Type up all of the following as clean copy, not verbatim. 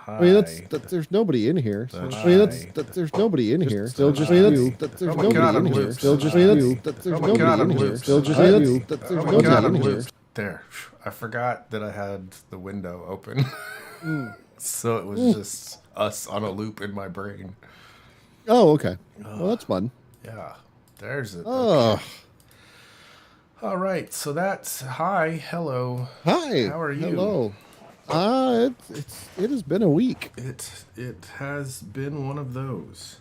Hi. I mean, there's nobody in here. So, That's I mean, hi. there's nobody in here. Still Still just just you. you. There's Oh my nobody God, in I'm here. looped. Still just Hi. you. There's Oh my nobody God, in I'm here. looped. Still just Hi. you. There's Oh my nobody God, in I'm here. looped. There. I forgot that I had the window open. So it was just us on a loop in my brain. Oh, okay. Well, that's fun. Yeah. There's it. Oh, Okay. All right. So that's hi. Hello. hi. How are you? Hello. It has been a week. It has been one of those.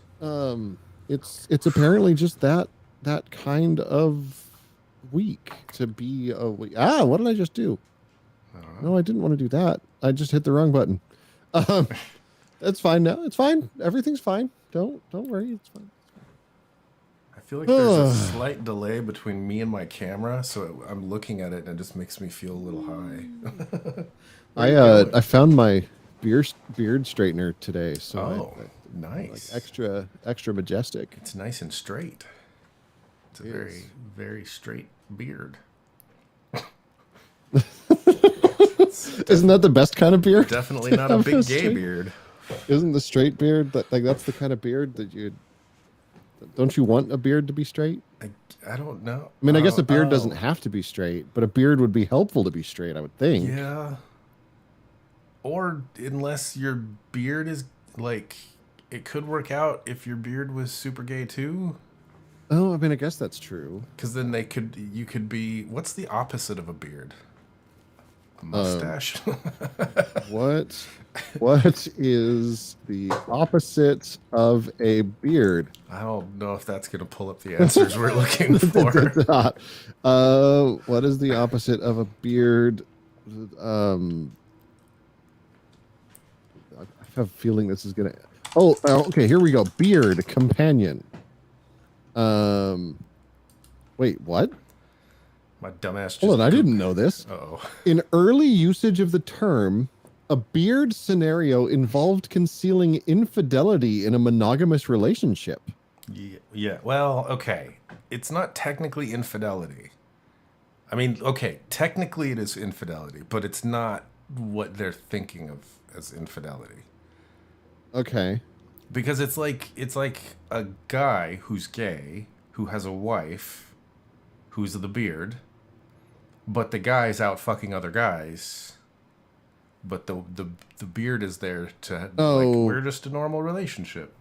It's apparently just that kind of week to be a week. What did I just do? No, I didn't want to do that. I just hit the wrong button. Um, it's fine now. It's fine. Everything's fine. Don't worry. It's fine. I feel like there's a slight delay between me and my camera, so I'm looking at it and it just makes me feel a little high. I found my beard straightener today, so nice. like extra majestic. It's nice and straight. It's a very, very straight beard. Isn't that the best kind of beard? Definitely not a big gay beard. Isn't the straight beard that's the kind of beard that don't you want a beard to be straight? I don't know. I mean, I guess a beard doesn't have to be straight, but a beard would be helpful to be straight, I would think. Yeah. Or unless your beard is like, it could work out if your beard was super gay too. Oh, I mean, I guess that's true. Because then you could be, what's the opposite of a beard? A mustache? What is the opposite of a beard? I don't know if that's going to pull up the answers we're looking for. What is the opposite of a beard? I have a feeling this is going to... Oh, okay, here we go. Beard, companion. Wait, what? My dumbass. Hold on, I didn't know this. Uh-oh. In early usage of the term, a beard scenario involved concealing infidelity in a monogamous relationship. Yeah. Well, okay. It's not technically infidelity. I mean, okay, technically it is infidelity, but it's not what they're thinking of as infidelity. Okay. Because it's like a guy who's gay who has a wife who's the beard, but the guy's out fucking other guys. But the beard is there to like, we're just a normal relationship.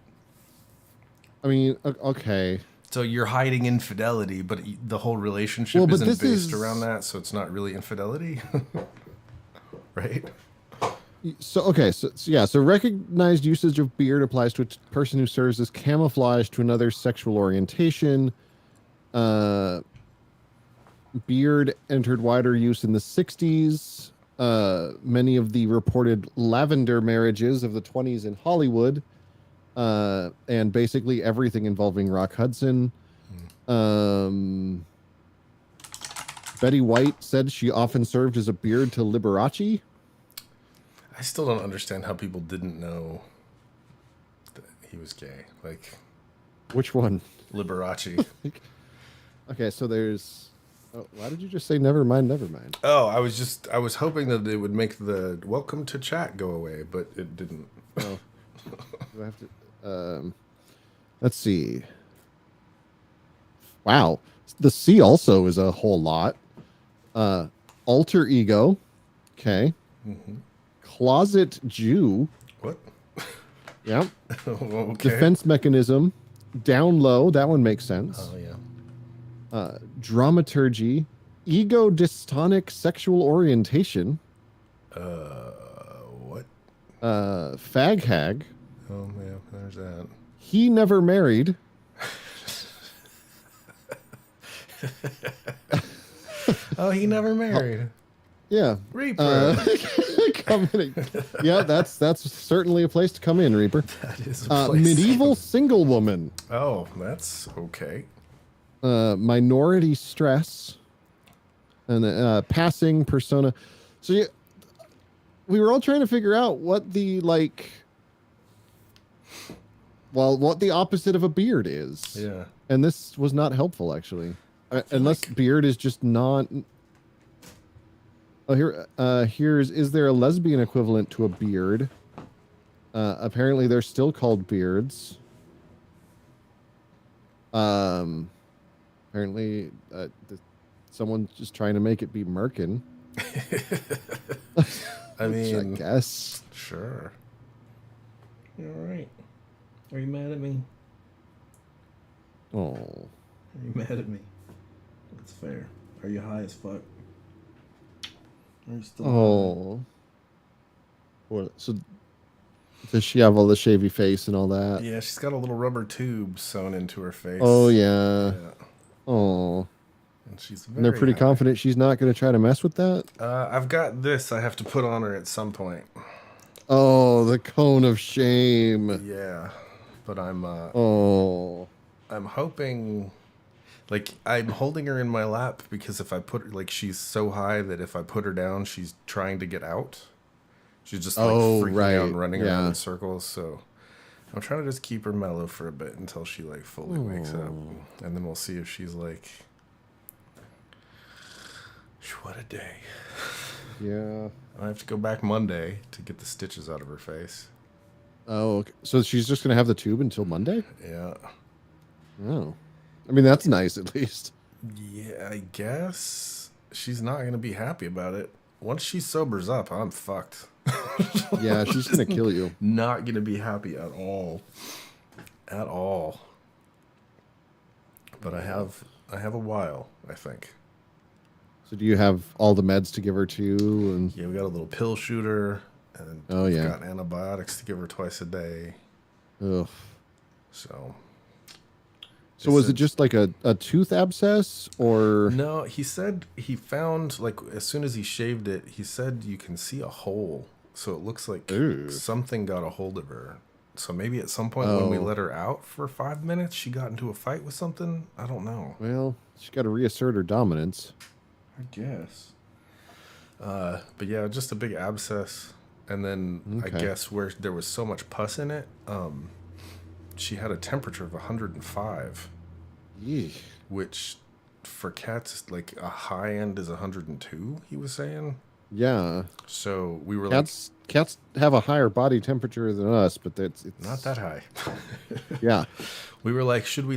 I mean, okay. So you're hiding infidelity, but the whole relationship isn't based around that, so it's not really infidelity, right? So so recognized usage of beard applies to a person who serves as camouflage to another sexual orientation. Beard entered wider use in the 60s. Many of the reported lavender marriages of the 20s in Hollywood, and basically everything involving Rock Hudson. Betty White said she often served as a beard to Liberace. I still don't understand how people didn't know that he was gay. Like, which one? Liberace. Okay, so there's... Oh, why did you just say never mind, never mind? Oh, I was hoping that it would make the welcome to chat go away, but it didn't. Oh. Do I have to... let's see. Wow. The C also is a whole lot. Alter ego. Okay. Mm-hmm. Closet Jew. What? Yeah. Okay. Defense mechanism. Down low. That one makes sense. Oh, yeah. Dramaturgy. Ego dystonic sexual orientation. What? Fag hag. Oh, yeah, there's that. He never married. Oh, he never married. Yeah. Reaper. Yeah, that's certainly a place to come in, Reaper. That is a place. Medieval single woman. Oh, that's okay. Minority stress. And passing persona. So yeah, we were all trying to figure out what the what the opposite of a beard is. Yeah. And this was not helpful, actually. Unless beard is just not... Oh, here's... Is there a lesbian equivalent to a beard? Apparently, they're still called beards. Um, apparently, someone's just trying to make it be Merkin. I Which I mean, guess. sure. You all right? Are you mad at me? Oh, Are you mad at me? That's fair. Are you high as fuck? Are you still oh. What? So, does she have all the shavy face and all that? Yeah, she's got a little rubber tube sewn into her face. Oh yeah. Yeah. Oh. And she's And they're very pretty high. confident she's not going to try to mess with that. I've got this I have to put on her at some point. Oh, the cone of shame. Yeah. But Oh. I'm hoping, like, I'm holding her in my lap because if I put her, like, she's so high that if I put her down, she's trying to get out. She's just like freaking out and running around in circles. So I'm trying to just keep her mellow for a bit until she like fully wakes up, and then we'll see if she's like, what a day. Yeah. I have to go back Monday to get the stitches out of her face. Oh, okay. So she's just going to have the tube until Monday? Yeah. Oh. I mean, that's nice at least. Yeah, I guess she's not going to be happy about it. Once she sobers up, I'm fucked. Yeah, she's going to kill you. Not going to be happy at all. At all. But I have a while, I think. So do you have all the meds to give her too? And Yeah, we got a little pill shooter, and Oh, we've yeah. got antibiotics to give her twice a day. ugh. So So was it just like a tooth abscess or? no, he said he found, like, as soon as he shaved it, he said you can see a hole. So it looks like Ooh. something got a hold of her. So maybe at some point when we Oh. let her out for 5 minutes, she got into a fight with something. I don't know. Well, she's got to reassert her dominance. I guess. But yeah, just a big abscess. And then I Okay. guess where there was so much pus in it, she had a temperature of 105, Yeesh. which for cats, like a high end is 102, he was saying. Yeah. So we were Cats have a higher body temperature than us, but it's like, not that high. Yeah. We were like, should we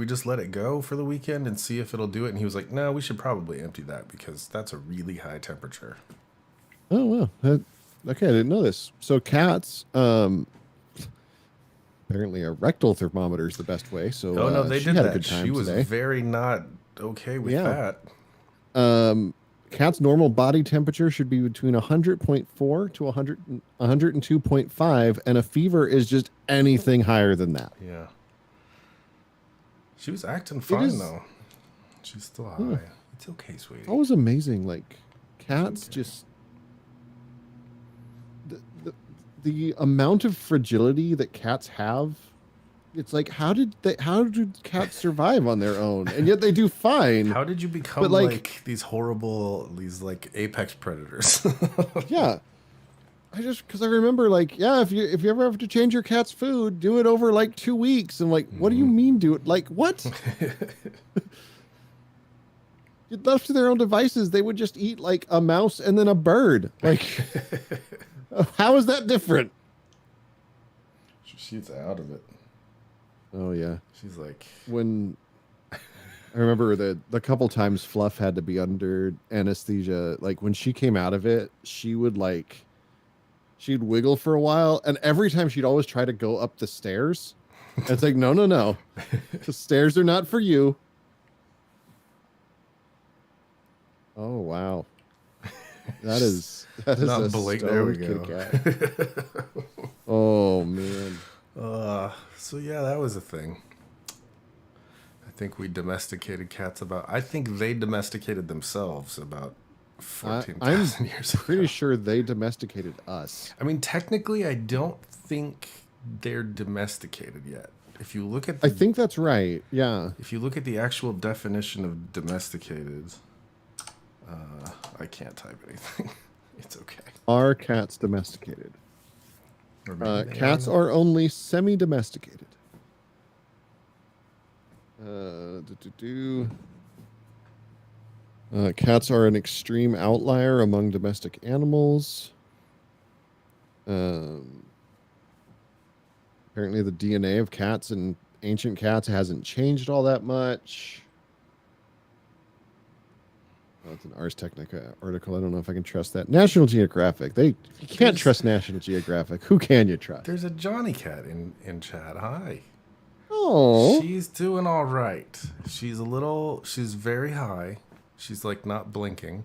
just let it go for the weekend and see if it'll do it? And he was like, no, we should probably empty that because that's a really high temperature. Oh wow. Okay, I didn't know this. So cats, apparently a rectal thermometer is the best way. So Oh no, they she did had a that. good time She was today. very not okay with Yeah. that. Cat's normal body temperature should be between 100.4 to 102.5, and a fever is just anything higher than that. Yeah. She was acting fine is- though. She's still high. It's okay, sweetie. It's always amazing. Like cats just the amount of fragility that cats have. It's like how did cats survive on their own? And yet they do fine. How did you become But, like these like apex predators? Yeah. Because I remember like, yeah, if you ever have to change your cat's food, do it over like 2 weeks. And like, what do you mean do it? Like, what? You'd left to their own devices, they would just eat like a mouse and then a bird. Like, how is that different? She's out of it. Oh yeah. She's like, When I remember the couple times Fluff had to be under anesthesia, like when she came out of it, she'd wiggle for a while, and every time she'd always try to go up the stairs. And it's like, no. The stairs are not for you. Oh wow. That is not a Blake. There we stoned go. kitty cat. Oh man. So yeah, that was a thing. I think we domesticated cats I think they domesticated themselves about I'm 14,000 years ago. pretty sure they domesticated us. I mean, technically, I don't think they're domesticated yet. If you look at I think that's right. Yeah. if you look at the actual definition of domesticated, I can't type anything. It's okay. Are cats domesticated? Or maybe they Cats are only semi-domesticated. Cats are an extreme outlier among domestic animals. Apparently, the DNA of cats and ancient cats hasn't changed all that much. Oh, it's an Ars Technica article. I don't know if I can trust that. National Geographic. You can't trust National Geographic. Who can you trust? There's a Johnny cat in chat. Hi. Oh, She's doing all right. She's very high. She's like not blinking.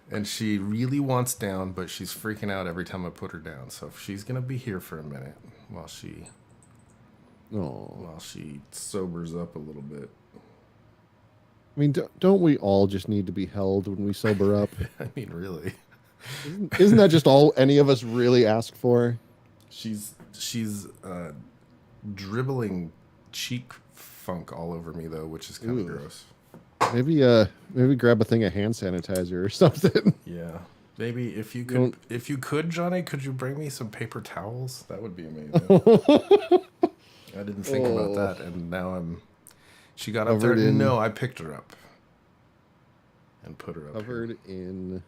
And she really wants down, but she's freaking out every time I put her down. So she's going to be here for a minute while she sobers up a little bit. I mean, don't we all just need to be held when we sober up? I mean, really. Isn't that just all any of us really ask for? She's dribbling cheek funk all over me though, which is kind of gross. Maybe grab a thing of hand sanitizer or something. Yeah. Maybe if you could, Johnny, could you bring me some paper towels? That would be amazing. I didn't think about that, and now she got up there. No, I picked her up and put her up. Covered in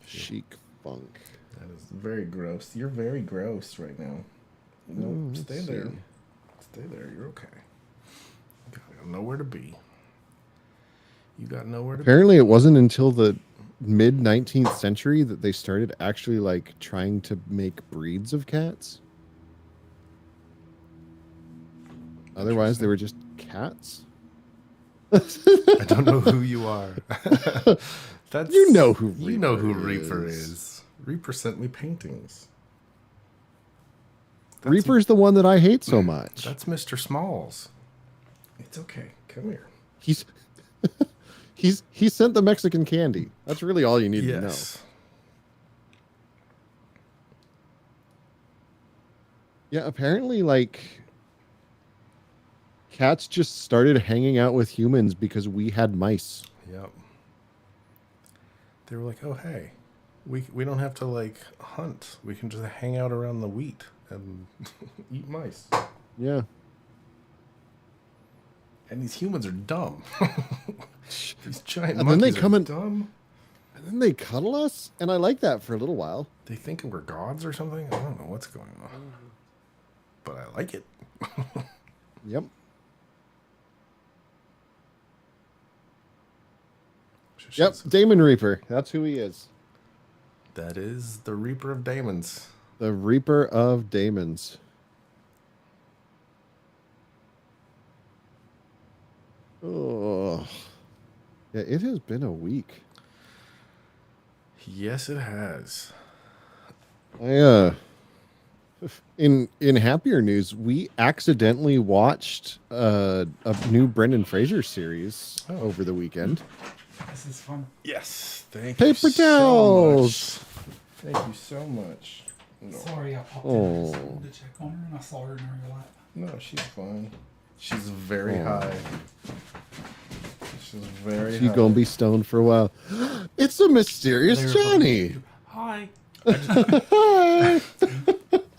chic funk. That is very gross. You're very gross right now. No, stay there. Stay there. You're okay. You got nowhere to be. Apparently, it wasn't until the mid 19th century that they started actually like trying to make breeds of cats. Otherwise, they were just cats. I don't know who you are. You know who Reaper is. Reaper sent me paintings. Reaper's the one that I hate so much. That's Mr. Smalls. It's okay. Come here. He sent the Mexican candy. That's really all you need to know. Yeah, apparently, like, cats just started hanging out with humans because we had mice. Yep. They were like, oh, hey, we don't have to, like, hunt. We can just hang out around the wheat and eat mice. Yeah. And these humans are dumb. These giant and then they monkeys come are and dumb. And then they cuddle us, and I like that for a little while. They think we're gods or something? I don't know what's going on. But I like it. Yep. Yep, Damon Reaper. That's who he is. That is the Reaper of Daemons. The Reaper of Daemons. Oh. Yeah, it has been a week. Yes, it has. In happier news, we accidentally watched a new Brendan Fraser series over the weekend. This is fun. Yes, thank you. Paper towels. So much. Thank you so much. No. Sorry, I popped in just to check on her, and I saw her in her lap. No, she's fine. She's very high. She's gonna be stoned for a while. It's a mysterious Johnny. Hi.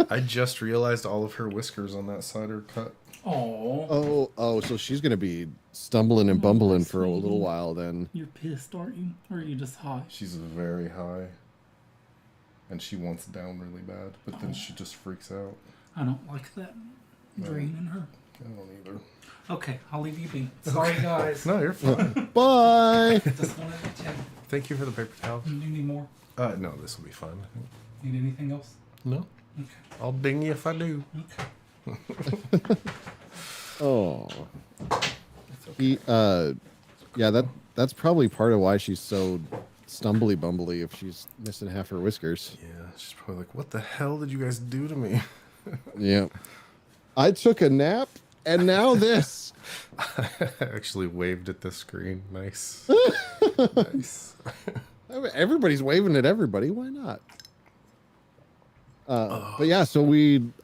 I just realized all of her whiskers on that side are cut. Oh, so she's gonna be stumbling and bumbling for a little while then. You're pissed, aren't you? Or are you just high? She's very high. And she wants down really bad, but then she just freaks out. I don't like that drain in her. I don't either. Okay, I'll leave you be. Sorry, guys. No, you're fine. Bye. Just wanted to check. Thank you for the paper towel. Do you need any more? No, this will be fun. Need anything else? No. Okay. I'll ding you if I do. Okay. Oh. He, yeah, that's probably part of why she's so stumbly bumbly if she's missing half her whiskers. Yeah, she's probably like, what the hell did you guys do to me? Yeah. I took a nap and now this. I actually waved at the screen. Nice. Nice. Everybody's waving at everybody. Why not? But yeah, so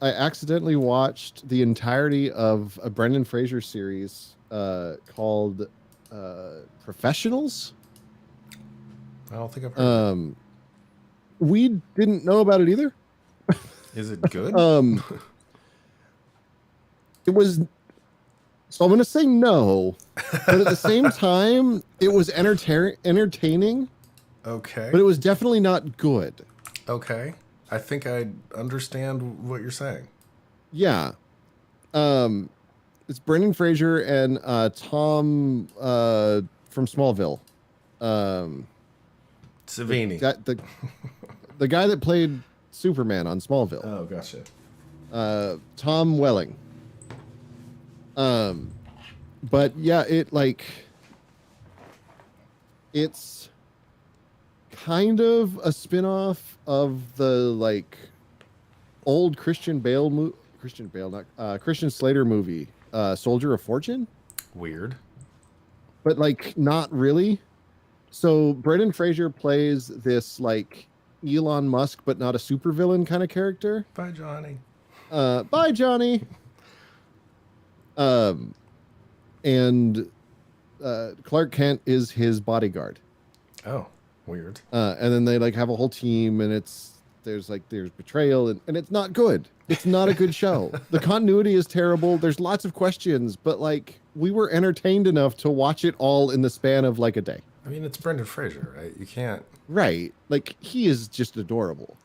I accidentally watched the entirety of a Brendan Fraser series called Professionals. I don't think I've heard of it. We didn't know about it either. Is it good? It was. So I'm going to say no, but at the same time, it was entertaining. Okay. But it was definitely not good. Okay. I think I understand what you're saying. Yeah. It's Brendan Fraser and Tom from Smallville. Savini. The guy that played Superman on Smallville. Oh, gotcha. Tom Welling. But yeah, it's kind of a spin-off of the old Christian Slater movie, Soldier of Fortune, Weird. but not really. So Brendan Fraser plays this Elon Musk, but not a supervillain kind of character. Bye, Johnny. Bye, Johnny. And Clark Kent is his bodyguard. Oh, weird. And then they have a whole team, and there's betrayal, and it's not good. It's not a good show. The continuity is terrible. There's lots of questions, but we were entertained enough to watch it all in the span of a day. I mean, it's Brendan Fraser, right? You can't. Right. He is just adorable.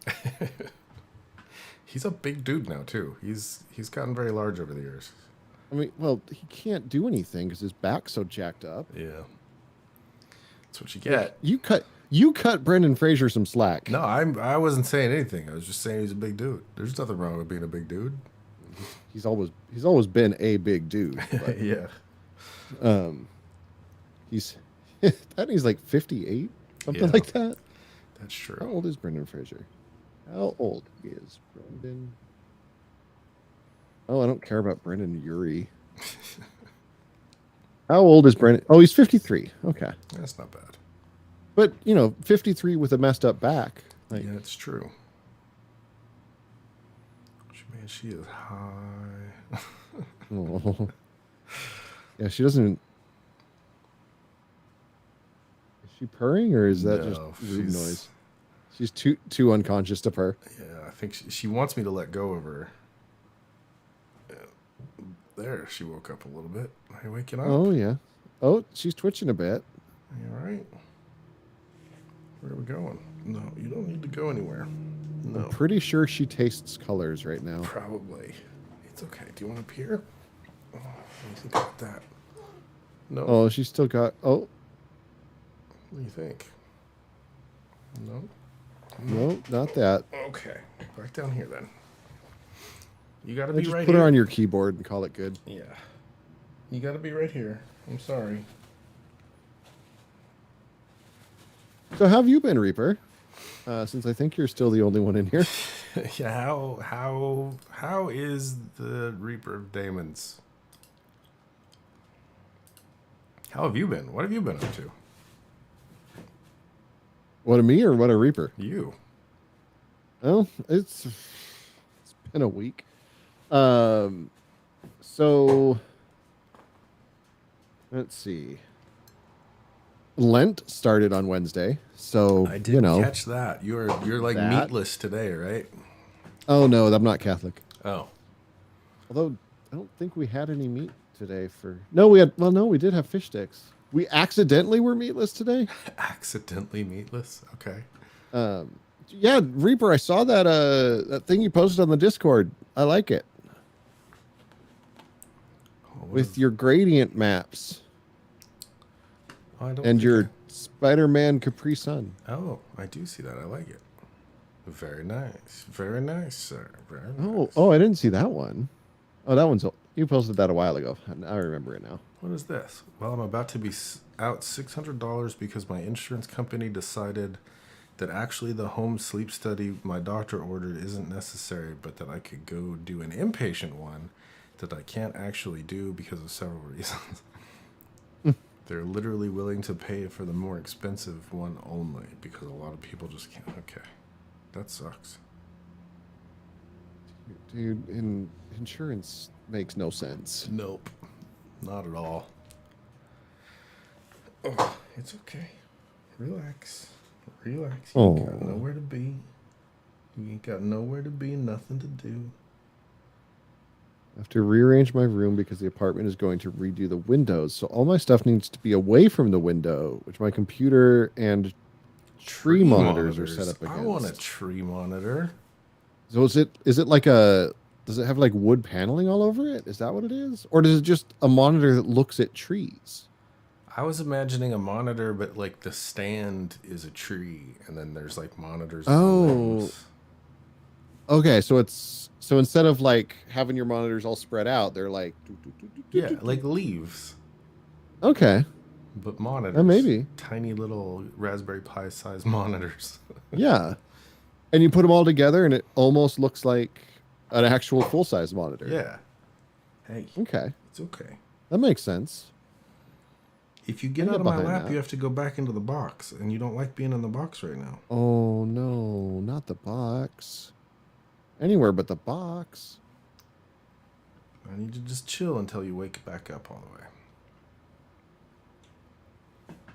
He's a big dude now too. He's gotten very large over the years. I mean, well, he can't do anything because his back's so jacked up. Yeah. That's what you get. You cut Brendan Fraser some slack. No, I wasn't saying anything. I was just saying he's a big dude. There's nothing wrong with being a big dude. He's always been a big dude. But, Yeah. he's 58, something Yeah. like that. That's How true. old is Brendan Fraser? How old is Brendan? Oh, I don't care about Brendan Urie. How old is Brendan? Oh, he's 53. Okay. That's not bad. But, 53 with a messed up back. Yeah, it's true. Man, she is high. Oh. Yeah, she doesn't. Is she purring, or is that just No, rude she's- noise? She's too unconscious to purr. Yeah, I think she wants me to let go of her. Yeah. There, she woke up a little bit. Are you waking up? Oh yeah. Oh, she's twitching a bit. You all right? Where are we going? No, you don't need to go anywhere. No, I'm pretty sure she tastes colors right now. probably. It's okay. Do you want to peer? Oh, what do you think about that? No. Oh, she's still got. Oh What do you think? No. no, not that. Okay. Back down here then. You got to I be just right put here. her on your keyboard and call it good. Yeah. You got to be right here. I'm sorry. So how have you been, Reaper? Since I think you're still the only one in here. Yeah. How is the Reaper of Daemons? How have you been? What have you been up to? What, a me or what, a Reaper? You. Well, it's been a week. So let's see. Lent started on Wednesday, so I didn't catch that. You're like that- meatless today, right? Oh no, I'm not Catholic. Oh. Although I don't think we had any meat today for. No, we had. Well, no, we did have fish sticks. We accidentally were meatless today. Accidentally meatless. Okay. Yeah, Reaper, I saw that thing you posted on the Discord. I like it Oh, what with is- your gradient maps Oh, I don't and think your Spider-Man Capri Sun. Oh, I do see that. I like it. Very nice. Very nice, sir. Very Oh, nice. oh, I didn't see that one. Oh, that one's. You posted that a while ago. I remember it now. What is this? Well, I'm about to be out $600 because my insurance company decided that actually the home sleep study my doctor ordered isn't necessary, but that I could go do an inpatient one that I can't actually do because of several reasons. They're literally willing to pay for the more expensive one only because a lot of people just can't. Okay. That sucks. Dude, insurance makes no sense. Nope. Not at all. Oh, it's okay. Relax. Relax. You ain't got Aw. nowhere to be. You ain't got nowhere to be, nothing to do. I have to rearrange my room because the apartment is going to redo the windows. So all my stuff needs to be away from the window, which my computer and tree monitors are set up against. I want a tree monitor. So is it like a does it have like wood paneling all over it? Is that what it is? Or is it just a monitor that looks at trees? I was imagining a monitor, but like the stand is a tree, and then there's like monitors. in the Oh. rooms. Okay, so instead of like having your monitors all spread out, they're like Yeah, like leaves, okay. but monitors. Maybe. Tiny little Raspberry Pi size monitors. Yeah. And you put them all together and it almost looks like an actual full-size monitor. Yeah, Hey, Okay. it's okay. That makes sense. if you get I out get of my behind lap, that. you have to go back into the box, and you don't like being in the box right now. Oh no, not the box. Anywhere but the box. I need to just chill until you wake back up all the way.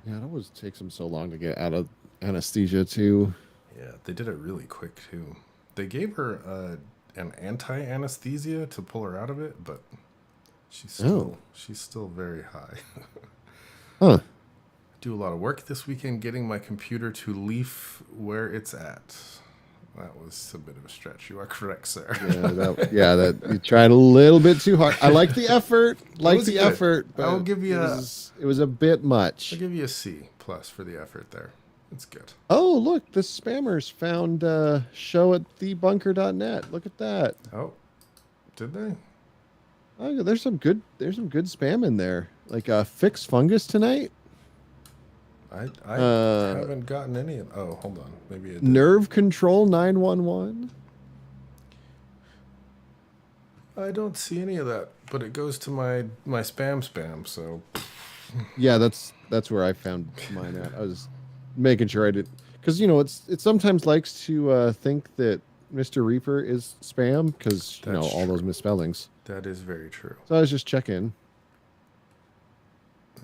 Yeah, it always takes them so long to get out of anesthesia too. Yeah, they did it really quick too. They gave her an anti-anesthesia to pull her out of it, but she's still very high. Huh. Do a lot of work this weekend getting my computer to leaf where it's at. That was a bit of a stretch. You are correct, sir. That you tried a little bit too hard. I like the effort. Like was the good. effort, but I'll give you it was a bit much. I'll give you a C plus for the effort there. It's good. Oh, look, the spammers found show at thebunker.net. Look at that. Oh, did they? Oh, there's some good spam in there. Like fix fungus tonight. I Uh, haven't gotten any of. Oh, hold on. Maybe it did. Nerve control 911. I don't see any of that, but it goes to my spam. So Yeah, that's where I found mine at. I was making sure I did because it sometimes likes to think that Mr. Reaper is spam because That's all those true. misspellings. that is very true. So I was just checking.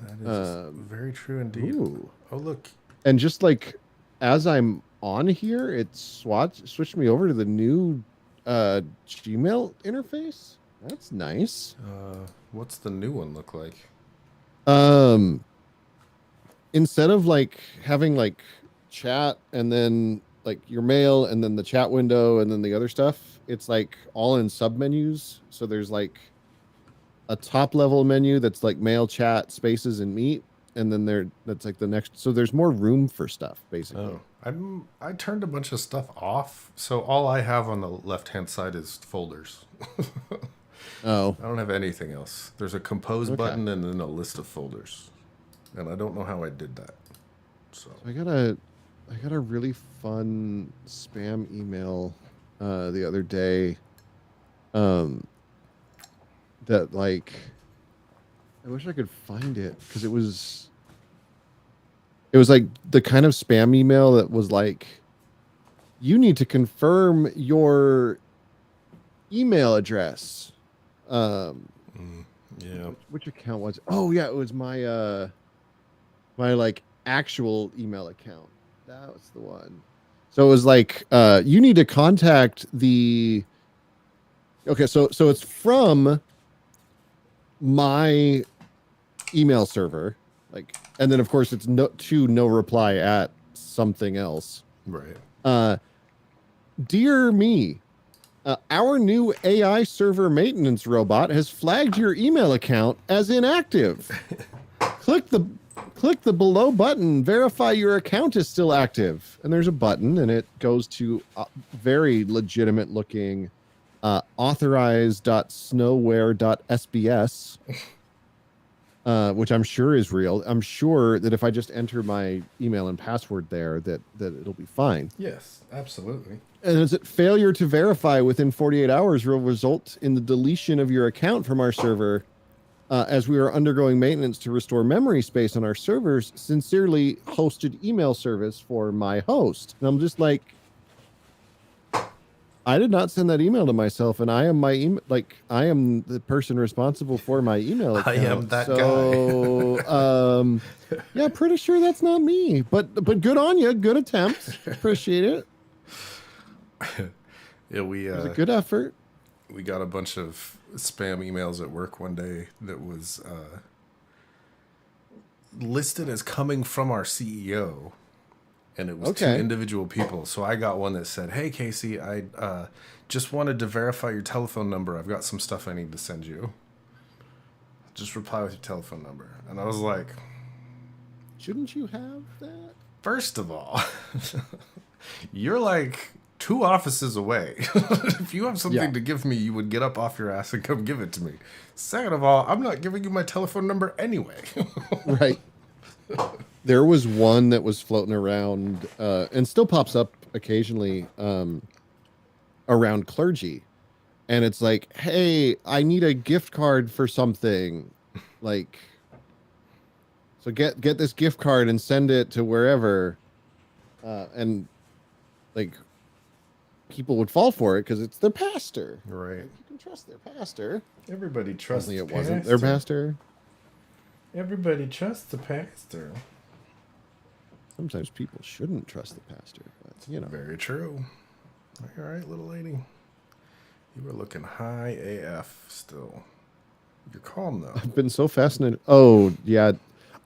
That is very true indeed. Ooh. Oh, look. And just like as I'm on here, it switched me over to the new Gmail interface. That's nice. What's the new one look like? Instead of like having like chat and then like your mail and then the chat window and then the other stuff, it's like all in submenus. So there's like a top level menu that's like mail, chat, spaces, and meet, and then that's like the next. So there's more room for stuff basically. Oh, I turned a bunch of stuff off, so all I have on the left-hand side is folders. Oh, I don't have anything else. There's a compose Okay. button and then a list of folders, and I don't know how I did that. So I got a really fun spam email the other day. That like I wish I could find it because it was like the kind of spam email that was like you need to confirm your email address. yeah, Which account was it? Oh yeah, it was my my like actual email account. That was the one. So it was like you need to contact the okay, so it's from my email server, like, and then of course it's no reply at something else. right. Dear me, our new AI server maintenance robot has flagged your email account as inactive. click the below button, verify your account is still active, and there's a button and it goes to very legitimate looking authorize.snowware.sbs, which I'm sure is real. I'm sure that if I just enter my email and password there, that it'll be fine. Yes, absolutely. And is it failure to verify within 48 hours will result in the deletion of your account from our server, as we are undergoing maintenance to restore memory space on our servers. Sincerely, hosted email service for my host. And I'm just like, I did not send that email to myself, and I am my I am the person responsible for my email account. I am that guy. Yeah, pretty sure that's not me. But good on you. Good attempt. Appreciate it. Yeah, we It was a good effort. we got a bunch of spam emails at work one day that was listed as coming from our CEO, and it was two Okay. individual people. So I got one that said, "Hey Casey, I just wanted to verify your telephone number. I've got some stuff I need to send you. Just reply with your telephone number." And I was like, Shouldn't you have that? first of all, you're like 2 offices away. If you have something Yeah. to give me, you would get up off your ass and come give it to me. Second of all, I'm not giving you my telephone number anyway. Right. There was one that was floating around and still pops up occasionally around clergy. And it's like, hey, I need a gift card for something. Like, so get this gift card and send it to wherever. And like, people would fall for it because it's their pastor. Right. You can trust their pastor. Everybody trusts Only it wasn't their pastor. Everybody trusts the pastor. Sometimes people shouldn't trust the pastor, but you know. Very true. All right, little lady. You were looking high AF still. You're calm though. I've been so fascinated. Oh, yeah.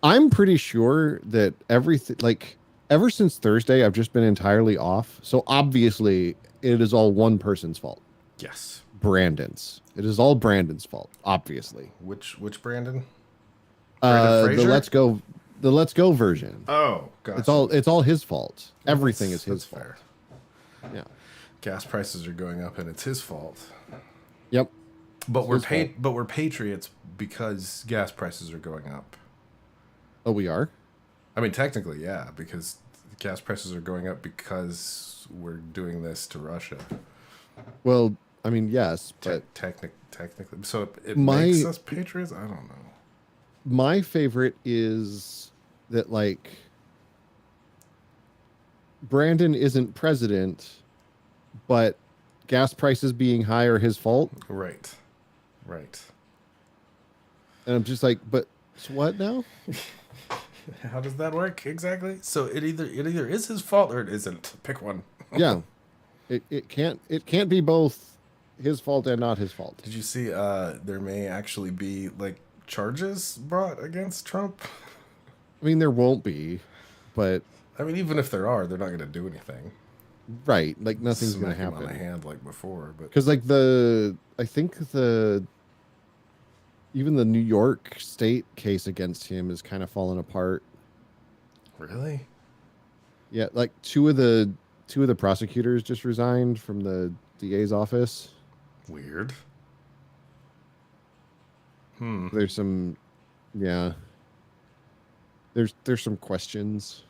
I'm pretty sure that everything, like, ever since Thursday, I've just been entirely off. So obviously, it is all one person's fault. Yes. Brandon's. It is all Brandon's fault, obviously. Which Brandon? The Fraser? Let's Go version. Oh, gotcha. It's all his fault. Everything is his That's fault. fair. Yeah. Gas prices are going up, and it's his fault. Yep. But we're his fault. but we're patriots because gas prices are going up. Oh, we are? I mean, technically, yeah, because gas prices are going up because we're doing this to Russia. Well, I mean, yes, but Technically, so it My- makes us patriots. I don't know. my favorite is that, like, Brandon isn't president, but gas prices being high are his fault. Right. And I'm just like, but so what now? How does that work exactly? So it either is his fault or it isn't. Pick one. Yeah. It can't be both his fault and not his fault. Did you see? There may actually be like charges brought against Trump. I mean, there won't be, but I mean, even if there are, they're not going to do anything. right, like nothing's going Smack to him on the happen. hand like before. But Because like I think even the New York state case against him is kind of falling apart. really, Yeah, like two of the prosecutors just resigned from the DA's office. weird. There's some, yeah. There's some questions.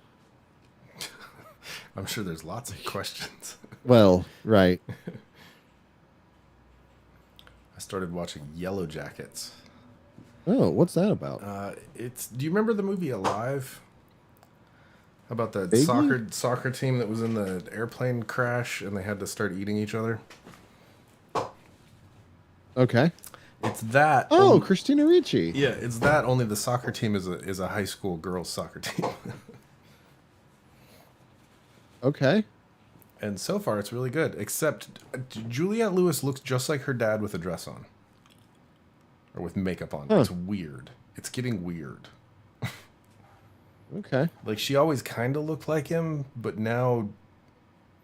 I'm sure there's lots of questions. Well, right. I started watching Yellow Jackets. Oh, what's that about? Do you remember the movie Alive? About the Vaguely? soccer team that was in the airplane crash and they had to start eating each other? Okay. It's that. Oh, Christina Ricci. yeah, it's that. Only the soccer team is a high school girls soccer team, Okay. and so far it's really good. Except Juliette Lewis looks just like her dad with a dress on, or with makeup on. Huh. It's weird. It's getting weird. Okay. Like she always kind of looked like him, but now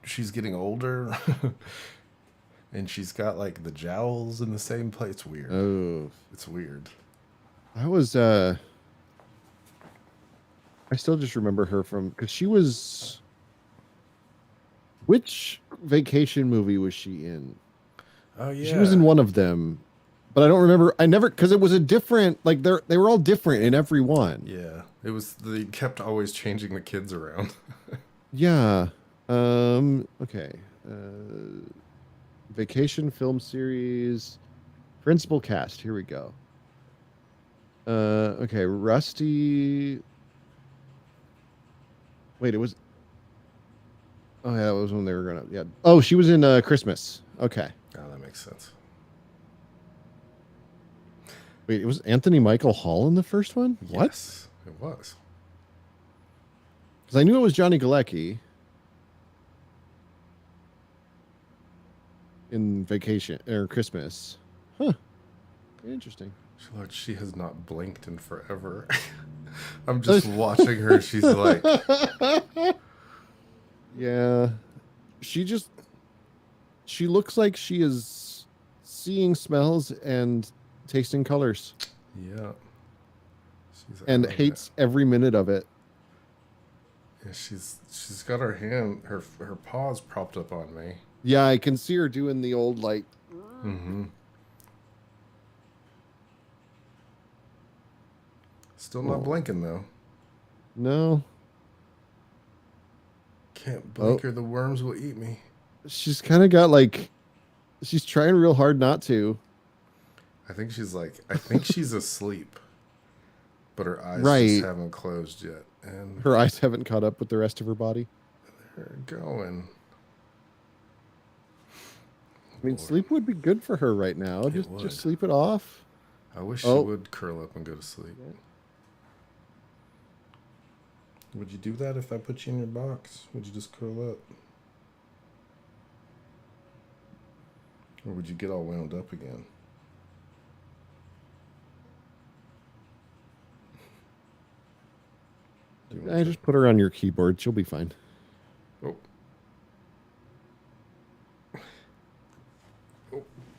she's getting older, and she's got like the jowls in the same place. It's weird. Oh, It's weird. I still just remember her from because she was. Which vacation movie was she in? Oh yeah, She was in one of them, but I don't remember. I never because it was a different. Like they were all different in every one. Yeah, it was. They kept always changing the kids around. Yeah. Okay. Vacation film series. Principal cast. Here we go. Okay. Rusty. Wait, it was. Oh yeah, that was when they were gonna. Yeah. Oh, she was in Christmas. Okay. Oh, that makes sense. Wait, it was Anthony Michael Hall in the first one. What? Yes, it was. Because I knew it was Johnny Galecki in Vacation or Christmas. Huh. Interesting. She has not blinked in forever. I'm just watching her. She's like, Yeah. She looks like she is seeing smells and tasting colors Yeah. She's and out of hates every minute of it. it. Yeah, she's got her paws propped up on me. Yeah, I can see her doing the old like Mm-hmm. Still not Oh. blinking though. no. Can't blink Oh. or the worms will eat me. She's kind of got like she's trying real hard not to. I think she's asleep. But her eyes Right. just haven't closed yet. And Her eyes haven't caught up with the rest of her body. they're going. I mean, Lord. sleep would be good for her right now. It Just would. sleep it off. I wish Oh. she would curl up and go to sleep. Would you do that if I put you in your box? Would you just curl up? Or would you get all wound up again? Do you want I to- just put her on your keyboard. She'll be fine. Oh.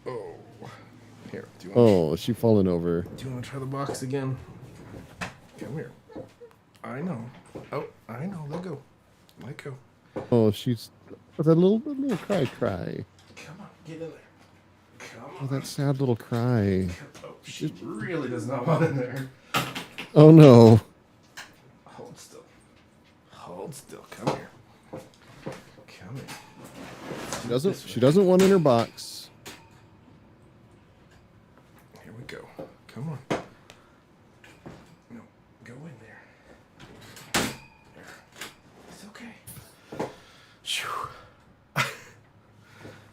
Oh. Here. Do you want Oh, she fallen over. Do you want to try the box again? Come here. I know. Oh, I know. Let go. Let go. Oh, she's with a little cry. Come on. Get in there. Come Oh, on. that sad little cry. Oh, she really does not want in there. Oh no. Hold still. Hold still. Come here. Come here. She doesn't want in her box. Here we go. Come on. No, go in there. There. It's okay. Phew.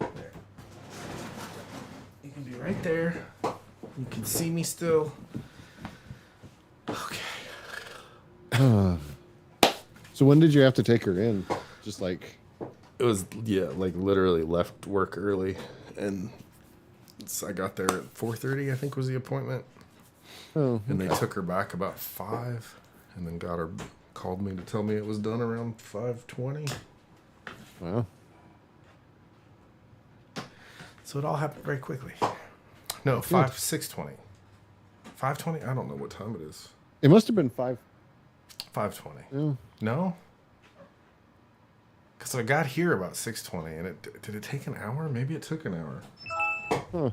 There. You can be right there. You can see me still. Okay. So when did you have to take her in? Just like It was, yeah, like literally left work early, and I got there at 4:30, I think was the appointment. oh, And they took her back about 5, and then called me to tell me it was done around 5:20. wow. So it all happened very quickly. No, 6:20. 5:20? I don't know what time it is. It must have been 5. 5:20. Yeah. No? Because I got here about 6:20, and did it take an hour? Maybe it took an hour. Huh.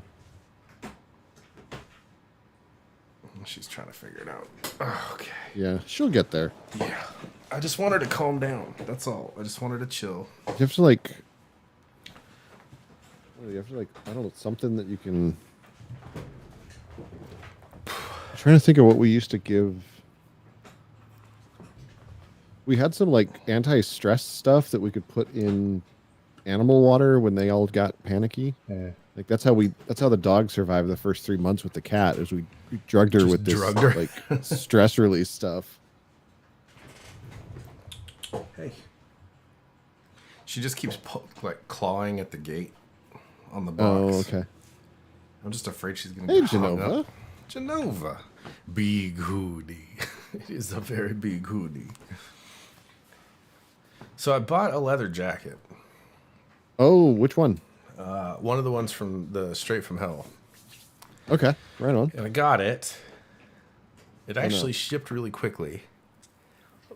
She's trying to figure it out. Okay. Yeah, she'll get there. Yeah. I just want her to calm down. That's all. I just want her to chill. You have to like I don't know, something that you can I'm trying to think of what we used to give. We had some like anti-stress stuff that we could put in animal water when they all got panicky. Like that's how the dog survived the first 3 months with the cat. Is we drugged her Just with this drugged her. like stress release stuff. Hey. She just keeps clawing at the gate on the box. Oh, okay. I'm just afraid she's gonna Hey, get hung Genova. up. Genova. Big hoodie. It is a very big hoodie. So I bought a leather jacket. Oh, which one? One of the ones from the Straight from Hell. Okay, right on. And I got it. It no. actually shipped really quickly.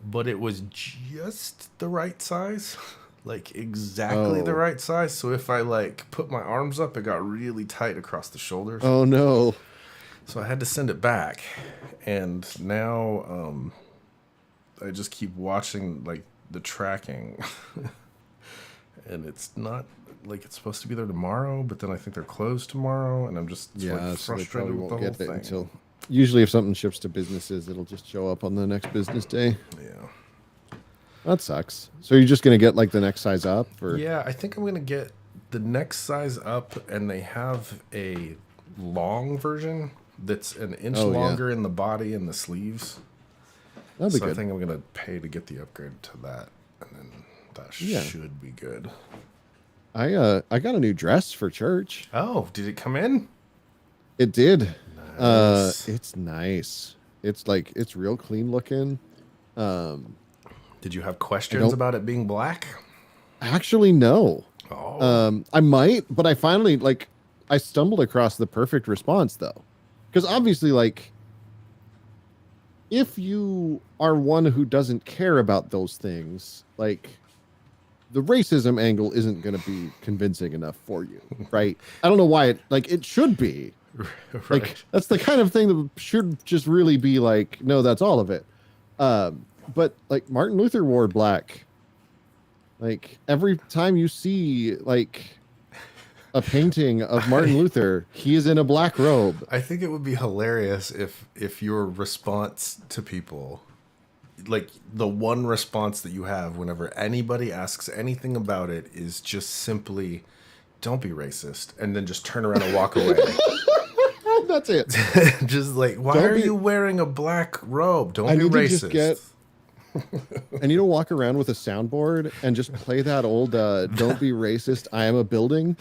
But it was just the right size. Like exactly the Oh. right size. So if I like put my arms up, it got really tight across the shoulders. Oh no. So I had to send it back. And now I just keep watching like the tracking. And it's not like it's supposed to be there tomorrow, but then I think they're closed tomorrow, and I'm just Yeah, like, so they frustrated probably with the won't whole get it thing. until. Usually, if something ships to businesses, it'll just show up on the next business day. Yeah. That sucks. So you're just gonna get like the next size up, or Yeah, I think I'm gonna get the next size up, and they have a long version that's an inch Oh, yeah. longer in the body and the sleeves. that'll be So I good. think I'm gonna pay to get the upgrade to that, and then that Yeah. should be good. I got a new dress for church. Oh, did it come in? It did. Nice. It's nice. It's real clean looking. Did you have questions don't- about it being black? Actually, no. Oh, I might, but I finally like I stumbled across the perfect response though, because obviously, like, if you are one who doesn't care about those things, like the racism angle isn't going to be convincing enough for you, right? I don't know why it should be. right. Like that's the kind of thing that should just really be like, no, that's all of it. But like Martin Luther wore black. Like every time you see like a painting of Martin Luther, he is in a black robe. I think it would be hilarious if your response to people, like the one response that you have whenever anybody asks anything about it, is just simply, "Don't be racist," and then just turn around and walk away. That's it. Just like, why Don't are be- you wearing a black robe? Don't I be need to racist. just get. I need to walk around with a soundboard and just play that old "Don't be racist, I am a building."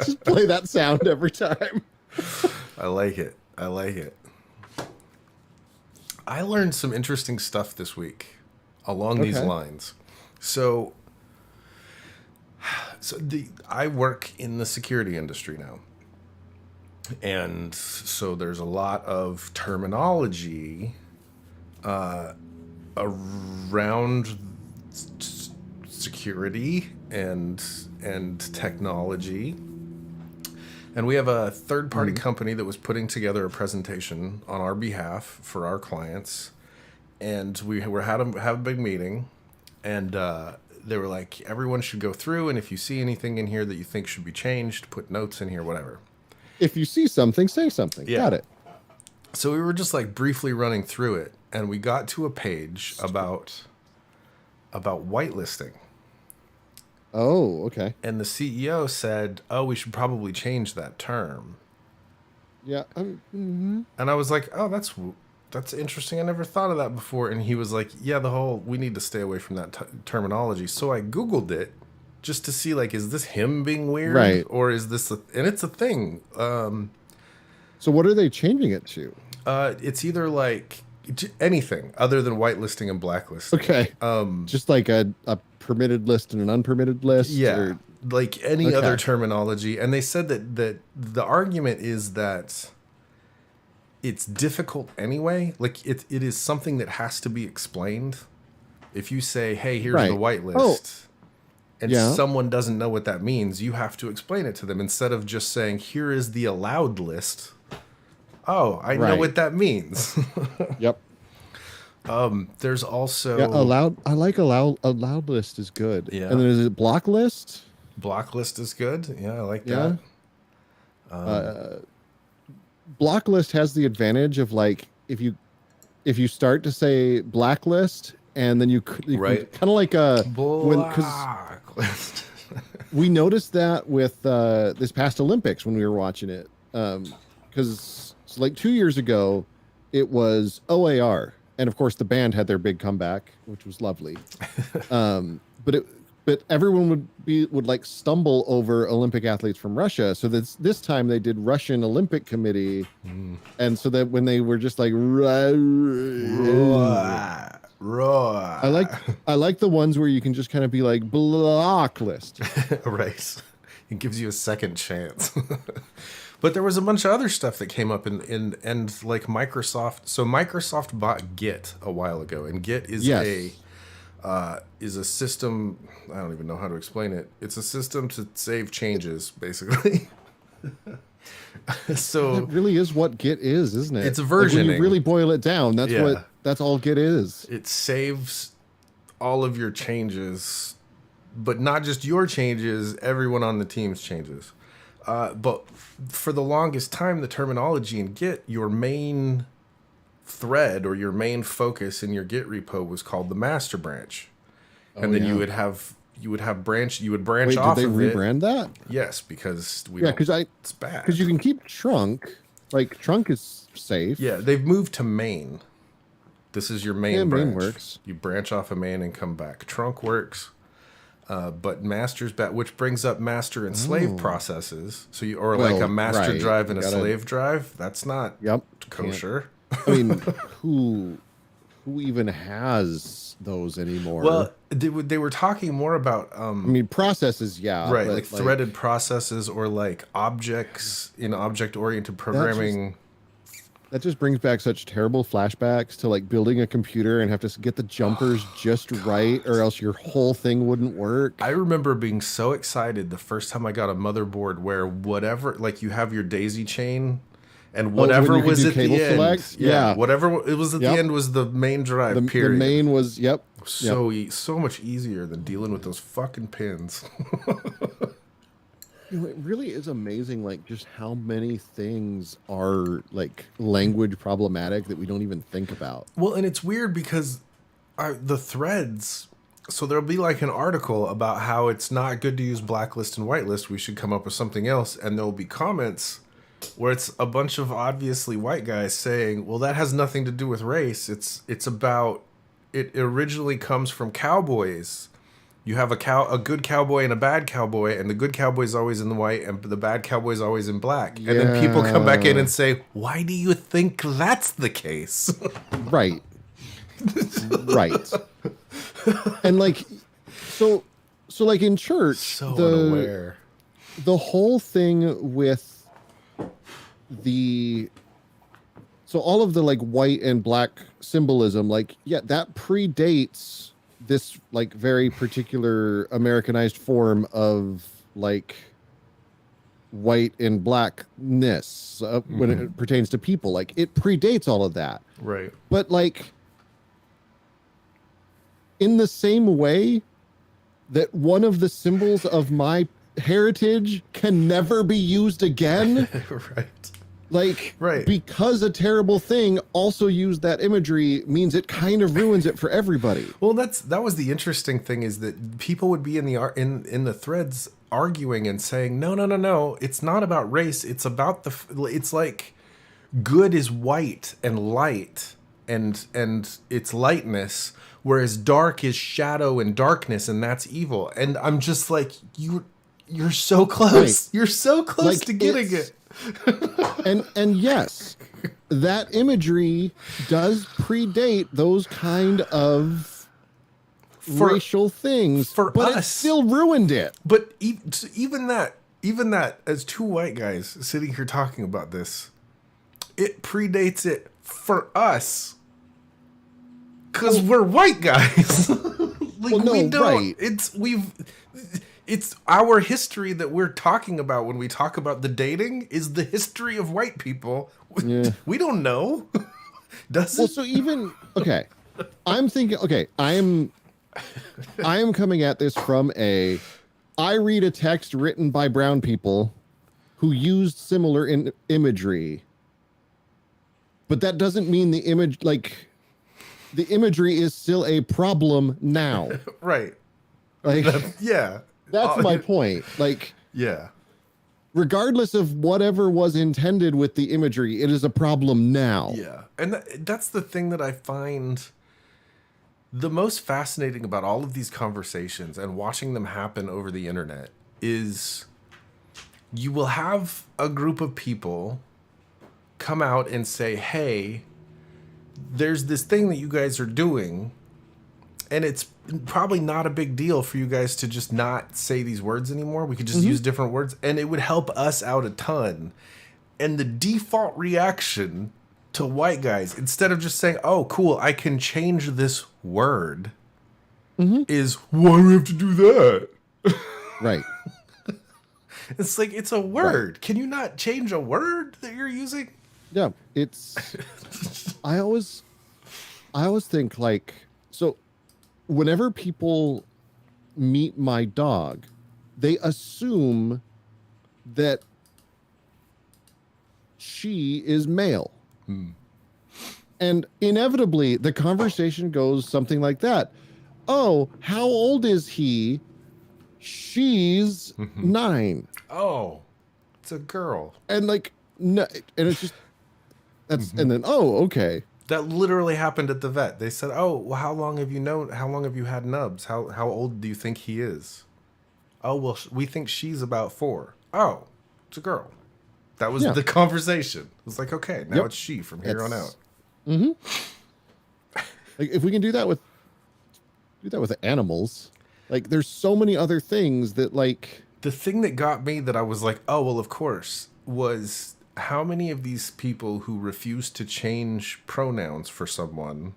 Just play that sound every time. I like it. I like it. I learned some interesting stuff this week along these Okay. lines. So I work in the security industry now. And so there's a lot of terminology around security and technology. And we have a third-party company that was putting together a presentation on our behalf for our clients. And we were have a big meeting, and they were like, everyone should go through, and if you see anything in here that you think should be changed, put notes in here, whatever. If you see something, say something. Yeah. Got it. So we were just like briefly running through it, and we got to a page about whitelisting. Oh, okay. And the CEO said, "Oh, we should probably change that term." Yeah. And I was like, "Oh, that's interesting. I never thought of that before." And he was like, "Yeah, we need to stay away from that terminology." So I Googled it just to see, like, is this him being weird, Right. or is this and it's a thing. So what are they changing it to? It's either like anything other than whitelisting and blacklisting. Okay. Just like a permitted list and an unpermitted list. Yeah, or- like any Okay. other terminology. And they said that the argument is that it's difficult anyway. Like it is something that has to be explained. If you say, "Hey, here's Right. the whitelist," Oh. and Yeah. someone doesn't know what that means, you have to explain it to them instead of just saying, "Here is the allowed list." Oh, I know Right. what that means. Yep. There's also Yeah. Allowed. I like allowed list is good. Yeah. And then is it block list? block list is good. Yeah, I like Yeah. that. Block list has the advantage of like if you start to say blacklist and then you Right. kind of like because Blacklist. we noticed that with this past Olympics when we were watching it because like 2 years ago it was OAR and of course the band had their big comeback which was lovely but everyone would like stumble over Olympic athletes from Russia. So this time they did Russian Olympic Committee, and so that when they were just like, I like the ones where you can just kind of be like block list. Right. It gives you a second chance. But there was a bunch of other stuff that came up in like Microsoft. So Microsoft bought Git a while ago, and Git is Yes. is a system. I don't even know how to explain it. It's a system to save changes, basically. So That really is what Git is, isn't it? It's Like, when versioning. you really boil it down, that's all Git is. it saves all of your changes, but not just your changes, everyone on the team's changes. But for the longest time, the terminology in Git, your main thread or your main focus in your Git repo was called the master branch. And then yeah. you would branch Wait, off did they of it. rebrand that? Yes, because Yeah, because it's bad. you can keep trunk. Like trunk is safe. Yeah, they've moved to main. This is your main Yeah, branch. main works. You branch off a main and come back. Trunk works, but master's back, which brings up master and slave processes. So like Well, a master right. drive and a You gotta- slave drive. That's not Yep. kosher. I mean, who who even has those anymore. Well, they were talking more about I mean, processes, yeah, right, but, like threaded processes or like objects in object-oriented programming. That just brings back such terrible flashbacks to like building a computer and have to get the jumpers just right, or else your whole thing wouldn't work. I remember being so excited the first time I got a motherboard where whatever, like you have your daisy chain and whatever when you could was do at the cable end. select? Yeah. Whatever it was at the Yep. end was the main drive, The period. main was, yep. So so much easier than dealing with those fucking pins. You know, it really is amazing, like just how many things are like language problematic that we don't even think about. Well, and it's weird because the threads. So there'll be like an article about how it's not good to use blacklist and whitelist. We should come up with something else, and there'll be comments where it's a bunch of obviously white guys saying, "Well, that has nothing to do with race. It's about it originally comes from cowboys. You have a good cowboy and a bad cowboy, and the good cowboy's always in the white, and the bad cowboy's always in black." And then people come back in and say, "Why do you think that's the case?" Right. Right. And like, so like in church, So unaware. the whole thing with so all of the like white and black symbolism, like, yeah, that predates this like very particular Americanized form of like white and blackness when it pertains to people. Like, it predates all of that. Right. But like, in the same way that one of the symbols of my heritage can never be used again, Right. like, Right. because a terrible thing also used that imagery means it kind of ruins it for everybody. Well, that was the interesting thing, is that people would be in the threads arguing and saying, no, it's not about race. It's about it's like good is white and light and it's lightness, whereas dark is shadow and darkness, and that's evil. And I'm just like, you're so close. Right. You're so close Like, to getting it's- it. And yes, that imagery does predate those kind of racial things, for but it us. still ruined it. But even that, as two white guys sitting here talking about this, it predates it for us. Because we're white guys. Like, Well, no, we don't. right. It's our history that we're talking about when we talk about the dating is the history of white people. Yeah. We don't know. Does Well, it? so even okay, I'm thinking. Okay, I am coming at this from I read a text written by brown people who used similar imagery, but that doesn't mean the imagery is still a problem now. Right. Like, Yeah. that's my point. Like, Yeah. regardless of whatever was intended with the imagery, it is a problem now. Yeah. And that's the thing that I find the most fascinating about all of these conversations and watching them happen over the internet is you will have a group of people come out and say, "Hey, there's this thing that you guys are doing, and it's probably not a big deal for you guys to just not say these words anymore. We could just use different words, and it would help us out a ton." And the default reaction to white guys, instead of just saying, "Oh, cool, I can change this word," is, "Why do we have to do that?" Right. It's like, it's a word. Can you not change a word that you're using? Yeah, it's. I always think, like, so whenever people meet my dog, they assume that she is male. And inevitably, the conversation goes something like that. "Oh, how old is he?" "She's 9. Oh, it's a girl. And like, no, and it's just, that's, and then, "Oh, okay." That literally happened at the vet. They said, "Oh, well, how long have you had Nubs? How old do you think he is?" "Oh, well, we think she's about 4. "Oh, it's a girl." That was Yeah. the conversation. It was like, okay, now Yep. it's she from here on It's- out. Like if we can do that with animals, like there's so many other things that like The thing that got me that I was like, oh, well, of course, was how many of these people who refuse to change pronouns for someone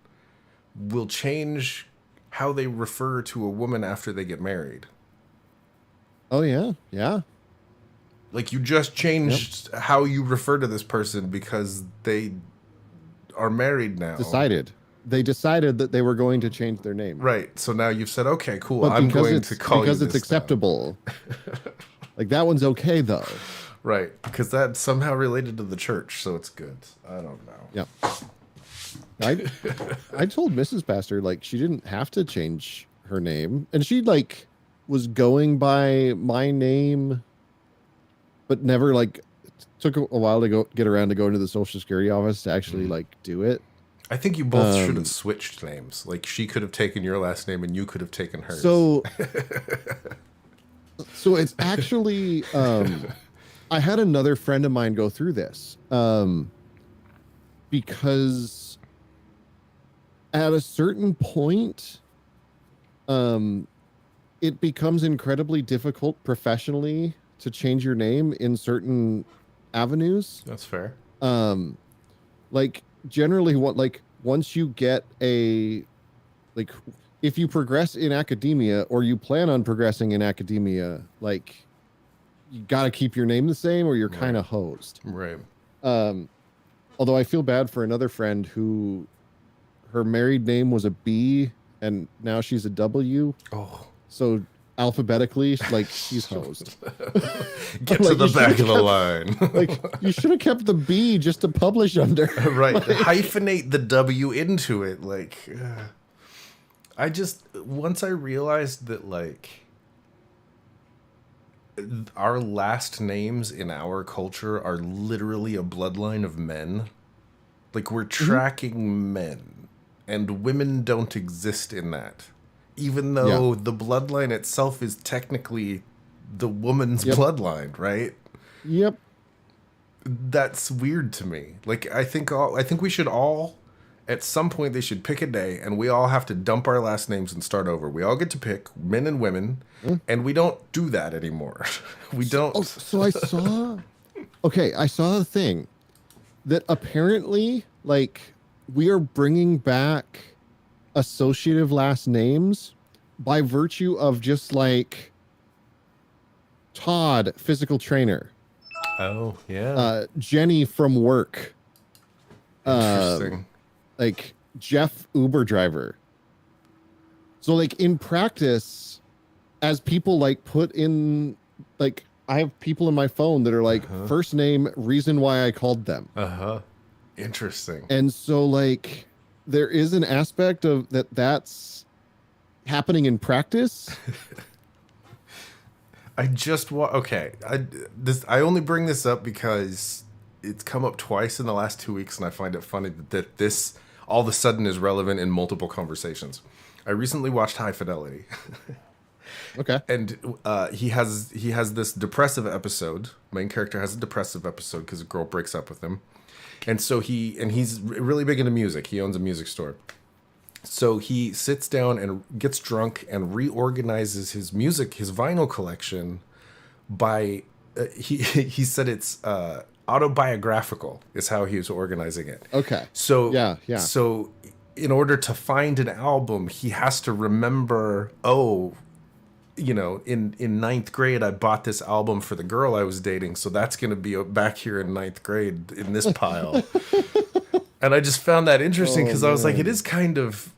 will change how they refer to a woman after they get married. oh yeah. Like, you just changed how you refer to this person because they are married now. They decided that they were going to change their name. Right. So now you've said, okay, cool. But I'm because going it's to call you because this it's acceptable. Like that one's okay though. now. Right. Because that's somehow related to the church, so it's good. I don't know. Yeah. I told Mrs. Pastor like she didn't have to change her name, and she like was going by my name, but never like took a while to get around to go into the Social Security office to actually like do it. I think you both should have switched names. Like, she could have taken your last name and you could have taken hers. So it's actually I had another friend of mine go through this because at a certain point it becomes incredibly difficult professionally to change your name in certain avenues. That's fair. Like generally what like once you get a like if you progress in academia or you plan on progressing in academia, like you got to keep your name the same or you're kind of hosed. Right. Although I feel bad for another friend who her married name was a B and now she's a W. Oh. So alphabetically, like she's hosed. Get to Like, the you back of should've the line. Like you should have kept the B just to publish under. Right. Hyphenate the W into it. Like, I just, once I realized that, like, our last names in our culture are literally a bloodline of men. Like, we're tracking men, and women don't exist in that. Even though the bloodline itself is technically the woman's bloodline, right? Yep. That's weird to me. Like, I think we should all, at some point, they should pick a day, and we all have to dump our last names and start over. We all get to pick men and women, and we don't do that anymore. We don't. Oh, so I saw. Okay, I saw a thing that apparently, like, we are bringing back associative last names by virtue of just like Todd, physical trainer. Oh, yeah. Jenny from work. Interesting. Like Jeff, Uber driver. So like in practice, as people like put in, like I have people in my phone that are like first name, reason why I called them. Interesting. And so like there is an aspect of that's happening in practice. I only bring this up because it's come up twice in the last 2 weeks, and I find it funny that this all of a sudden is relevant in multiple conversations. I recently watched High Fidelity. Okay. And he has this depressive episode. Main character has a depressive episode because a girl breaks up with him. And so he's really big into music. He owns a music store. So he sits down and gets drunk and reorganizes his vinyl collection by he said it's autobiographical is how he was organizing it. Okay. So yeah. So in order to find an album, he has to remember, in ninth grade, I bought this album for the girl I was dating, so that's going to be back here in ninth grade in this pile. And I just found that interesting because I was like, it is kind of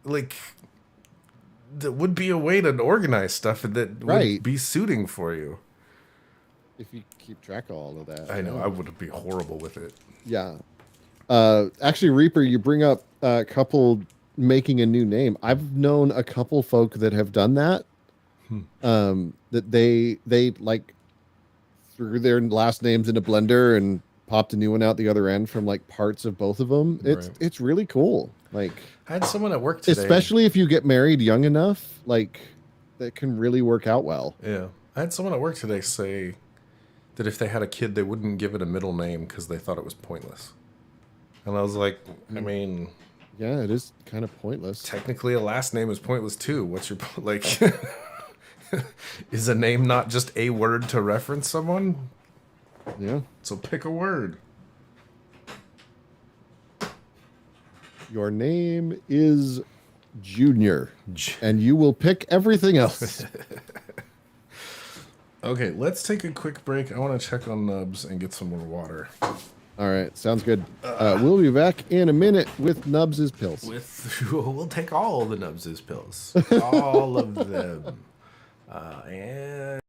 like that would be a way to organize stuff that would be suiting for you. If you keep track of all of that. I know, I would be horrible with it. Yeah. Actually, Reaper, you bring up a couple making a new name. I've known a couple folk that have done that. That they like threw their last names in a blender and popped a new one out the other end from like parts of both of them. It's really cool. Like I had someone at work today, especially if you get married young enough, like that can really work out well. Yeah, I had someone at work today say that if they had a kid, they wouldn't give it a middle name because they thought it was pointless. And I was like, I mean, Yeah, it is kind of pointless. Technically, a last name is pointless too. What's your like? Is a name not just a word to reference someone? Yeah. So pick a word. Your name is Junior, and you will pick everything else. Okay, let's take a quick break. I want to check on Nubs and get some more water. All right, sounds good. We'll be back in a minute with Nubs' pills. We'll take all the Nubs' pills, all of them, and.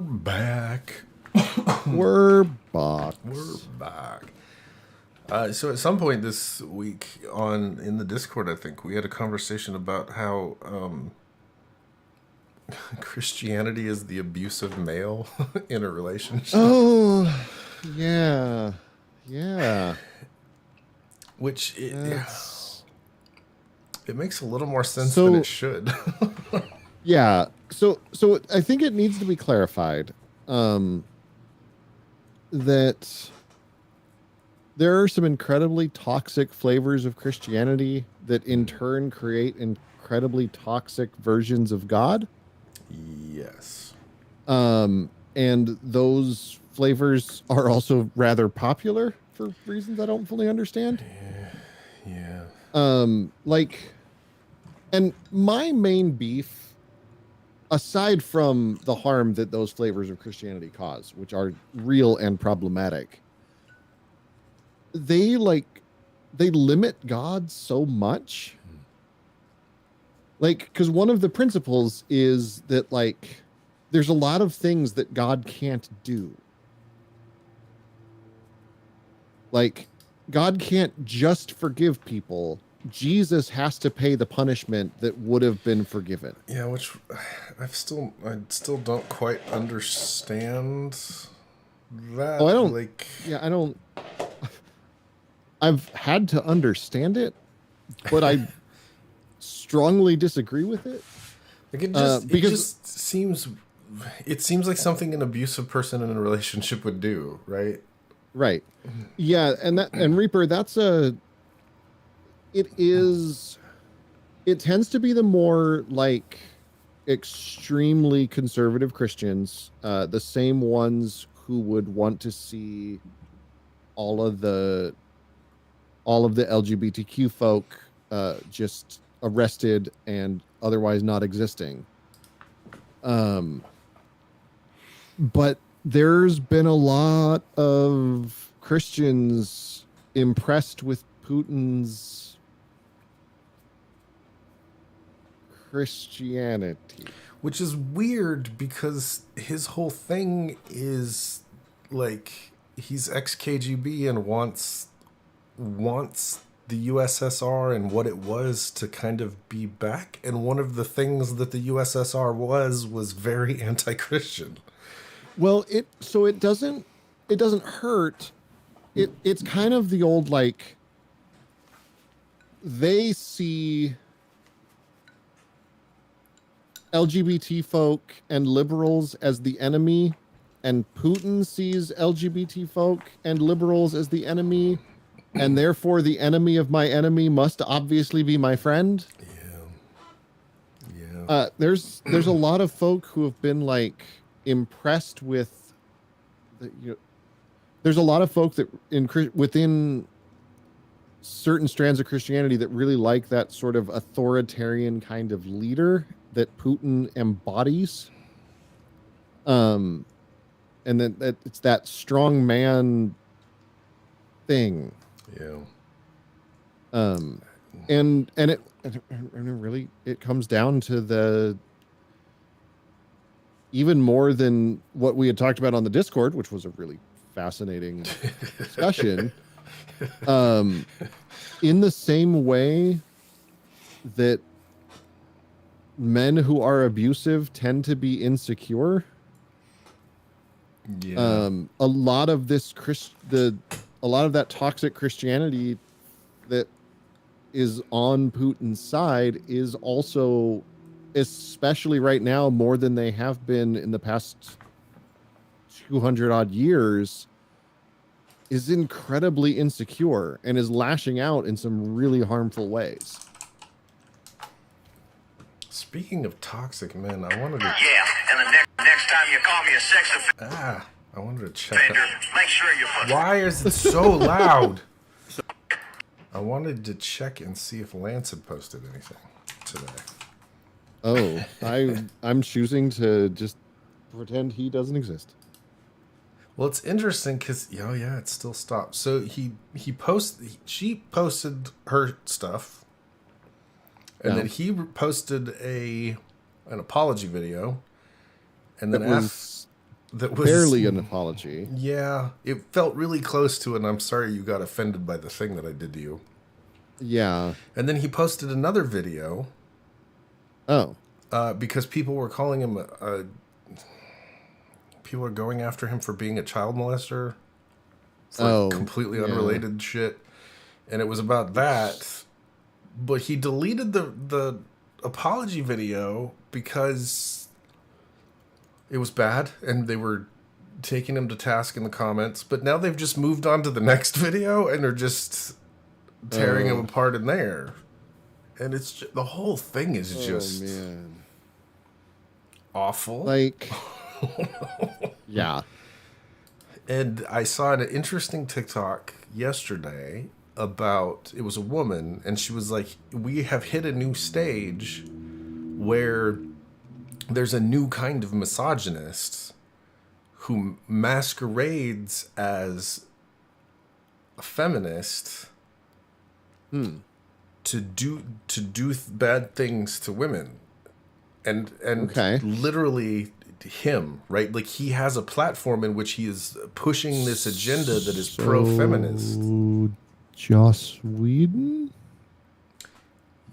back. We're back. We're back. So at some point this week in the Discord, I think we had a conversation about how Christianity is the abusive male in a relationship. Oh, yeah. Yeah. Which That's- it makes a little more sense So- than it should. Yeah. So I think it needs to be clarified that there are some incredibly toxic flavors of Christianity that in turn create incredibly toxic versions of God. Yes. And those flavors are also rather popular for reasons I don't fully understand. Yeah. And my main beef, aside from the harm that those flavors of Christianity cause, which are real and problematic, they limit God so much. Because one of the principles is that there's a lot of things that God can't do. God can't just forgive people. Jesus has to pay the punishment that would have been forgiven. Yeah, which I still don't quite understand that. Oh, I don't. Like, Yeah, I don't. I've had to understand it, but I strongly disagree with it. like it because- just seems like something an abusive person in a relationship would do, right? Right. Yeah, and Reaper, it tends to be the more extremely conservative Christians, the same ones who would want to see all of the LGBTQ folk just arrested and otherwise not existing. But there's been a lot of Christians impressed with Putin's Christianity. Which is weird because his whole thing is he's ex-KGB and wants the USSR and what it was to kind of be back. And one of the things that the USSR was very anti-Christian. Well, it doesn't hurt. It's kind of the old they see LGBT folk and liberals as the enemy, and Putin sees LGBT folk and liberals as the enemy, and therefore the enemy of my enemy must obviously be my friend. Yeah. There's a lot of folk who have been impressed with there's a lot of folk that within certain strands of Christianity that really like that sort of authoritarian kind of leader that Putin embodies. And then it's that strong man thing. Yeah. And it really comes down to even more than what we had talked about on the Discord, which was a really fascinating discussion. In the same way that men who are abusive tend to be insecure. Yeah. A lot of that toxic Christianity that is on Putin's side is also, especially right now, more than they have been in the past 200 odd years, is incredibly insecure and is lashing out in some really harmful ways. Speaking of toxic men, I wanted to Yeah, and the next time you call me a sex offender, I wanted to check out. make sure you put Why is it so loud? I wanted to check and see if Lance had posted anything today. Oh, I'm choosing to just pretend he doesn't exist. Well, it's interesting because it still stopped. So she posted her stuff, and Yeah. then he posted an apology video, and then It was that was barely an apology. Yeah, it felt really close to an "I'm sorry you got offended by the thing that I did to you." Yeah. And then he posted another video Oh. because people were calling him people are going after him for being a child molester. It's like completely unrelated shit. And it was about that. But he deleted the apology video because it was bad and they were taking him to task in the comments. But now they've just moved on to the next video and are just tearing him apart in there. And it's just, the whole thing is just awful. Like, yeah. And I saw an interesting TikTok yesterday about, it was a woman, and she was like, we have hit a new stage where there's a new kind of misogynist who masquerades as a feminist to do bad things to women. And literally him, right? Like, he has a platform in which he is pushing this agenda that is pro-feminist. Joss Whedon?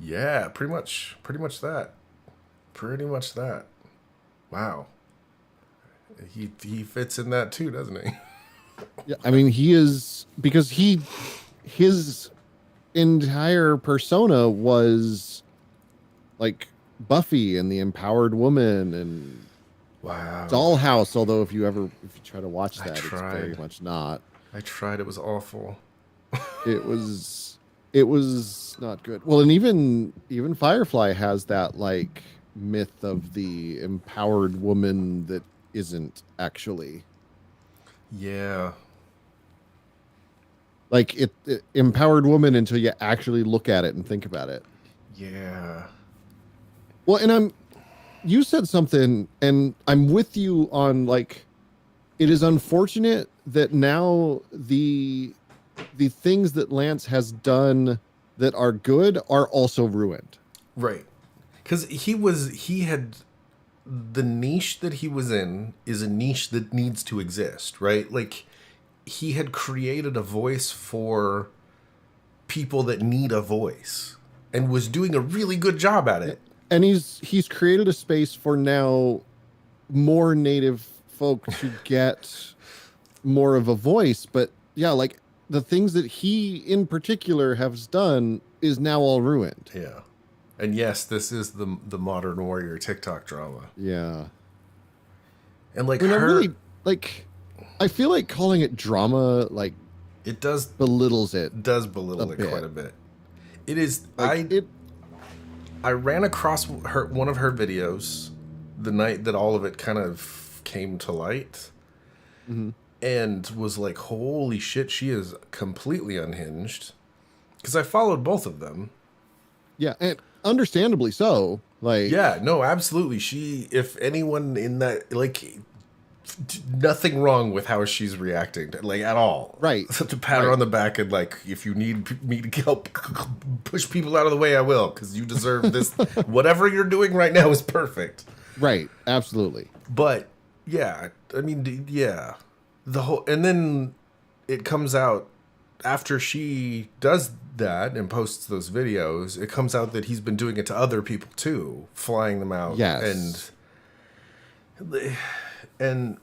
Yeah, pretty much that. Pretty much that. Wow. He fits in that too, doesn't he? Yeah, I mean, he is, because his entire persona was like Buffy and the Empowered Woman and Wow. Dollhouse, although if you try to watch that, it's tried. very much not. I tried, it was awful. It was not good. Well, and even Firefly has that like myth of the empowered woman that isn't actually. Yeah. Like it empowered woman until you actually look at it and think about it. Yeah. Well, and you said something, and I'm with you on, like, it is unfortunate that now the things that Lance has done that are good are also ruined. Right. Because he had the niche that he was in is a niche that needs to exist, right? Like, he had created a voice for people that need a voice and was doing a really good job at it. And he's created a space for now more native folk to get more of a voice. But yeah, like the things that he in particular has done is now all ruined. Yeah. And yes, this is the Modern Warrior TikTok drama. Yeah. And like I mean, her, I feel like calling it drama, like, it does belittles it. does belittle it bit. quite a bit. It is Like, I ran across one of her videos the night that all of it kind of came to light, and was like, holy shit, she is completely unhinged. Because I followed both of them. Yeah, and understandably so. Like, Yeah, no, absolutely. She, if anyone in that, like, nothing wrong with how she's reacting, like, at all. Right. To pat her on the back and, like, if you need me to help push people out of the way, I will, because you deserve this. Whatever you're doing right now is perfect. right, absolutely. But, yeah, I mean, yeah. And then it comes out after she does that and posts those videos, it comes out that he's been doing it to other people too, flying them out. Yes. And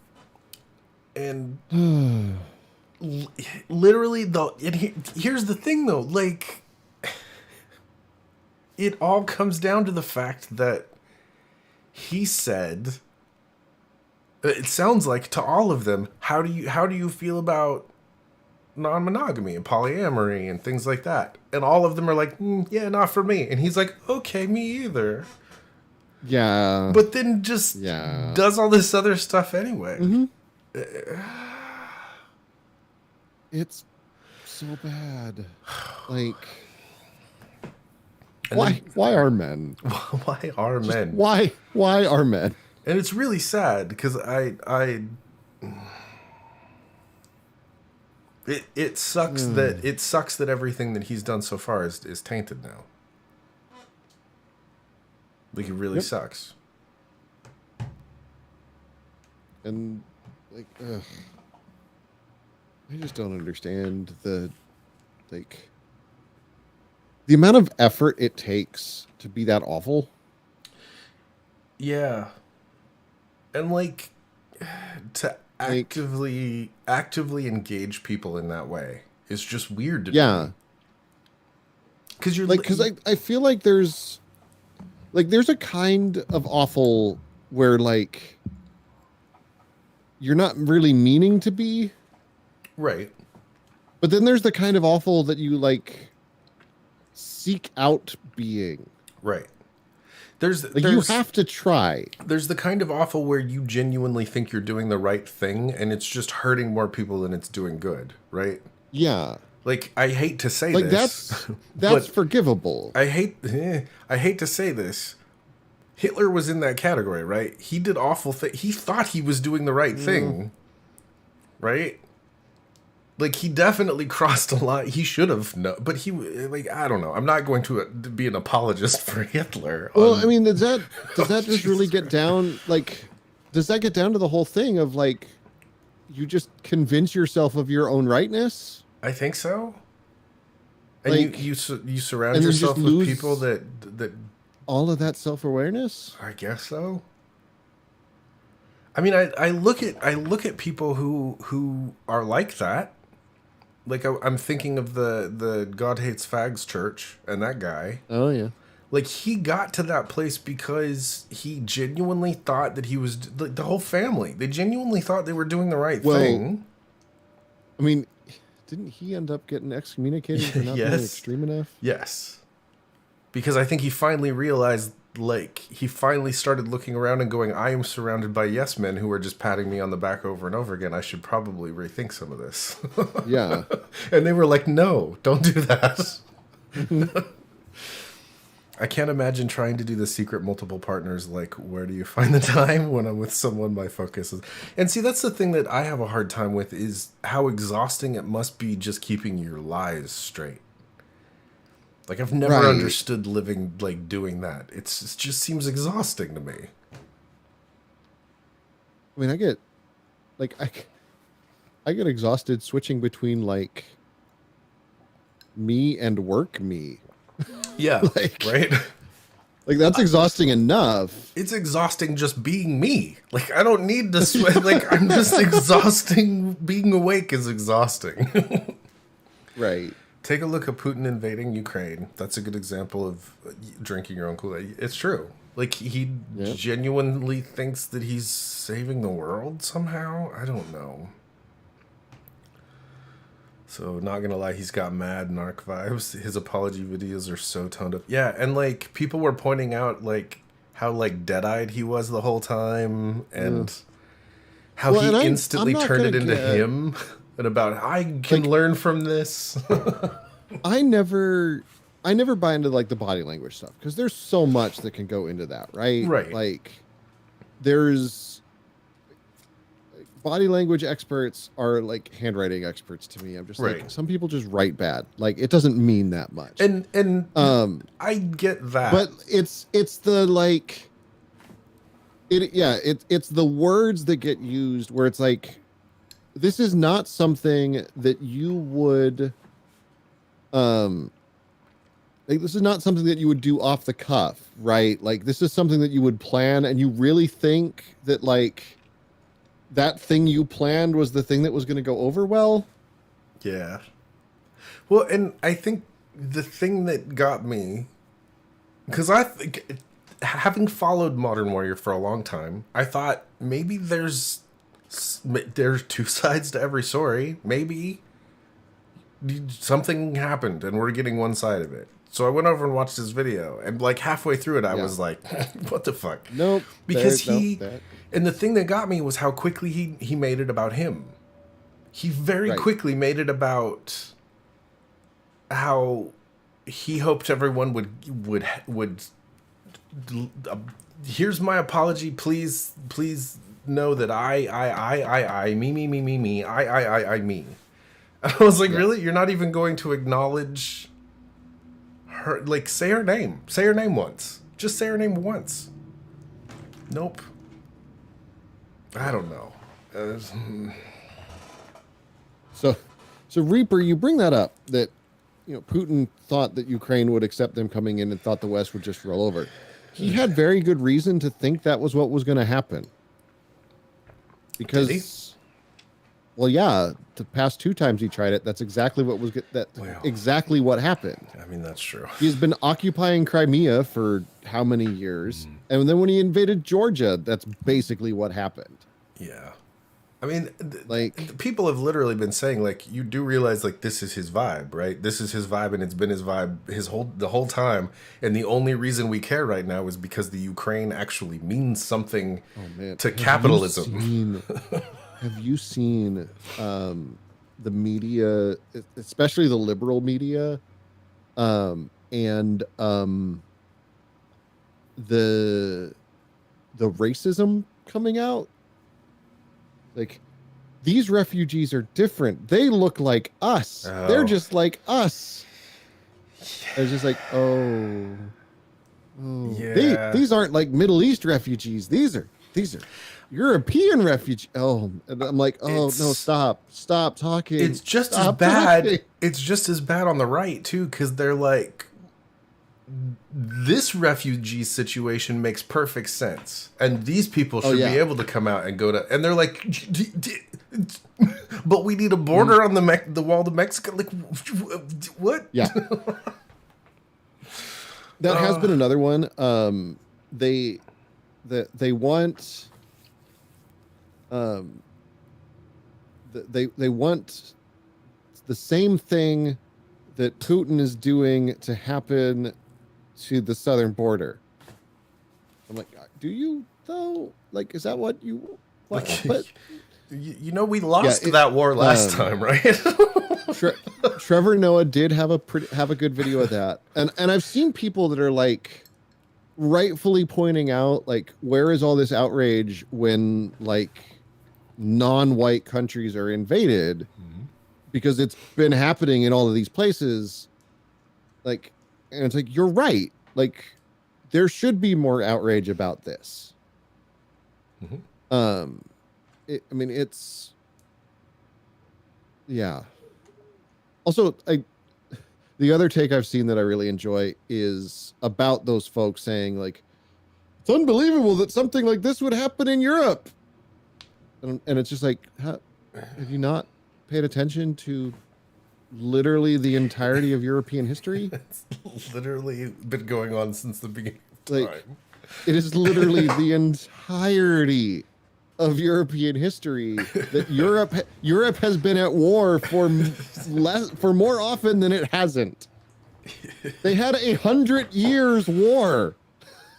literally though, here's the thing though, like, it all comes down to the fact that he said, it sounds like to all of them, how do you feel about non-monogamy and polyamory and things like that? And all of them are like, yeah, not for me. And he's like, okay, me either. Yeah. But then just does all this other stuff anyway. It's so bad. Like, And why are men? why are men? Why are men? And it's really sad because it sucks that everything that he's done so far is tainted now. Like, it really sucks. And like, I just don't understand the amount of effort it takes to be that awful. Yeah. And like to actively engage people in that way is just weird to me. Because you're like, because I feel like there's a kind of awful where like you're not really meaning to be, right. But then there's the kind of awful that you like seek out being. Right. You have to try. There's the kind of awful where you genuinely think you're doing the right thing and it's just hurting more people than it's doing good, right? Yeah. Like, I hate to say like this. That's forgivable. I hate to say this. Hitler was in that category, right? He did awful things. He thought he was doing the right thing, right? Like, he definitely crossed a line. He should have known, but he, like, I don't know. I'm not going to be an apologist for Hitler. Well, I mean, does that just really get down, like, does that get down to the whole thing of, like, you just convince yourself of your own rightness? I think so. And like, you surround yourself with people that all of that self-awareness? I guess so. I mean, I look at people who are like that. Like, I'm thinking of the God Hates Fags church and that guy. Oh, yeah. Like, he got to that place because he genuinely thought that he was... Like, the whole family, they genuinely thought they were doing the right thing. I mean, didn't he end up getting excommunicated for not being extreme enough? Yes. Because I think he finally realized... Like, he finally started looking around and going, I am surrounded by yes men who are just patting me on the back over and over again. I should probably rethink some of this. Yeah. And they were like, no, don't do that. I can't imagine trying to do the secret multiple partners. Like, where do you find the time? When I'm with someone, my focus is... And see, that's the thing that I have a hard time with is how exhausting it must be just keeping your lies straight. Like, I've never understood living, like, doing that. It just seems exhausting to me. I mean, I get exhausted switching between, like, me and work me. Yeah, like, right? Like, that's exhausting enough. It's exhausting just being me. Like, I don't need to sweat. Like, I'm just exhausting. Being awake is exhausting. Right. Take a look at Putin invading Ukraine. That's a good example of drinking your own Kool-Aid. It's true. Like, he genuinely thinks that he's saving the world somehow? I don't know. So, not gonna lie, he's got mad narc vibes. His apology videos are so toned up. Yeah, and, like, people were pointing out, like, how, like, dead-eyed he was the whole time, and how he instantly turned it into him. And about, I can learn from this. I never buy into, like, the body language stuff, because there's so much that can go into that, right? Right. Like, there's... Body language experts are like handwriting experts to me. I'm just like, some people just write bad. Like, it doesn't mean that much. And I get that. But it's the, like... It's the words that get used where it's like... This is not something that you would, like, this is not something that you would do off the cuff, right? Like, this is something that you would plan, and you really think that, like, that thing you planned was the thing that was going to go over well? Yeah. Well, and I think the thing that got me, because I think, having followed Modern Warrior for a long time, I thought maybe there's two sides to every story. Maybe something happened and we're getting one side of it. So I went over and watched his video, and like halfway through it, I was like, what the fuck? Nope. Because and the thing that got me was how quickly he made it about him. He very quickly made it about how he hoped everyone would here's my apology, please know that I me I me. And I was like, really? You're not even going to acknowledge her? Like, say her name once. Just say her name once. Nope. I don't know. So Reaper, you bring that up that Putin thought that Ukraine would accept them coming in and thought the West would just roll over. He had very good reason to think that was what was going to happen. Because, well, yeah, the past 2 times he tried it, that's exactly what was exactly what happened. I mean, that's true. He's been occupying Crimea for how many years, and then when he invaded Georgia, that's basically what happened. Yeah. I mean, like, people have literally been saying, like, you do realize, like, this is his vibe, right? This is his vibe, and it's been his vibe the whole time. And the only reason we care right now is because the Ukraine actually means something to capitalism. Have you seen the media, especially the liberal media, and the racism coming out? Like, these refugees are different. They look like us. Oh. They're just like us. I was just like, yeah. These aren't like Middle East refugees. These are European refugees. Oh, and I'm like, no, stop talking. It's just Stop as bad. talking. It's just as bad on the right too, because they're like, this refugee situation makes perfect sense, and these people should be able to come out and go to, and they're like, but we need a border on the wall to Mexico. Like, what? Yeah. That has been another one. They want they want the same thing that Putin is doing to happen to the southern border. I'm like, do you though? Like, is that what you want? We lost that war last time, right? Trevor Noah did have a good video of that, and I've seen people that are like rightfully pointing out, like, where is all this outrage when like non-white countries are invaded, because it's been happening in all of these places. Like, and it's like, you're right. Like, there should be more outrage about this. It's, yeah. Also, the other take I've seen that I really enjoy is about those folks saying, like, it's unbelievable that something like this would happen in Europe. And it's just like, have you not paid attention to literally the entirety of European history? It's literally been going on since the beginning of like time. It is literally the entirety of European history that Europe has been at war for more often than it hasn't. They had 100 years war.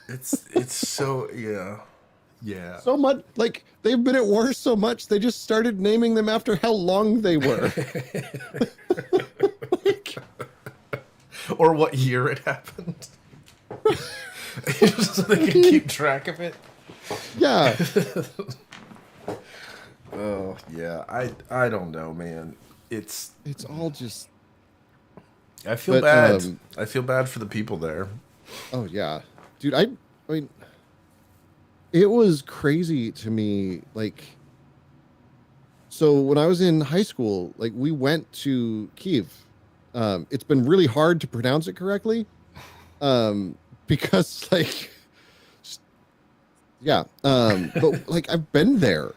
It's so yeah. So much, like, they've been at war so much they just started naming them after how long they were. Or what year it happened. So they can keep track of it. Yeah. Oh yeah, I don't know, man. It's all just. I feel bad. I feel bad for the people there. Oh yeah, dude. I mean, it was crazy to me. Like, so when I was in high school, like, we went to Kyiv. It's been really hard to pronounce it correctly, because like, yeah. But like, I've been there.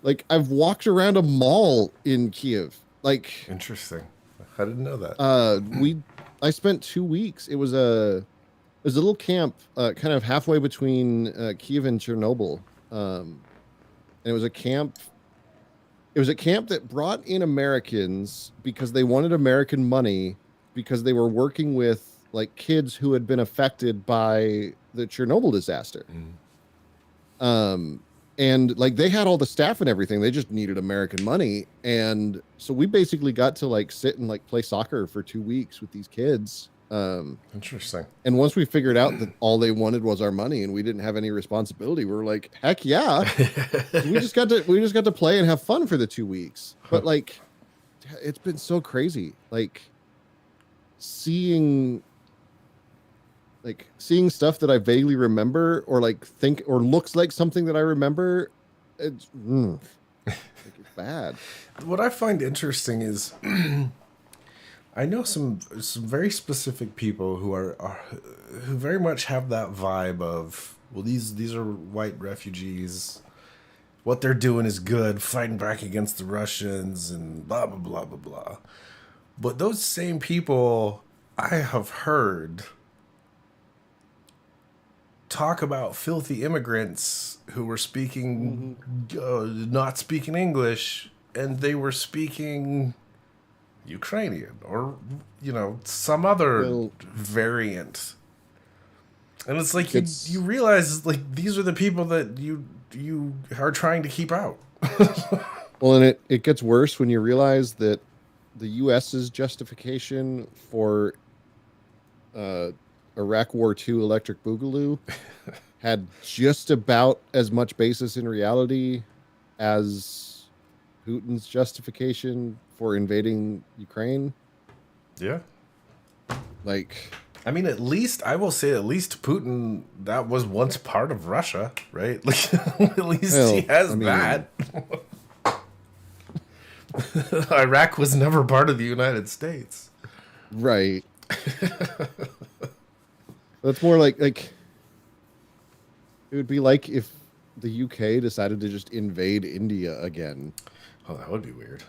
Like, I've walked around a mall in Kyiv. Like, interesting. I didn't know that. I spent 2 weeks. It was a little camp, kind of halfway between Kyiv and Chernobyl. And it was a camp. It was a camp that brought in Americans because they wanted American money, because they were working with like kids who had been affected by the Chernobyl disaster. And like, they had all the staff and everything. They just needed American money. And so we basically got to like sit and like play soccer for 2 weeks with these kids. Interesting. And once we figured out that all they wanted was our money and we didn't have any responsibility, we were like, heck yeah. we just got to play and have fun for the 2 weeks. But like, it's been so crazy. Like, seeing stuff that I vaguely remember, or like think, or looks like something that I remember. It's Like, it's bad. What I find interesting is I know some very specific people who who very much have that vibe of, well, these are white refugees. What they're doing is good, fighting back against the Russians and blah blah blah blah blah. But those same people I have heard talk about filthy immigrants who were speaking not speaking English, and they were speaking Ukrainian or some other variant. And it's like you realize, like, these are the people that you are trying to keep out. Well, and it gets worse when you realize that the U.S.'s justification for Iraq War II Electric Boogaloo had just about as much basis in reality as Putin's justification for invading Ukraine. Yeah. Like, I mean, at least Putin, that was once part of Russia, right? Like, at least he has that. Iraq was never part of the United States. Right. That's more like it would be like if the UK decided to just invade India again. Oh, that would be weird.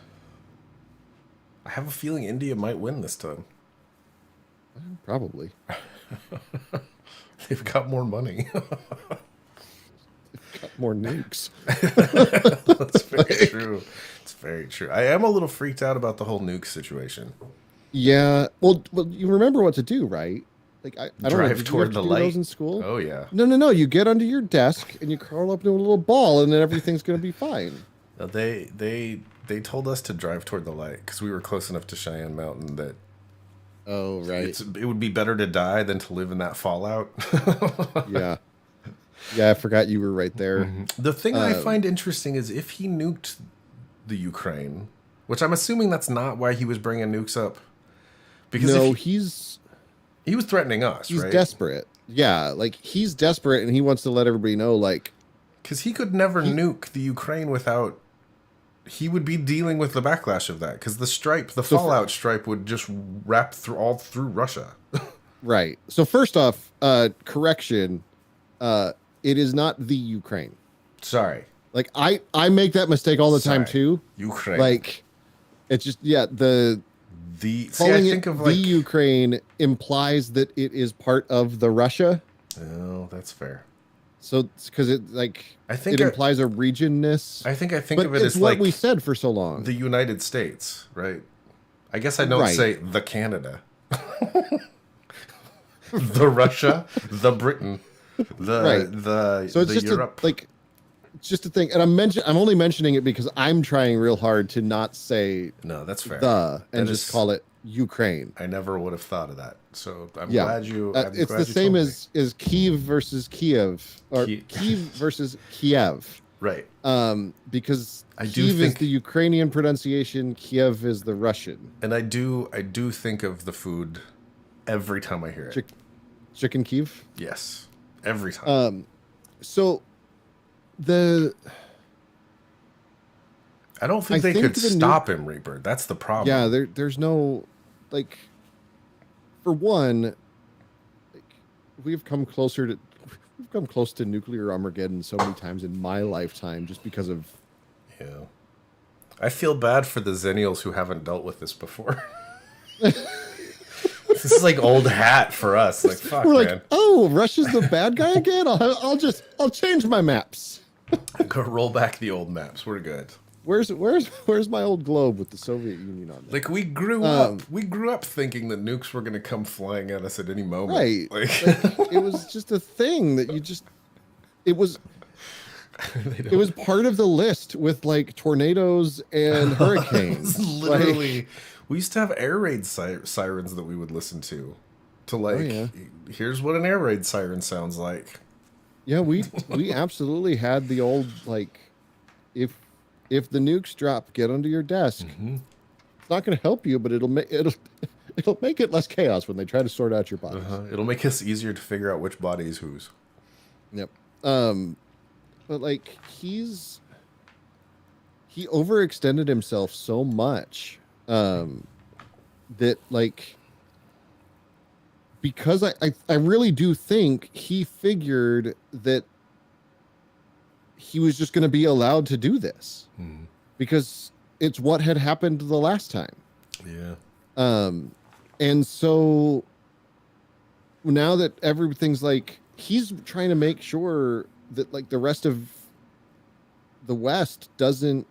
I have a feeling India might win this time. Probably. They've got more money. Got more nukes. That's very true. It's very true. I am a little freaked out about the whole nuke situation. Yeah. Well, you remember what to do, right? Like, I don't know. Drive Did toward you the have to do light. those in school? Oh yeah. No. You get under your desk and you curl up into a little ball, and then everything's going to be fine. No, they told us to drive toward the light because we were close enough to Cheyenne Mountain that. Oh, right. It would be better to die than to live in that fallout. Yeah. Yeah, I forgot you were right there. The thing I find interesting is if he nuked the Ukraine, which I'm assuming that's not why he was bringing nukes up. Because No, he was threatening us, he's right? desperate. Yeah, like, he's desperate, and he wants to let everybody know, like... Because he could never nuke the Ukraine without... He would be dealing with the backlash of that. Because the fallout stripe would just wrap all through Russia. Right. So first off, correction, it is not the Ukraine. Sorry. Like, I make that mistake all the time, too. Ukraine. Like, it's just, yeah, calling it the Ukraine implies that it is part of the Russia. Oh, that's fair. So, because it, like, I think it implies a regionness. I think but of it it's as what like we said for so long. the United States, right? I guess I don't Right. say the Canada. The Russia, the Britain, the So it's the just Europe. it's just a thing, and I'm only mentioning it because I'm trying real hard to not say No, that's fair. and That just is- call it Ukraine. I never would have thought of that. So I'm Yeah. glad you. It's the same as Kiev versus Kiev, or Kiev versus Kiev. Right. Because I do Kiev is think- the Ukrainian pronunciation, Kiev is the Russian. And I do think of the food every time I hear it. Chicken Kiev. Yes, every time. So I don't think I they think could the stop him, Reaper. That's the problem. yeah, there's no, like, for one, like, we've come close to nuclear Armageddon so many times in my lifetime just because of Yeah. I feel bad for the Zennials who haven't dealt with this before. This is like old hat for us. Like, fuck, we're man. like, oh, Russia's the bad guy again. I'll change my maps. Go roll back the old maps. We're good. Where's my old globe with the Soviet Union on it? Like, we grew up thinking that nukes were going to come flying at us at any moment. Right. Like, It was just a thing that it was part of the list with, like, tornadoes and hurricanes. literally, Like, we used to have air raid sirens that we would listen to. Like, yeah. Here's what an air raid siren sounds like. yeah, we absolutely had the old, like, if the nukes drop, get under your desk. Mm-hmm. It's not going to help you, but it'll make it less chaos when they try to sort out your bodies. It'll make us easier to figure out which body is whose. Yep. But, like, he's he overextended himself so much that like because I really do think he figured that he was just going to be allowed to do this because it's what had happened the last time. Yeah. And so now that everything's like, he's trying to make sure that like the rest of the West doesn't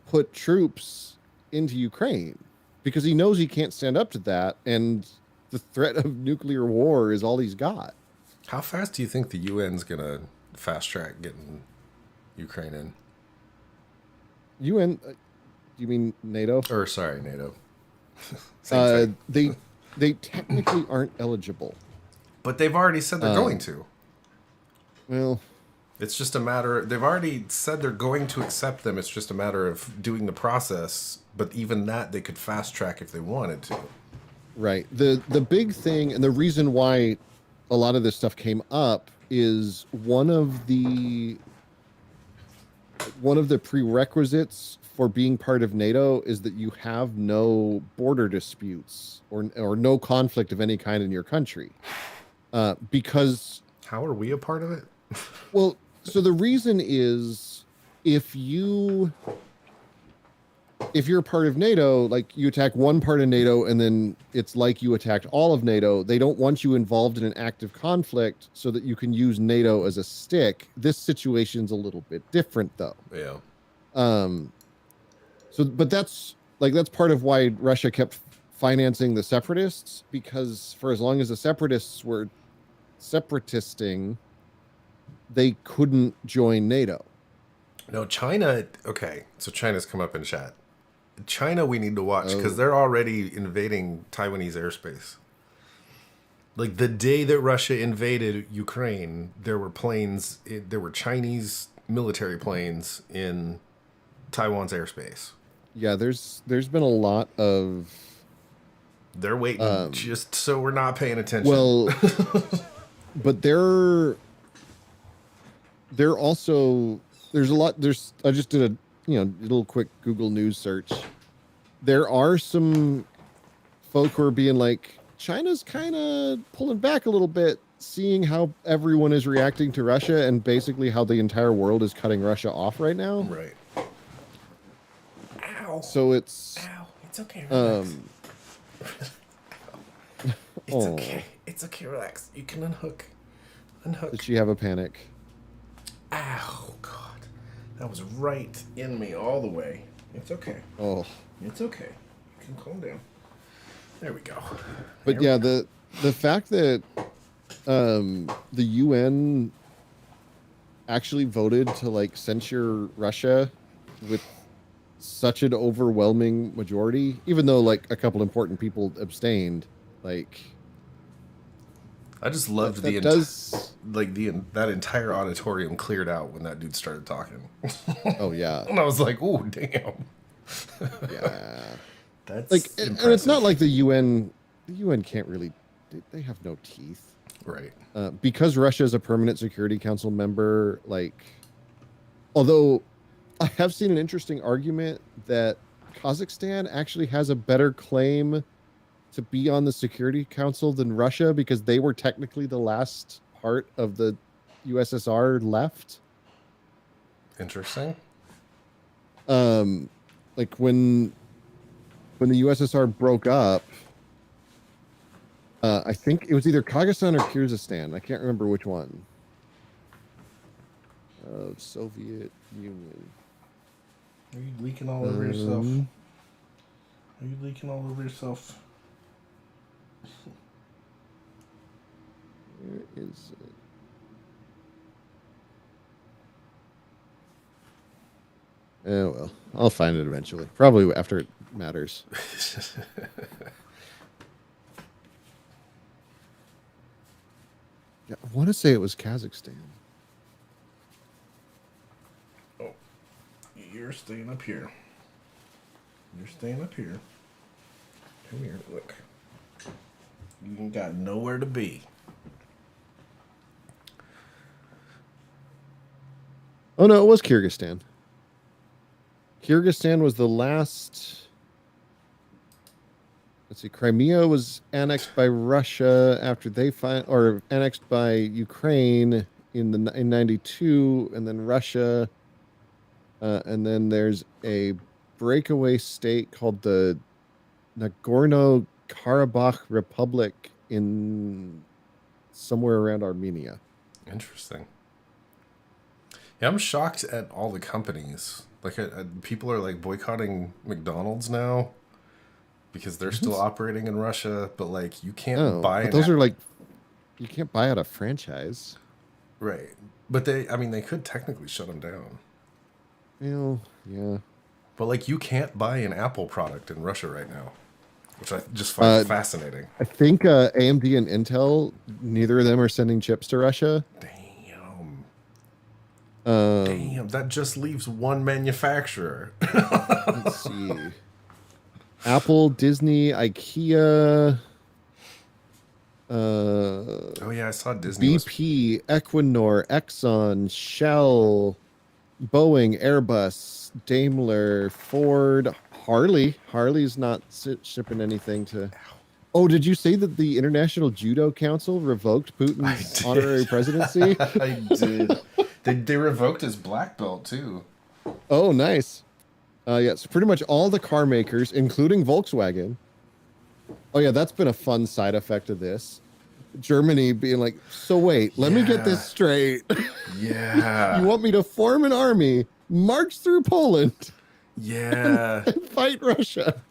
put troops into Ukraine because he knows he can't stand up to that. And the threat of nuclear war is all he's got. How fast do you think the UN's going to fast track getting Ukraine in? UN, you mean NATO? Or sorry, NATO. Same thing. They technically aren't eligible. But they've already said they're going to. Well, It's just a matter. They've already said they're going to accept them. It's just a matter of doing the process. But even that, they could fast track if they wanted to. right. The big thing and the reason why a lot of this stuff came up is one of the prerequisites for being part of NATO is that you have no border disputes or no conflict of any kind in your country. Because How are we a part of it? well, so the reason is if you're part of NATO, like you attack one part of NATO and then it's like you attacked all of NATO, they don't want you involved in an active conflict so that you can use NATO as a stick. This situation's a little bit different though. Yeah. But that's part of why Russia kept financing the separatists, because for as long as the separatists were separatisting, they couldn't join NATO. No, China. Okay, so China's come up in chat. China, we need to watch because they're already invading Taiwanese airspace. Like the day that Russia invaded Ukraine, there were planes. There were Chinese military planes in Taiwan's airspace. Yeah, there's been a lot of They're waiting just so we're not paying attention. well, but they're also there's a lot. I just did a little quick Google News search. There are some folk who are being like, China's kind of pulling back a little bit, seeing how everyone is reacting to Russia and basically how the entire world is cutting Russia off right now. right. Ow. So it's Ow. It's okay. Relax. It's Aw. okay. It's okay. Relax. You can unhook. Did she have a panic? Ow, God. That was right in me all the way. It's okay. Oh, It's okay. You can calm down. There we go. but yeah, the fact that the UN actually voted to like censure Russia with such an overwhelming majority, even though like a couple important people abstained, like I just loved that does. that entire auditorium cleared out when that dude started talking. Oh yeah, And I was like, "Oh, damn." yeah. That's Like, and it's not like the UN. The UN can't really. They have no teeth. right. Because Russia is a permanent Security Council member. Like, although I have seen an interesting argument that Kazakhstan actually has a better claim to be on the Security Council than Russia because they were technically the last part of the USSR left. Interesting. Like when the USSR broke up, I think it was either Kazakhstan or Kyrgyzstan. I can't remember which one. Soviet Union. Are you leaking all over yourself? Are you leaking all over yourself? Where is it? Oh well, I'll find it eventually. Probably after it matters. Yeah, I want to say it was Kazakhstan. Oh, you're staying up here. You're staying up here. Come here, look. You ain't got nowhere to be. Oh no, it was Kyrgyzstan. Kyrgyzstan was the last. Let's see. Crimea was annexed by Russia after they or annexed by Ukraine in '92, and then Russia, and then there's a breakaway state called the Nagorno-Karabakh Republic in somewhere around Armenia. Interesting. Yeah, I'm shocked at all the companies. Like, people are like boycotting McDonald's now because they're still operating in Russia. But like, you can't buy. But those are like, you can't buy out a franchise, right? But they could technically shut them down. Yeah. But like, you can't buy an Apple product in Russia right now, which I just find fascinating. I think AMD and Intel, neither of them are sending chips to Russia. Damn, that just leaves one manufacturer. Let's see. Apple, Disney, IKEA. Oh yeah, I saw Disney. BP, Equinor, Exxon, Shell, Boeing, Airbus, Daimler, Ford, Harley. Harley's not shipping anything to. Oh, did you say that the International Judo Council revoked Putin's honorary presidency? I did. They revoked his black belt too. Oh, nice. Yeah, so pretty much all the car makers, including Volkswagen. Oh yeah, that's been a fun side effect of this. Germany being like, so wait, let me get this straight. Yeah. You want me to form an army, march through Poland, yeah, and fight Russia?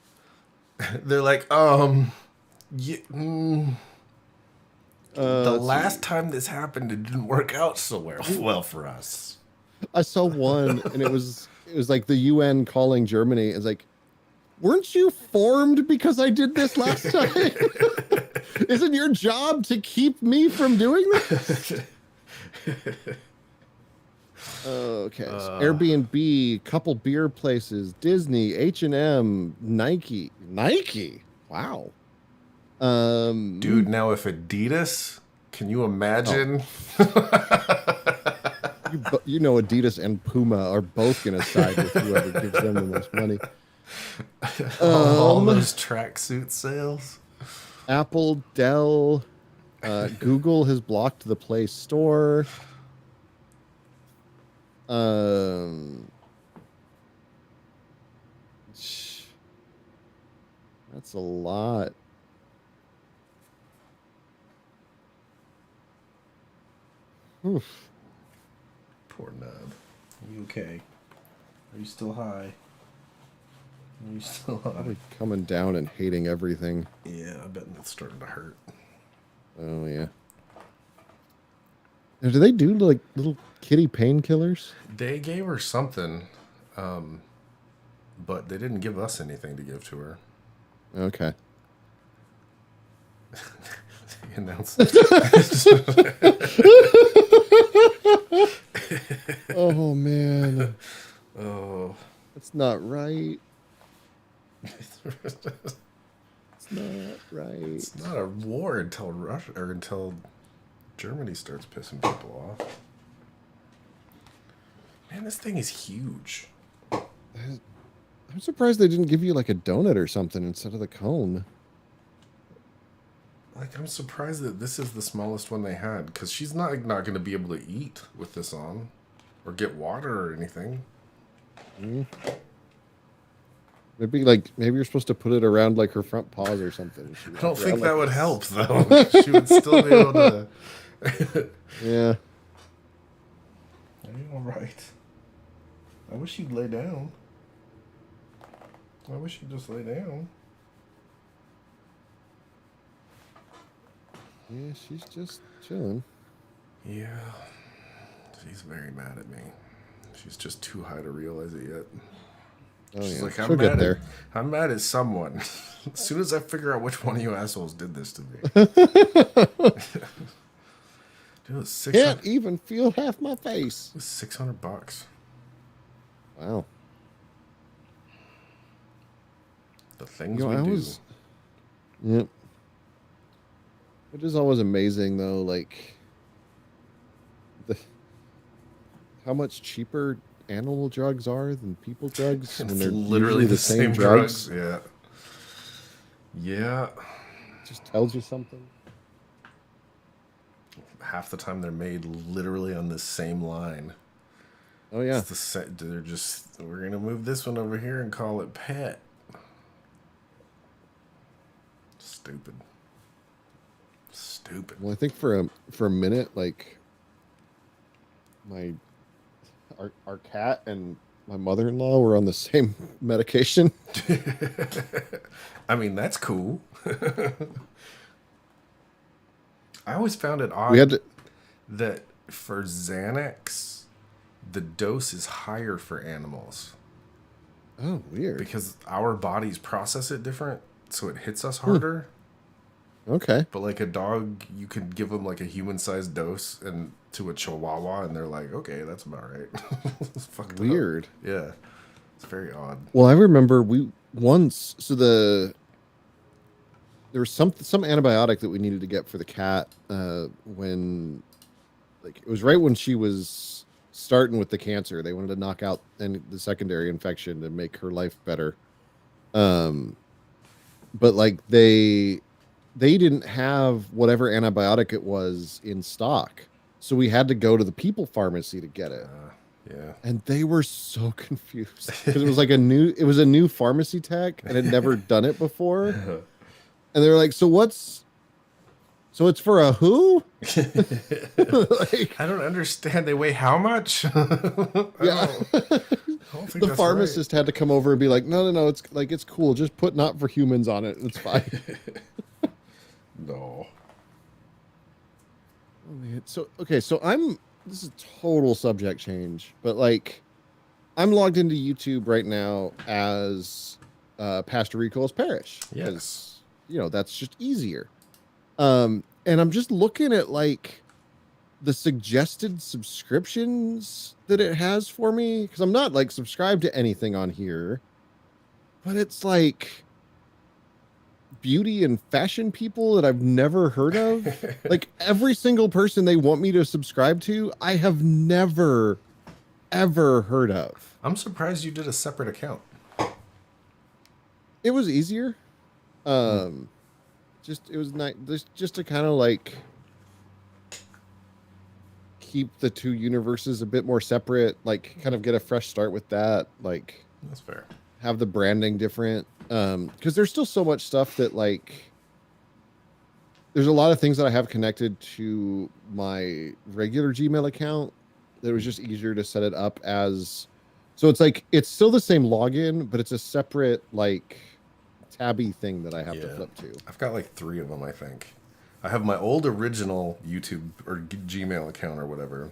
They're like, the last time this happened, it didn't work out so well for us. I saw one, and it was like the UN calling Germany. It's like, weren't you formed because I did this last time? Isn't your job to keep me from doing this? Okay, so Airbnb, couple beer places, Disney, H&M, Nike. Wow. Dude, now if Adidas, can you imagine? You know Adidas and Puma are both going to side with whoever gives them the most money. All those tracksuit sales. Apple, Dell, Google has blocked the Play Store. That's a lot. Oof. Poor Nub. Are you okay? Are you still high? Are you still high? Probably coming down and hating everything. Yeah, I bet it's starting to hurt. Oh, yeah. Now, do they do like little kitty painkillers? They gave her something, but they didn't give us anything to give to her. Okay. They announced. Oh, man. Oh. That's not right. It's not right. It's not a war until Russia or until Germany starts pissing people off. Man, this thing is huge. I'm surprised they didn't give you like a donut or something instead of the cone. Like, I'm surprised that this is the smallest one they had, because she's not going to be able to eat with this on, or get water or anything. Maybe you're supposed to put it around like her front paws or something. I don't think that would help though. She would still be able to. Yeah. Are you all right? I wish you'd lay down. I wish you'd just lay down. Yeah, she's just chilling. Yeah, she's very mad at me. She's just too high to realize it yet. Oh, She's yeah. like, She'll get there. I'm mad at someone. As soon as I figure out which one of you assholes did this to me. Dude, it's Can't even feel half my face. It was $600. Wow. The things we do. Yep. It is always amazing though, like how much cheaper animal drugs are than people drugs. It's when they're literally usually the same drugs. Yeah. Yeah. Just tells you something. Half the time they're made literally on the same line. Oh yeah. It's the they're just, we're gonna move this one over here and call it pet. Stupid. Well, I think for a minute, like our cat and my mother-in-law were on the same medication. I mean, that's cool. I always found it odd We had to, that for Xanax, the dose is higher for animals oh, weird. because our bodies process it different, so it hits us harder. Okay. But like a dog, you could give them like a human-sized dose and to a chihuahua, and they're like, okay, that's about right. It's fucked Weird. up. Yeah, it's very odd. Well, I remember there was some antibiotic that we needed to get for the cat when, like, it was right when she was starting with the cancer. They wanted to knock out the secondary infection to make her life better. But like they didn't have whatever antibiotic it was in stock, so we had to go to the People Pharmacy to get it. Yeah. And they were so confused because it was like a new pharmacy tech and had never done it before. And they were like, so it's for a who? Like, I don't understand. They weigh how much? yeah. The The pharmacist had to come over and be like, no, it's cool. Just put not for humans on it. It's fine. No. Oh, man. So this is total subject change, but like I'm logged into YouTube right now as Pastor Rico's Parish. Yes. That's just easier. And I'm just looking at like the suggested subscriptions that it has for me, because I'm not like subscribed to anything on here, but it's like beauty and fashion people that I've never heard of. Like every single person they want me to subscribe to, I have never ever heard of. I'm surprised you did a separate account. It was easier. It was nice just to kind of like keep the two universes a bit more separate, like kind of get a fresh start with that, like That's fair. have the branding different. Because there's still so much stuff that like there's a lot of things that I have connected to my regular Gmail account that it was just easier to set it up as, so it's like it's still the same login, but it's a separate like tabby thing that I have to flip to. I've got like 3 of them, I think. I have my old original YouTube or Gmail account or whatever.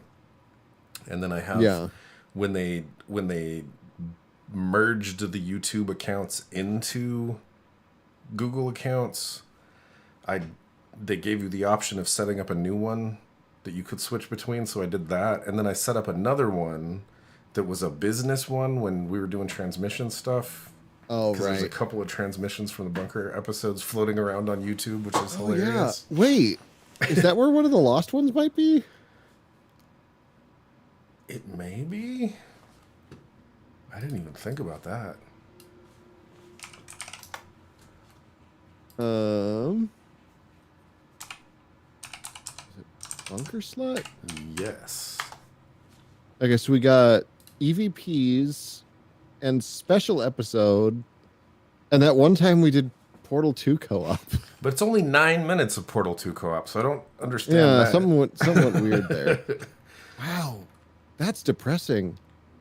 And then I have when they merged the YouTube accounts into Google accounts, they gave you the option of setting up a new one that you could switch between, so I did that. And then I set up another one that was a business one when we were doing transmission stuff. Oh, right. There's a couple of transmissions from the bunker episodes floating around on YouTube, which is hilarious. Yeah. Wait, is that where one of the lost ones might be? It may be. I didn't even think about that. Is it Bunker Slut? Yes. Okay, so we got EVPs and special episode, and that one time we did Portal 2 co-op. But it's only 9 minutes of Portal 2 co-op, so I don't understand that. Something went weird there. Wow, that's depressing.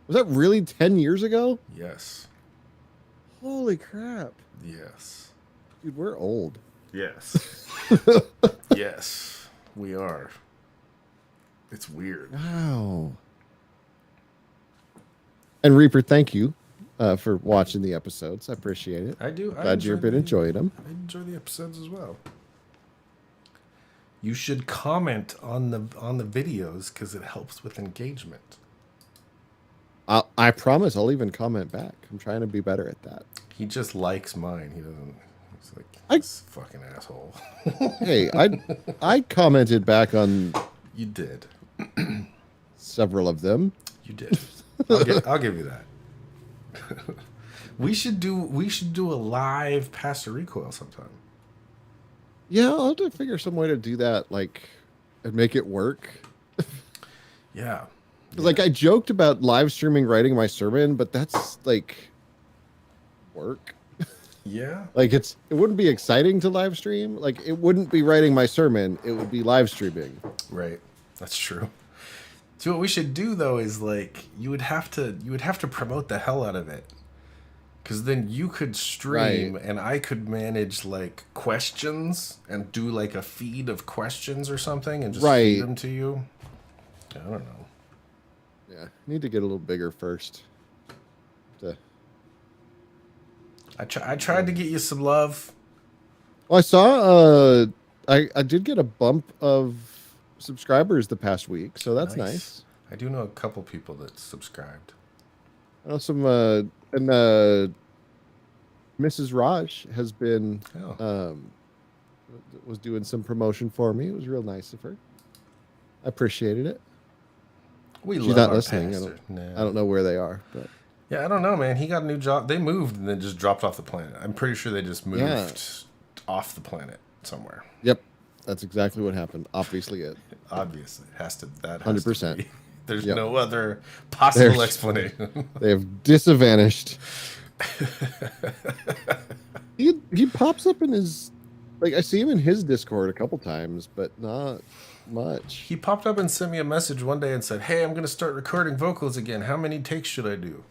Was that really 10 years ago? Yes. Holy crap. Yes. Dude, we're old. Yes. Yes, we are. It's weird. Wow. And Reaper, thank you for watching the episodes. I appreciate it. I do. Glad you've been enjoying them. I enjoy the episodes as well. You should comment on the videos because it helps with engagement. I promise I'll even comment back. I'm trying to be better at that. He just likes mine. He doesn't. He's like this fucking asshole. Hey, I commented back on You did. several of them. You did. I'll give you that. we should do a live Pastor Recoil sometime. Yeah, I'll have to figure some way to do that, like, and make it work. Yeah. 'Cause, like, I joked about live streaming writing my sermon, but that's like work. Yeah. Like, it wouldn't be exciting to live stream. Like, it wouldn't be writing my sermon. It would be live streaming. Right. That's true. So what we should do though is like you would have to promote the hell out of it. Cause then you could stream Right. and I could manage like questions and do like a feed of questions or something and just Right. feed them to you. I don't know. Yeah, need to get a little bigger first. I tried to get you some love. Well, I saw. I did get a bump of subscribers the past week, so that's nice. I do know a couple people that subscribed. I know some. And Mrs. Raj has been Oh. was doing some promotion for me. It was real nice of her. I appreciated it. We She's love not our listening. pastor. No. I don't know where they are, but Yeah, I don't know, man. He got a new job. They moved and then just dropped off the planet. I'm pretty sure they just moved Yeah. off the planet somewhere. yep, that's exactly what happened. Obviously, it. Obviously, it has to. That 100%. be. There's Yep. no other possible There's- explanation. They have disavanished. he pops up in his, like, I see him in his Discord a couple times, but not much. He popped up and sent me a message one day and said, "Hey, I'm going to start recording vocals again. How many takes should I do?"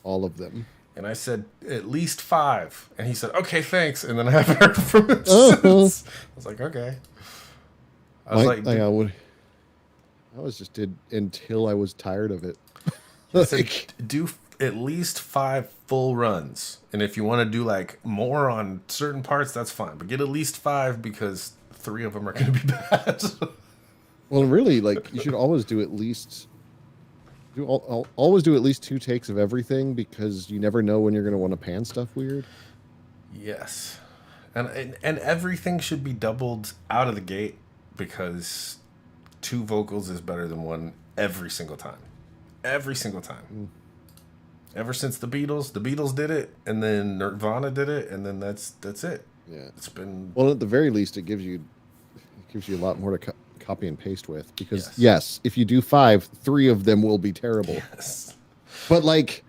All of them. And I said, "At least 5." And he said, "Okay, thanks." And then I haven't heard from him Uh-huh. since. I was like, "Okay." I was like, I was just did until I was tired of it. I said, do at least 5 full runs. And if you want to do like more on certain parts, that's fine. But get at least 5 because 3 of them are going to be bad. Well, really, like, you should always do at least always do at least 2 takes of everything, because you never know when you're going to want to pan stuff weird. Yes. And everything should be doubled out of the gate because 2 vocals is better than 1 every single time. Every single time. Ever since the Beatles did it, and then Nirvana did it, and then that's it. Yeah. It's been Well, at the very least, it gives you a lot more to copy and paste with, because Yes. yes, if you do 5, 3 of them will be terrible. yes. But like,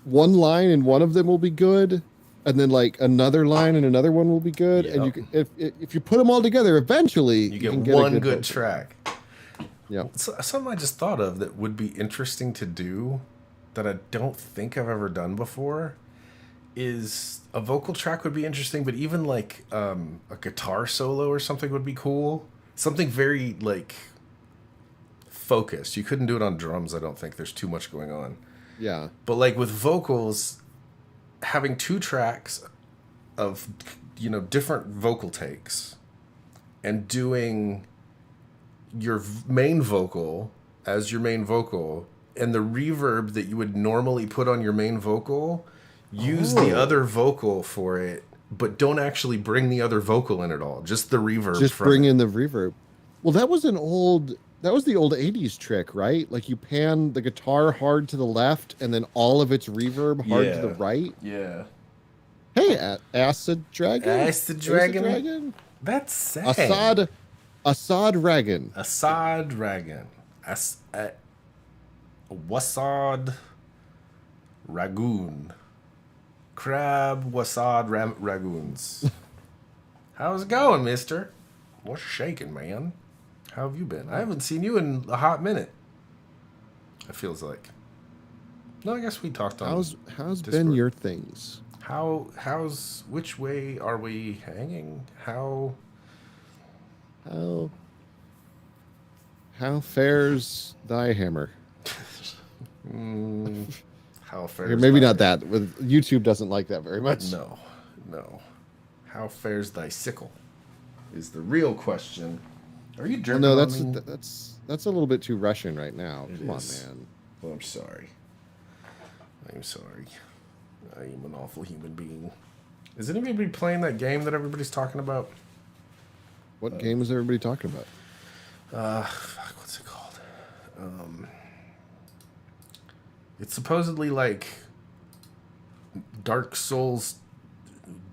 one line and one of them will be good, and then like another line and another one will be good, and you Yep. can, if you put them all together, eventually You get can one a good vocal. track. Yeah. So, something I just thought of that would be interesting to do that I don't think I've ever done before is a vocal track would be interesting, but even like a guitar solo or something would be cool. Something very like focused. You couldn't do it on drums, I don't think. There's too much going on. Yeah. But like with vocals, having 2 tracks of different vocal takes and doing your main vocal as your main vocal and the reverb that you would normally put on your main vocal, use the other vocal for it, but don't actually bring the other vocal in at all. Just the reverb. Just from bring it. in the reverb. Well, that was the old 80s trick, right? Like, you pan the guitar hard to the left and then all of its reverb hard to the Yeah. right. Yeah. Hey, Acid Dragon. Acid Dragon? That's sad. Assad Dragon. Assad Dragon. Wasad Ragoon. Crab Wasad Ragoons. How's it going, mister? What's shaking, man? How have you been? I haven't seen you in a hot minute. It feels like. No, I guess we talked on. How's Discord. been your things? How's which way are we hanging? How How fares thy hammer? how fares Or maybe thy- not that. With YouTube doesn't like that very much. No. How fares thy sickle? Is the real question. Are you Well, jerking no, on that's me? that's a little bit too Russian right now. It Come is. on, man. Well, I'm sorry. I'm sorry. I am an awful human being. Is anybody playing that game that everybody's talking about? What game is everybody talking about? Fuck, what's it called? It's supposedly like Dark Souls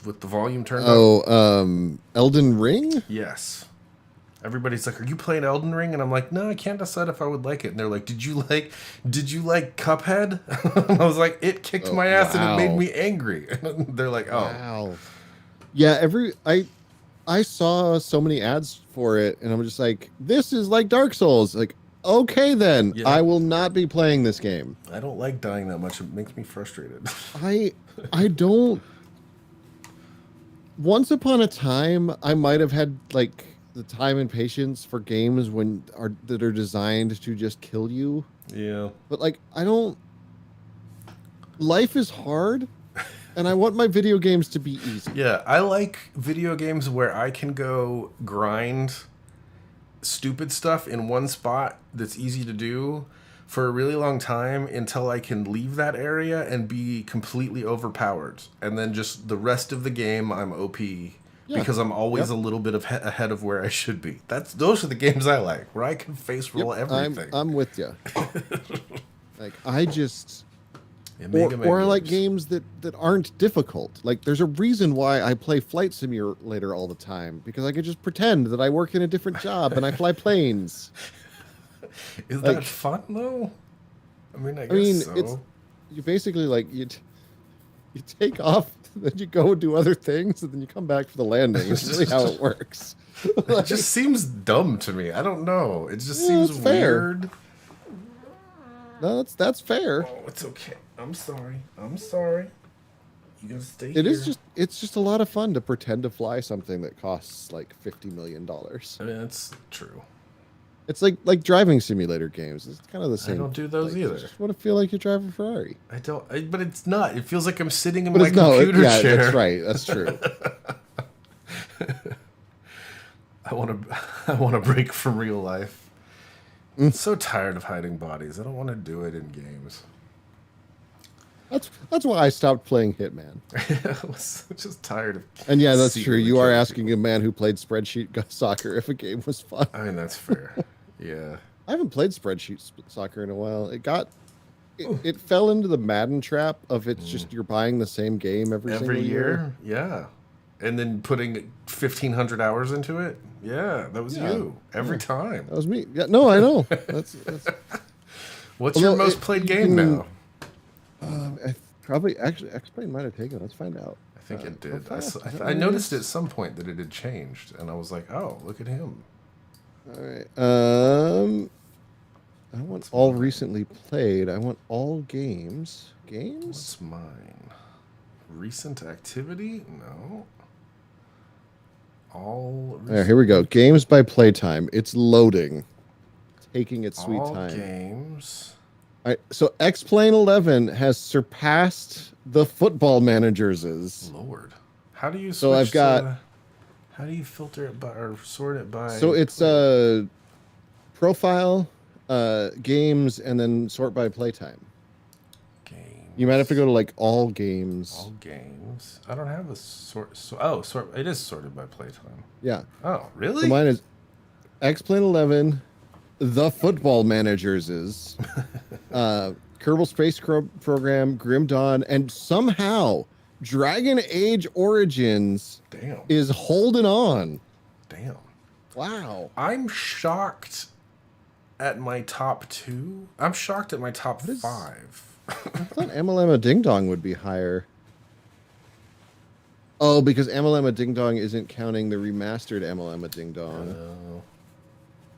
with the volume turned up. Oh, Elden Ring? Yes. Everybody's like, "Are you playing Elden Ring?" And I'm like, "No, I can't decide if I would like it." And they're like, Did you like Cuphead?" And I was like, "It kicked my ass and it made wow. me angry." And they're like, "Oh, Wow. Yeah, I saw so many ads for it, and I'm just like, this is like Dark Souls. Like, okay then, Yeah. I will not be playing this game. I don't like dying that much. It makes me frustrated." I don't. Once upon a time, I might have had like the time and patience for games that are designed to just kill you. Yeah. But like, I don't. Life is hard, and I want my video games to be easy. Yeah, I like video games where I can go grind stupid stuff in one spot that's easy to do for a really long time until I can leave that area and be completely overpowered. And then just the rest of the game, I'm OP because I'm always a little bit ahead of where I should be. Those are the games I like, where I can face roll everything. I'm with you. Like, I just. Yeah, Mega Man Or like games. games that aren't difficult. Like, there's a reason why I play Flight Simulator all the time, because I can just pretend that I work in a different job and I fly planes. Is like- that fun though? I mean, I guess so. it's you basically like you take off, then you go and do other things, and then you come back for the landing. It's really how it works. It just seems dumb to me. I don't know. It just Yeah, seems it's fair. weird. No, that's fair. Oh, it's okay. I'm sorry. You gotta stay It here. is it's just a lot of fun to pretend to fly something that costs like $50 million. I mean, it's true. It's like driving simulator games. It's kind of the same. don't do those like, either. You just want to feel like you're driving a Ferrari. But it's not. It feels like I'm sitting in But my it's no, computer yeah, chair. that's right. That's true. I want to break from real life. I'm so tired of hiding bodies. I don't want to do it in games. That's why I stopped playing Hitman. I was just tired of. And yeah, that's seeing true. the You are killing asking people. a man who played spreadsheet soccer if a game was fun. I mean, that's fair. Yeah. I haven't played spreadsheet soccer in a while. It fell into the Madden trap of it's just you're buying the same game every single year. Yeah. And then putting 1,500 hours into it. Yeah, that was Yeah. you every time. That was me. Yeah, no, I know. That's What's your Although most it- played you game can- now? I probably actually X-Plane might have taken it. Let's find out. I think it how did. fast? Is that I what it noticed is? at some point that it had changed, and I was like, "Oh, look at him." All right. I want all recently played. I want all games. Games? What's mine? Recent activity? No. All. There, here we go. Games by playtime. It's loading. Taking its sweet all time. games. All right, so X-Plane 11 has surpassed the Football Managers'. Lord, how do you? So I've switch got- to- how do you filter it by or sort it by? So it's profile, games, and then sort by playtime. games. You might have to go to like all games. All games. I don't have a sort. Sort. It is sorted by playtime. Yeah. Oh, really? So mine is X-Plane 11, the Football Managers' Kerbal Space Program, Grim Dawn, and somehow Dragon Age Origins Damn. is holding on. Damn. Wow. I'm shocked at my top 2. I'm shocked at my top 5. I thought MLM Ding Dong would be higher. Oh, because MLM Ding Dong isn't counting the remastered MLM Ding Dong. Oh.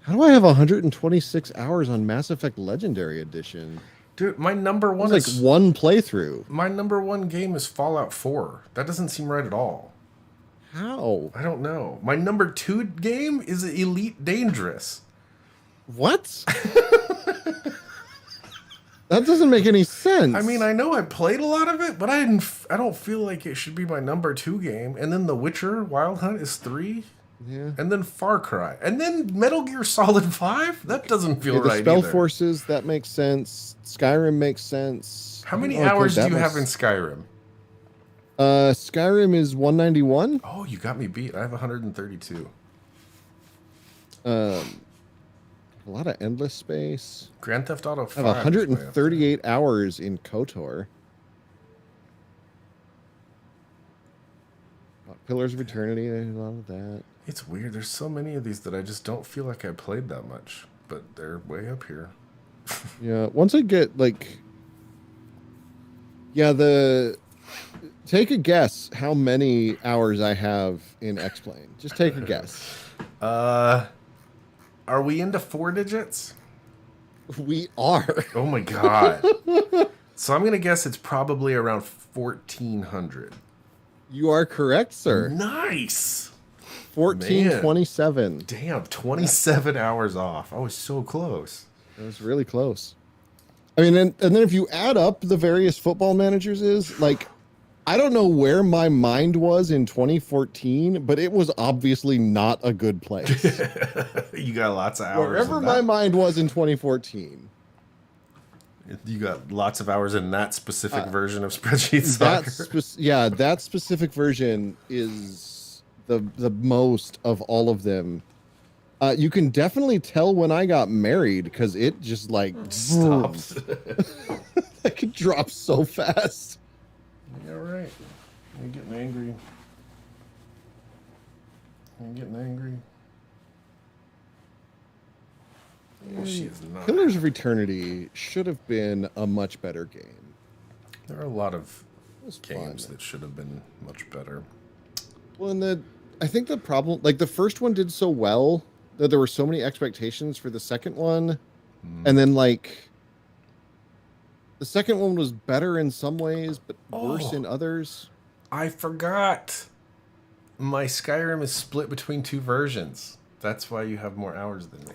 How do I have 126 hours on Mass Effect Legendary Edition? Dude, my number one That's is like one playthrough. my number 1 game is Fallout 4. That doesn't seem right at all. How? I don't know. My number 2 game is Elite Dangerous. What? That doesn't make any sense. I mean, I know I played a lot of it, but I don't feel like it should be my number 2 game. And then The Witcher Wild Hunt is 3. Yeah. And then Far Cry. And then Metal Gear Solid 5? That doesn't feel Yeah, the right Spell either. Forces, that makes sense. Skyrim makes sense. How many I don't know if I hours do played you that have in much. Skyrim? Skyrim is 191. Oh, you got me beat. I have 132. Hold A lot of Endless Space. Grand Theft Auto I 5. have is way up there. 138 hours in KOTOR. Pillars of Eternity, there's a lot of that. It's weird. There's so many of these that I just don't feel like I played that much, but they're way up here. Yeah, once I get like, yeah, take a guess how many hours I have in X-Plane. Just take a guess. Are we into 4 digits? We are. Oh my god. So I'm gonna guess it's probably around 1,400. You are correct, sir. Nice. 1427. Damn, 27 hours off. I was so close. That was really close. I mean, and then if you add up the various football managers, is like, I don't know where my mind was in 2014, but it was obviously not a good place. You got lots of hours. Wherever in my that. mind was in 2014. You got lots of hours in that specific version of Spreadsheet Soccer. That specific version is the most of all of them. You can definitely tell when I got married because it just like Stops. I could drop so fast. Yeah, right. You're getting angry. You're getting angry. Oh, she is not. Pillars of Eternity should have been a much better game. There are a lot of It was games fun. that should have been much better. Well, and I think the problem, like the first one did so well that there were so many expectations for the second one, and then like the second one was better in some ways, but worse in others. I forgot. My Skyrim is split between 2 versions. That's why you have more hours than me.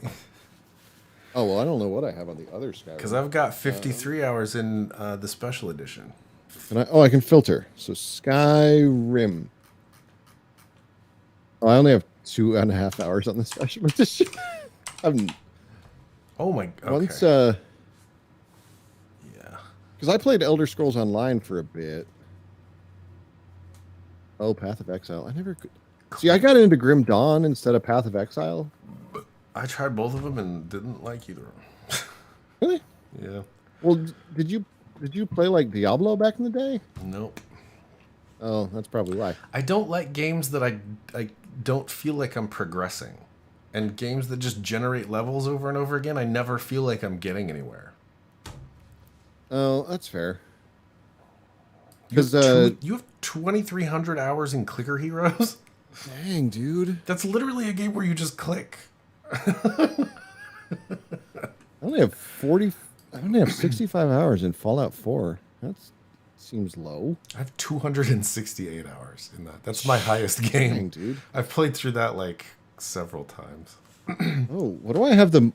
Oh well, I don't know what I have on the other Skyrim. Because I've got 53 hours in the special edition. And I can filter. So Skyrim. Oh, I only have 2.5 hours on the special edition. Oh my. Okay. Once yeah. because I played Elder Scrolls Online for a bit. Oh, Path of Exile. I never could. See, I got into Grim Dawn instead of Path of Exile. I tried both of them and didn't like either of them. Really? Yeah. Well, did you play like Diablo back in the day? Nope. Oh, that's probably why. I don't like games that I don't feel like I'm progressing. And games that just generate levels over and over again, I never feel like I'm getting anywhere. Oh, that's fair. You have Because you have 2,300 hours in Clicker Heroes? dang, dude, That's literally a game where you just click. I only have 65 hours in Fallout 4. That seems low. I have 268 hours in that. That's my highest Dang, game. dude. I've played through that like several times. Oh, what do I have the?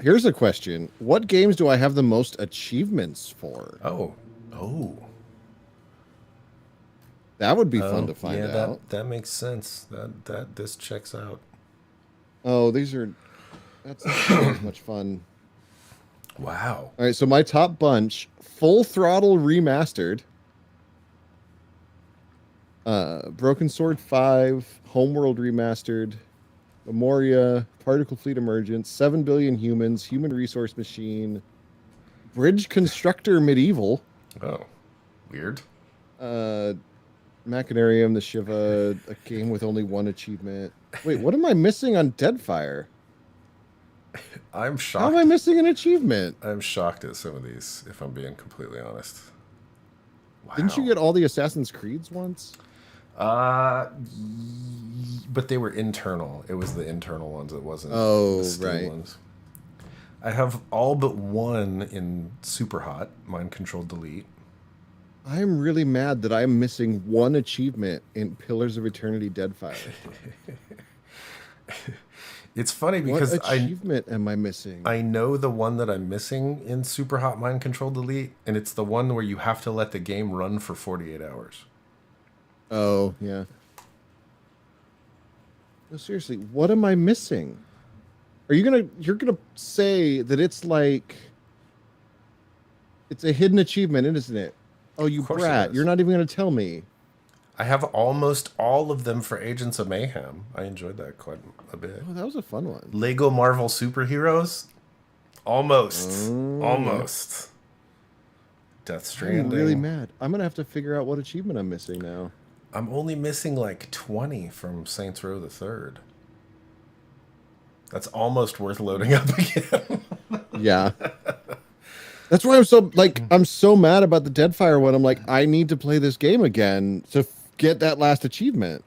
Here's a question: what games do I have the most achievements for? Oh. That would be fun to find yeah, out. that makes sense. That this checks out. Oh, that's not as much fun. Wow. All right, so my top bunch: Full Throttle Remastered, Broken Sword 5, Homeworld Remastered, Memoria, Particle Fleet Emergence, 7 Billion Humans, Human Resource Machine, Bridge Constructor Medieval, Oh. Weird. Machinarium, the Shiva, a game with only one achievement. Wait, what am I missing on Deadfire? I'm How shocked. am I missing an achievement? I'm shocked at some of these, if I'm being completely honest. Wow. Didn't you get all the Assassin's Creeds once? But they were internal. It was the internal ones. It wasn't Oh, the Steam right. ones. I have all but one in Super Hot, Mind Control Delete. I'm really mad that I'm missing one achievement in Pillars of Eternity Deadfire. It's funny because What achievement am I missing? I know the one that I'm missing in Super Hot Mind Control Delete, and it's the one where you have to let the game run for 48 hours. Oh, yeah. No, seriously, what am I missing? You're gonna say that it's like it's a hidden achievement, isn't it? Oh, you Of course it brat. is. You're not even gonna tell me. I have almost all of them for Agents of Mayhem. I enjoyed that quite a bit. Oh, that was a fun one. Lego Marvel Superheroes. Almost. Oh. Almost. Death I'm Stranding. really mad. I'm gonna have to figure out what achievement I'm missing now. I'm only missing like 20 from Saints Row the Third. That's almost worth loading up again. Yeah. That's why I'm so mad about the Deadfire one. I'm like, I need to play this game again to get that last achievement.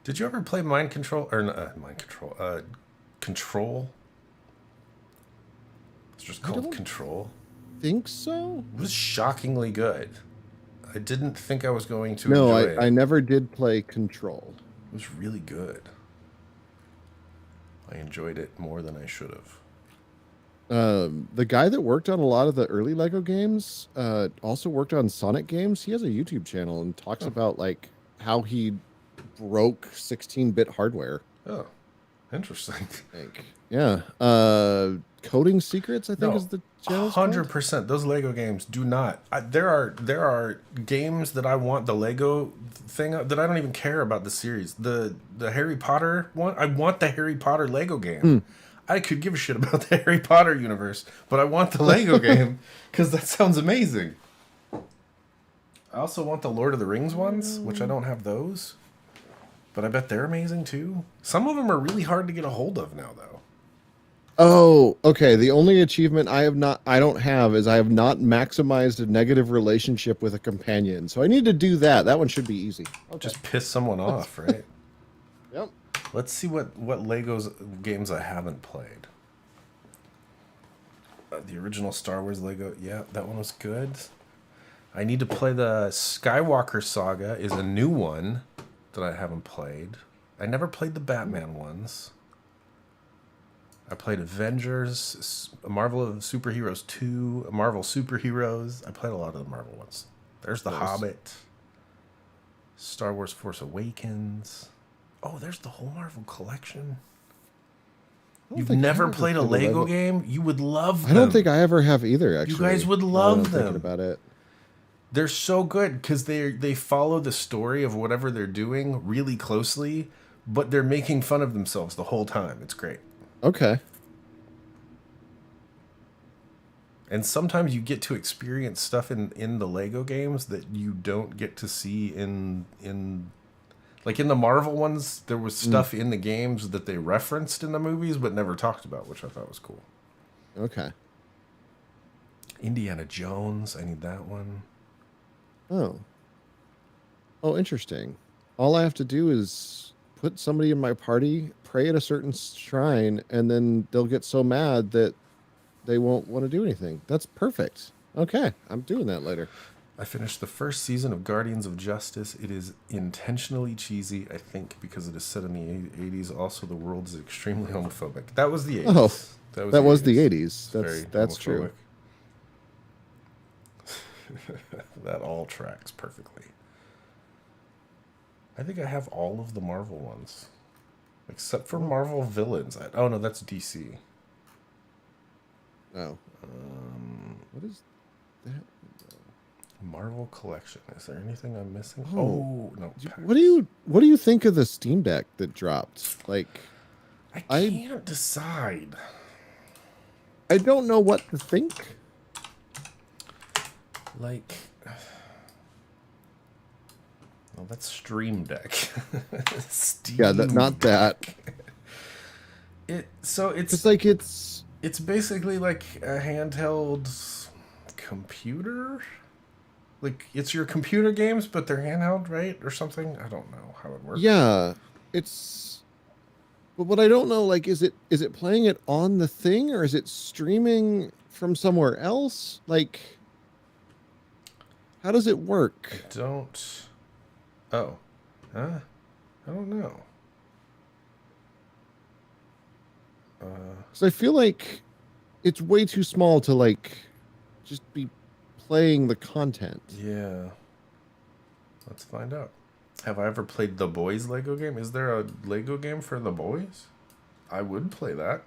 Did you ever play Mind Control? Or Mind Control. Control? It's just called don't- Control. Think so? It was shockingly good. I didn't think I was going to No, enjoy it. I never did play Control. It was really good. I enjoyed it more than I should have. The guy that worked on a lot of the early Lego games also worked on Sonic games. He has a YouTube channel and talks about like how he broke 16-bit hardware. Oh, interesting. I think. Yeah. Coding Secrets, I think, is the channel. 100%. Those Lego games do not. There are games that I want the Lego thing that I don't even care about the series. The Harry Potter one. I want the Harry Potter Lego game. I could give a shit about the Harry Potter universe, but I want the Lego game because that sounds amazing. I also want the Lord of the Rings ones, which I don't have those, but I bet they're amazing too. Some of them are really hard to get a hold of now, though. Oh, okay. The only achievement I don't have is I have not maximized a negative relationship with a companion. So I need to do that. That one should be easy. Just piss someone off, right? Yep. Let's see what Legos games I haven't played. The original Star Wars Lego, yeah, that one was good. I need to play the Skywalker Saga is a new one that I haven't played. I never played the Batman ones. I played Avengers, Marvel Superheroes 2, Marvel Superheroes. I played a lot of the Marvel ones. There's The Hobbit, Star Wars Force Awakens. Oh, there's the whole Marvel collection. You've never played a Lego game? You would love them. I don't think I ever have either, actually. You guys would love them. Thinking about it. They're so good because they follow the story of whatever they're doing really closely, but they're making fun of themselves the whole time. It's great. Okay. And sometimes you get to experience stuff in the Lego games that you don't get to see in like in the Marvel ones. There was stuff in the games that they referenced in the movies but never talked about, which I thought was cool. Okay. Indiana Jones, I need that one. Oh, interesting. All I have to do is put somebody in my party, pray at a certain shrine, and then they'll get so mad that they won't want to do anything. That's perfect. Okay, I'm doing that later. I finished the first season of Guardians of Justice. It is intentionally cheesy, I think, because it is set in the 80s. Also, the world is extremely homophobic. That was the 80s. Oh, that was the 80s. That's true. That all tracks perfectly. I think I have all of the Marvel ones. Except for Marvel Villains. Oh, no, that's DC. Oh. What is that? Marvel Collection. Is there anything I'm missing? Oh, no. What do you think of the Steam Deck that dropped? Like, I can't decide. I don't know what to think. Like, well, that's Stream Deck. Yeah, not that. It's basically like a handheld computer. Like, it's your computer games, but they're handheld, right? Or something? I don't know how it works. Yeah, but what I don't know, like, is it playing it on the thing or is it streaming from somewhere else? Like, how does it work? I don't know. So I feel like it's way too small to like just be playing the content. Yeah. Let's find out. Have I ever played the Boys Lego game? Is there a Lego game for the boys? I would play that.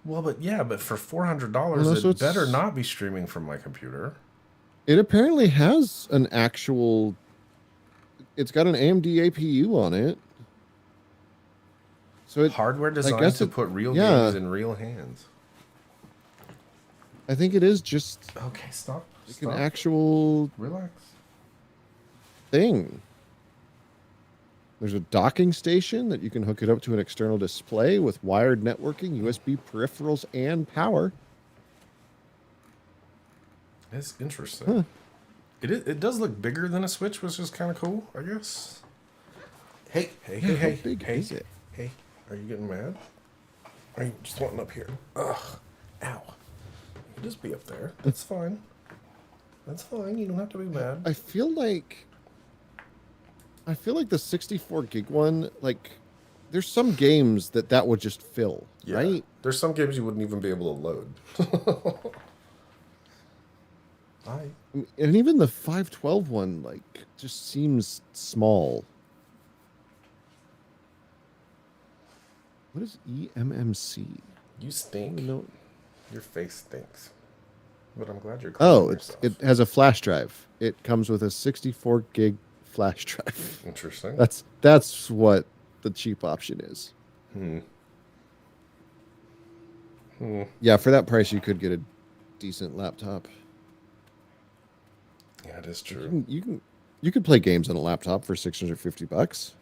Well, but for $400, it better not be streaming from my computer. It apparently has an actual. It's got an AMD APU on it. So it, Hardware I designed guess to it, put real yeah, games in real hands. I think it is just Okay, stop. like an actual Relax. thing. There's a docking station that you can hook it up to an external display with wired networking, USB peripherals, and power. It's interesting. Huh. It does look bigger than a Switch, which is kind of cool, I guess. Hey, Yeah, hey, how hey, big hey, is it? hey. Are you getting mad? Are you just wanting up here? Ugh. Ow. You can just be up there. That's fine. That's fine. You don't have to be mad. I feel like the 64 gig one, like, there's some games that would just fill, Yeah. right? There's some games you wouldn't even be able to load. And even the 512 one, like, just seems small. What is eMMC? You stink. No. Your face stinks. But I'm glad you're Oh, cleaning it yourself. has a flash drive. It comes with a 64 gig flash drive. Interesting. That's what the cheap option is. Yeah, for that price, you could get a decent laptop. Yeah, it is true. You could play games on a laptop for $650.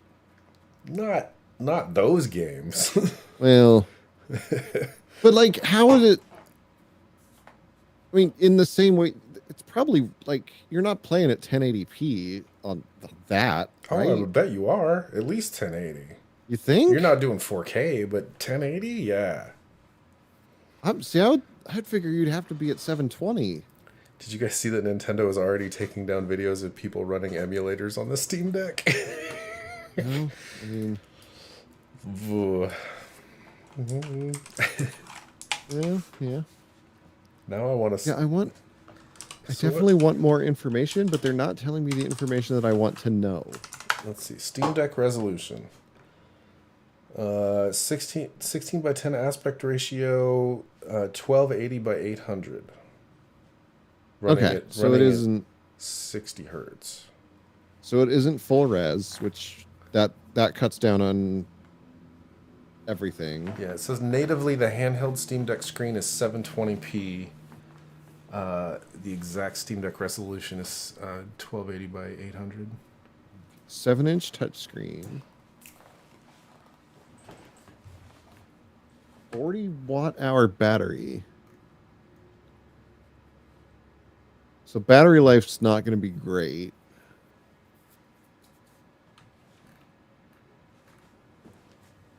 Not those games. Well, but like, how would it? I mean, in the same way, it's probably like you're not playing at 1080p on that, right? Oh, I would bet you are. At least 1080. You think? You're not doing 4K, but 1080, yeah. I'd figure you'd have to be at 720. Did you guys see that Nintendo is already taking down videos of people running emulators on the Steam Deck? No, I mean, yeah. Now I want to. Yeah, I definitely want more information, but they're not telling me the information that I want to know. Let's see. Steam Deck resolution. 16 by 10 aspect ratio, 1280 by 800. Okay, so it isn't 60 hertz. So it isn't full res, which that cuts down on everything. Yeah, it says natively the handheld Steam Deck screen is 720p. The exact Steam Deck resolution is 1280 by 800. 7-inch touchscreen. 40 watt-hour battery. So battery life's not going to be great.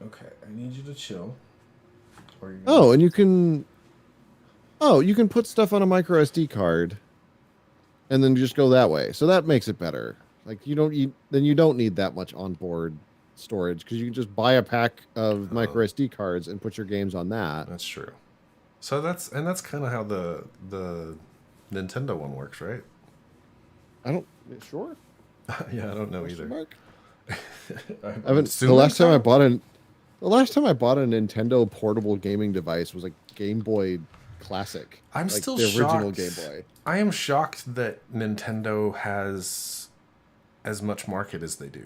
Okay, I need you to chill. Oh, and you can put stuff on a micro SD card and then just go that way. So that makes it better. Like you don't need that much onboard storage because you can just buy a pack of micro SD cards and put your games on that. That's true. So that's kind of how the Nintendo one works, right? Sure. Yeah, I don't know either. Mark? I The last time I bought a Nintendo portable gaming device was a Game Boy Classic. I'm like still the original shocked. Game Boy. I am shocked that Nintendo has as much market as they do.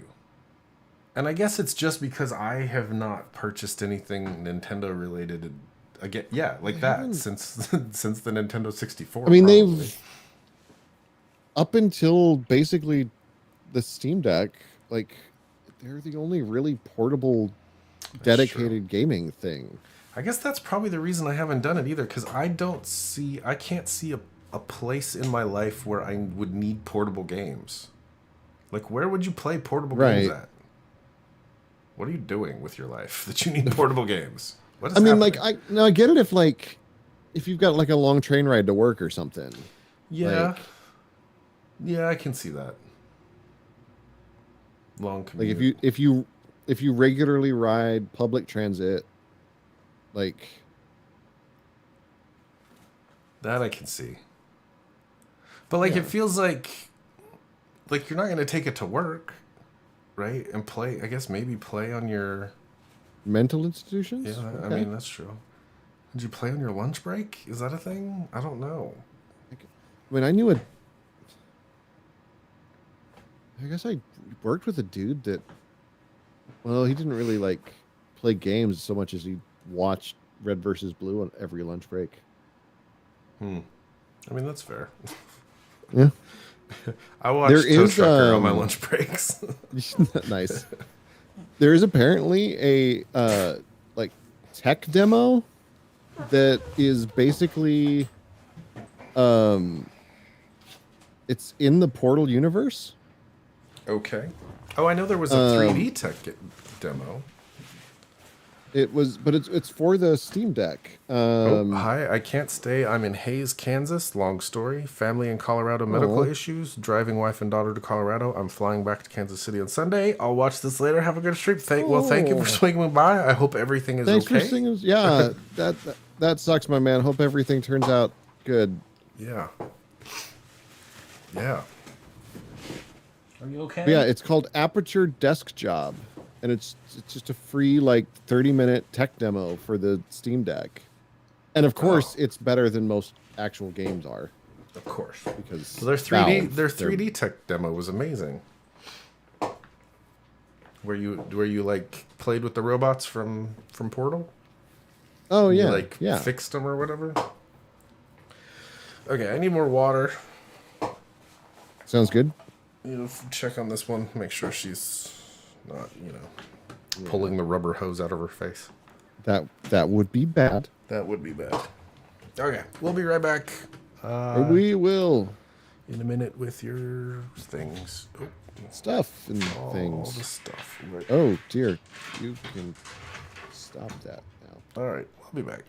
And I guess it's just because I have not purchased anything Nintendo related again, yeah, like that since since the Nintendo 64. I mean, probably. they've up until basically the Steam Deck, like they're the only really portable dedicated gaming thing. I guess that's probably the reason I haven't done it either, because I can't see a place in my life where I would need portable games. Like, where would you play portable games at? What are you doing with your life that you need portable games? What is happening? Like, I get it if you've got like a long train ride to work or something. Yeah. Like, yeah, I can see that. Long commute. like if you regularly ride public transit, like that I can see. But like it feels like you're not going to take it to work, right? And play, I guess maybe play on your mental institutions. Yeah, okay. I mean that's true. Did you play on your lunch break? Is that a thing? I don't know. I mean, I guess I worked with a dude that, well, he didn't really like play games so much as he'd watch Red versus Blue on every lunch break. I mean, that's fair. Yeah. I watch There Toe is, Trucker on my lunch breaks. Nice. There is apparently a like tech demo that is basically it's in the Portal universe. Okay. Oh, I know there was a 3D tech demo. It was, but it's for the Steam Deck. Hi, I can't stay. I'm in Hayes, Kansas. Long story. Family in Colorado, medical Aw. issues. Driving wife and daughter to Colorado. I'm flying back to Kansas City on Sunday. I'll watch this later. Have a good trip. Thank you for swinging by. I hope everything is Thanks okay. for singing. Yeah, that sucks, my man. Hope everything turns out good. Yeah. Yeah. Are you okay? But yeah, it's called Aperture Desk Job, and it's just a free like 30-minute tech demo for the Steam Deck. And of course, it's better than most actual games are. Of course. Because So their 3D Valve, their they're- 3D tech demo was amazing. Where you like played with the robots from Portal? Oh You yeah, like yeah. fixed them or whatever. Okay, I need more water. Sounds good. Check on this one. Make sure she's not, pulling the rubber hose out of her face. That would be bad. That would be bad. Okay, we'll be right back We will in a minute with your things. Oh, stuff and all things. the stuff. Right. Oh dear, you can stop that now. All right, I'll be back.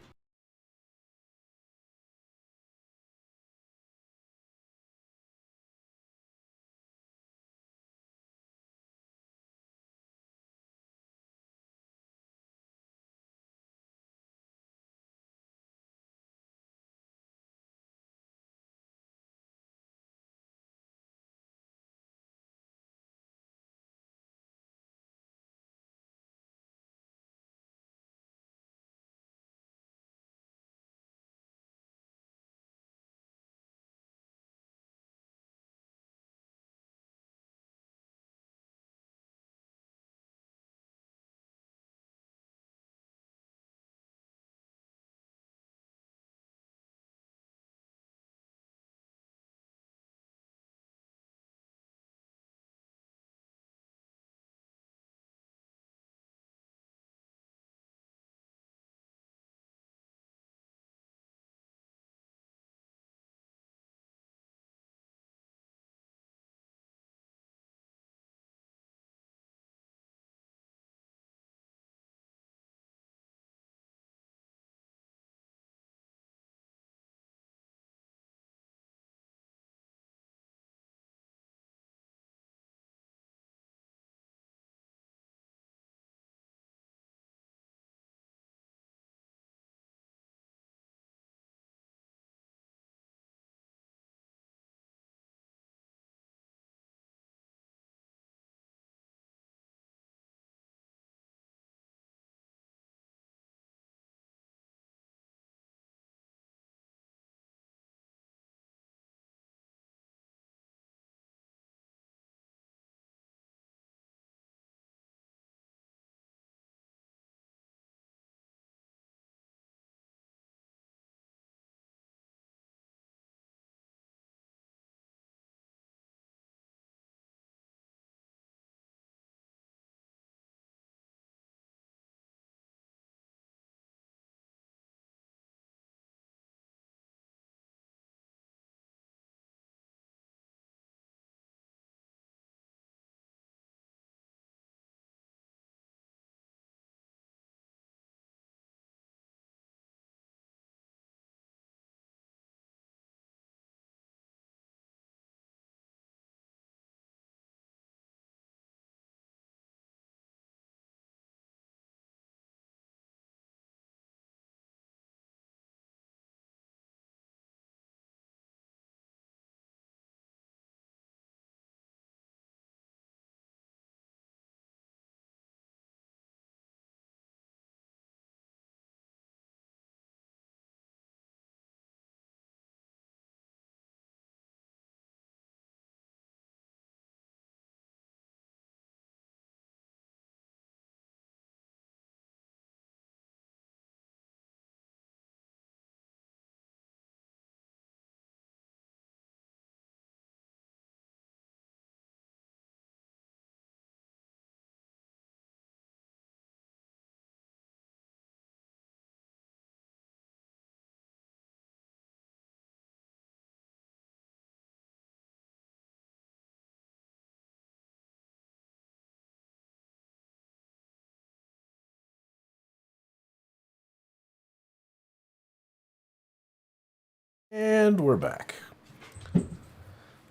And we're back.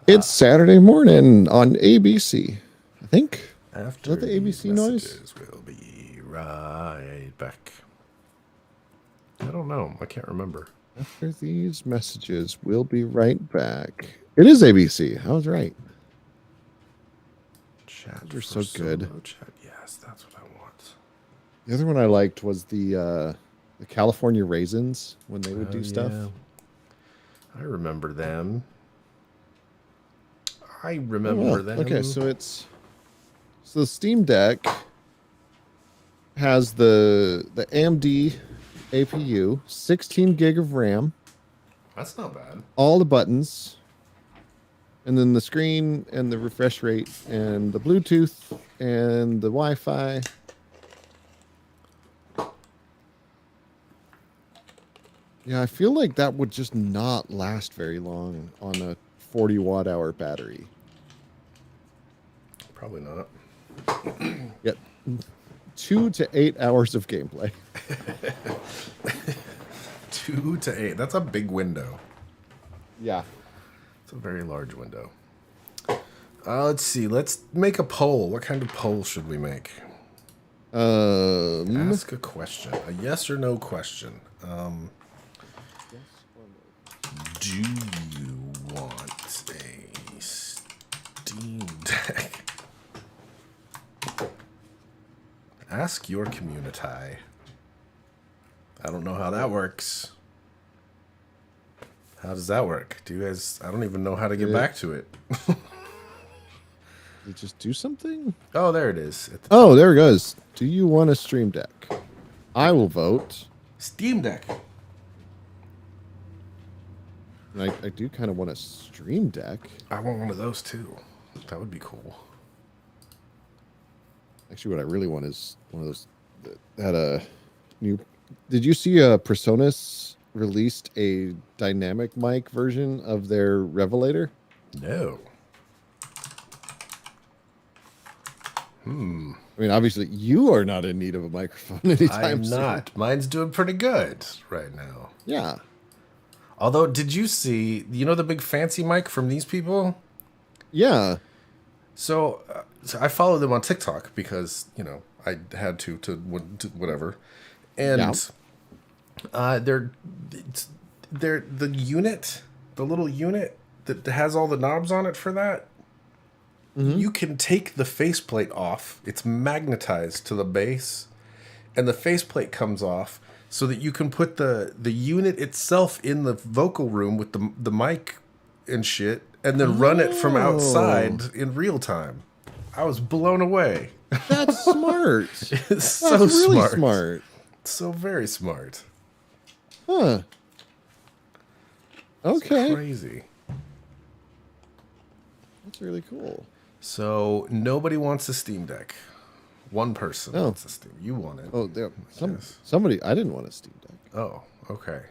It's Saturday morning on ABC. I think. After Is that the ABC noise? messages, we'll be right back. I don't know. I can't remember. After these messages, we'll be right back. It is ABC. I was right. Chat. You're so for good. solo Chat. Yes, that's what I want. The other one I liked was the California Raisins when they would do stuff. Yeah. I remember them. I Oh, remember well. them. Okay, so the Steam Deck has the AMD APU, 16 gig of RAM, That's not bad. all the buttons, and then the screen and the refresh rate and the Bluetooth and the Wi-Fi. Yeah, I feel like that would just not last very long on a 40 watt hour battery. Probably not. Yet 2 to 8 hours of gameplay. 2 to 8. That's a big window. Yeah. It's a very large window. Let's see. Let's make a poll. What kind of poll should we make? Ask a question. A yes or no question. Do you want a Steam Deck? Ask your community. I don't know how that works. How does that work? Do you guys... I don't even know how to get back to it. Did it just do something? Oh, there it is. At the Oh, there it goes. Do you want a Stream Deck? I will vote. Steam Deck. And I do kind of want a Stream Deck. I want one of those too. That would be cool. Actually, what I really want is one of those that had a new. Did you see Presonus released a dynamic mic version of their Revelator? No. I mean, obviously, you are not in need of a microphone anytime I'm soon. not. Mine's doing pretty good right now. Yeah. Although, did you see, you know the big fancy mic from these people? Yeah. So I follow them on TikTok because, you know, I had to whatever. And they're the unit, the little unit that has all the knobs on it for that. You can take the faceplate off. It's magnetized to the base, and the faceplate comes off so that you can put the unit itself in the vocal room with the mic and shit, and then run it from outside in real time. I was blown away. That's smart. It's so That's really smart. smart. So very smart. Huh. Okay. Crazy. That's really cool. So nobody wants a Steam Deck. One person Oh. wants a Steam. You want it. Oh, there. guess. Somebody. I didn't want a Steam Deck. Oh, okay.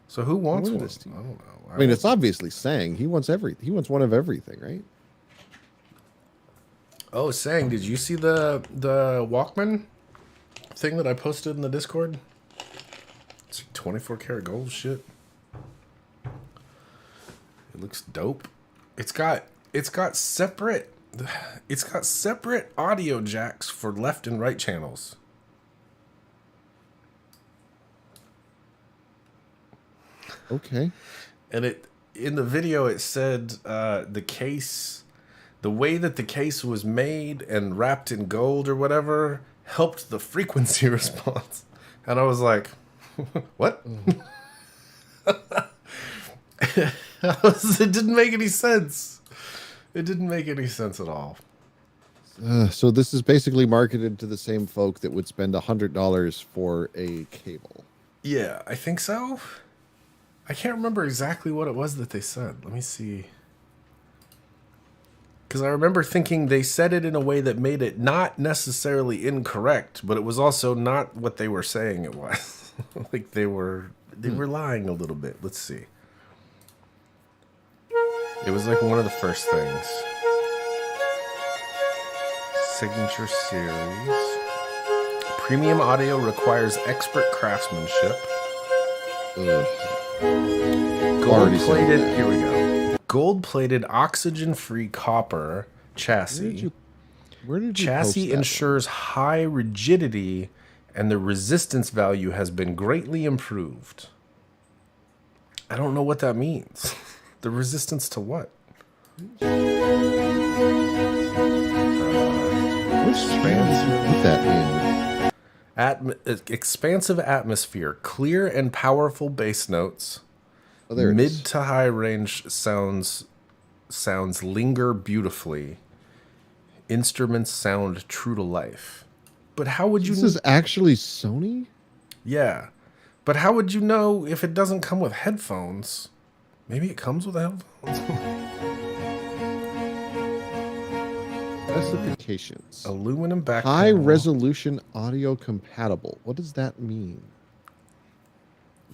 So who wants wanted one? a Steam I don't know. I mean, it's obviously Sang. He wants He wants one of everything, right? Oh, Sang, did you see the Walkman thing that I posted in the Discord? It's 24 karat gold shit. It looks dope. It's got separate audio jacks for left and right channels. Okay. And in the video it said the way that the case was made and wrapped in gold or whatever helped the frequency response. And I was like, what? It didn't make any sense. It didn't make any sense at all. So this is basically marketed to the same folk that would spend $100 for a cable. Yeah, I think so. I can't remember exactly what it was that they said. Let me see. Because I remember thinking they said it in a way that made it not necessarily incorrect, but it was also not what they were saying it was. Like they were lying a little bit. Let's see. It was like one of the first things. Signature series. Premium audio requires expert craftsmanship. Ugh. Already said Gold-plated. that. Here we go. Gold-plated, oxygen-free copper chassis. Where did you Chassis post that ensures high rigidity, and the resistance value has been greatly improved. I don't know what that means. The resistance to what? Which band did you put that in? Expansive atmosphere, clear and powerful bass notes, Oh, there it mid is. to high range sounds linger beautifully. Instruments sound true to life. But how would you? This is actually Sony? Yeah, but how would you know if it doesn't come with headphones? Maybe it comes with headphones. Specifications. Aluminum back. High panel. resolution audio compatible. What does that mean?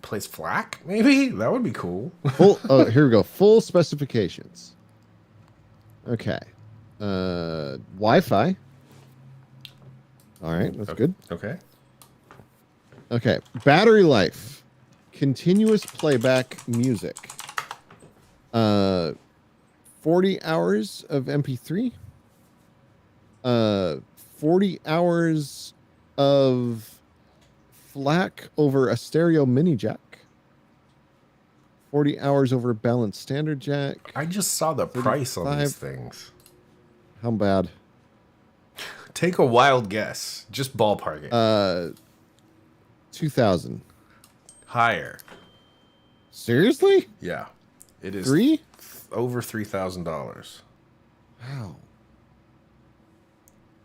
Plays FLAC. Maybe that would be cool. Full. Oh, here we go. Full specifications. Okay. Wi-Fi. All right, that's good. Okay. Okay. Battery life. Continuous playback music. 40 hours of MP3. 40 hours of FLAC over a stereo mini jack. 40 hours over a balanced standard jack. I just saw the price on these 35. things. How bad? Take a wild guess. Just ballpark it. 2,000. Higher. Seriously? Yeah. It is 3? over $3,000. Wow.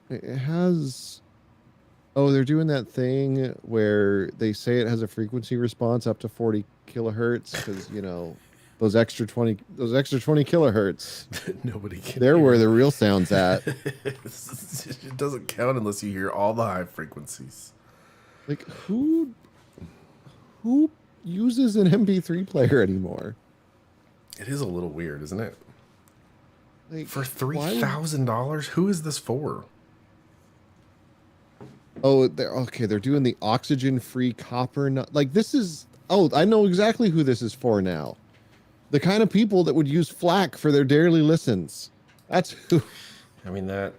It has. Oh, they're doing that thing where they say it has a frequency response up to 40 kilohertz because those extra 20 kilohertz. Nobody can. They're hear where it. the real sound's at. It doesn't count unless you hear all the high frequencies. Like who uses an MP3 player anymore? It is a little weird, isn't it? Like For why would- $3,000, who is this for? Oh, they're doing the oxygen-free copper. Like this is. Oh, I know exactly who this is for now. The kind of people that would use FLAC for their daily listens. That's who. I mean that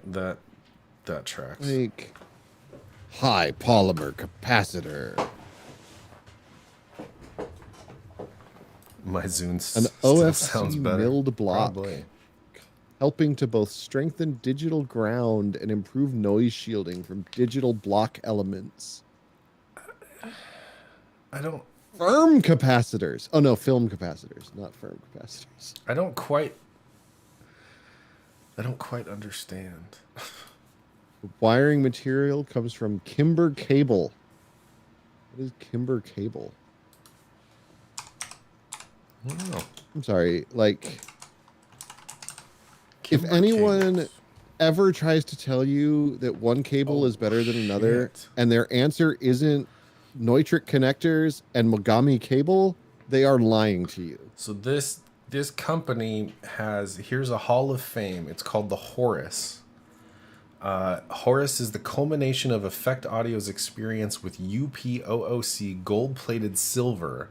tracks. Like high polymer capacitor. My Zune An still sounds OFC better. milled block. Probably. Helping to both strengthen digital ground and improve noise shielding from digital block elements. I don't Firm capacitors. Oh no, film capacitors, not firm capacitors. I don't quite understand. The wiring material comes from Kimber Cable. What is Kimber Cable? I don't know. I'm sorry, like Kimber if anyone cables. ever tries to tell you that one cable is better than another shit. and their answer isn't Neutrik connectors and Mogami cable, they are lying to you. So this company here's a Hall of Fame. It's called the Horus. Horus is the culmination of Effect Audio's experience with UPOOC gold-plated silver,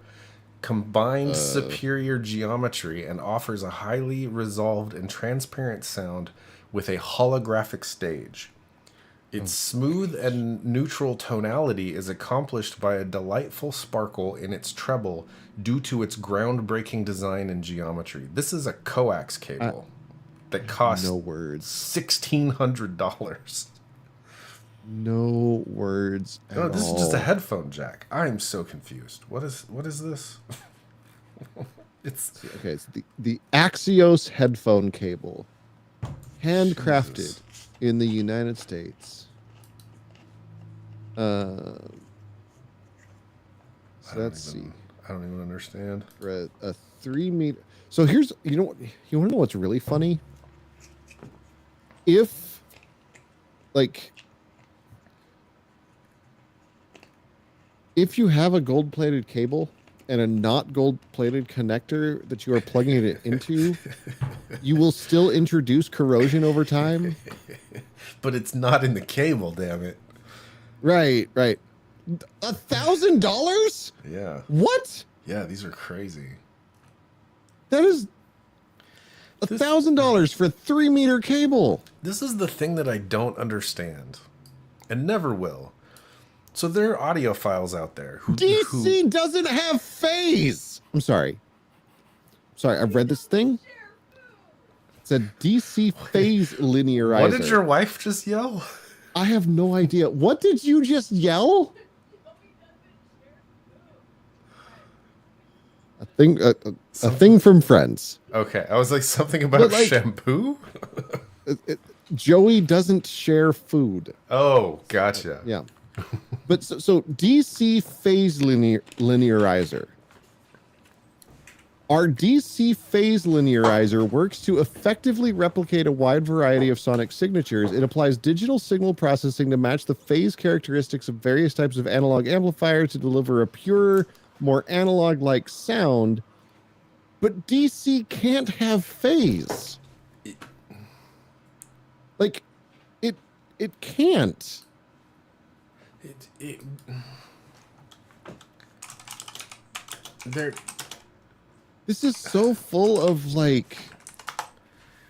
combined superior geometry, and offers a highly resolved and transparent sound with a holographic stage. Its smooth and neutral tonality is accomplished by a delightful sparkle in its treble due to its groundbreaking design and geometry. This is a coax cable that costs No words. $1,600. No words at No, this all. is just a headphone jack. I am so confused. What is this? It's Okay, it's the Axios headphone cable. Handcrafted Jesus. in the United States. So let's see. I don't even understand. For a 3 meter. So here's, you want to know what's really funny? If you have a gold-plated cable and a not gold-plated connector that you are plugging it into, you will still introduce corrosion over time. But it's not in the cable, damn it. Right. $1,000? Yeah. What? Yeah, these are crazy. That is $1,000 for a 3-meter cable. This is the thing that I don't understand, and never will. So there are audiophiles out there who DC doesn't have phase. I'm sorry. I've read this thing. It's a DC phase linearizer. What did your wife just yell? I have no idea. What did you just yell? A thing from Friends. Okay, I was like something about like- shampoo. Joey doesn't share food. Oh, gotcha. Yeah. But so DC phase linearizer. Our DC phase linearizer works to effectively replicate a wide variety of sonic signatures. It applies digital signal processing to match the phase characteristics of various types of analog amplifiers to deliver a purer, more analog-like sound. But DC can't have phase. Like, it can't. This is so full of like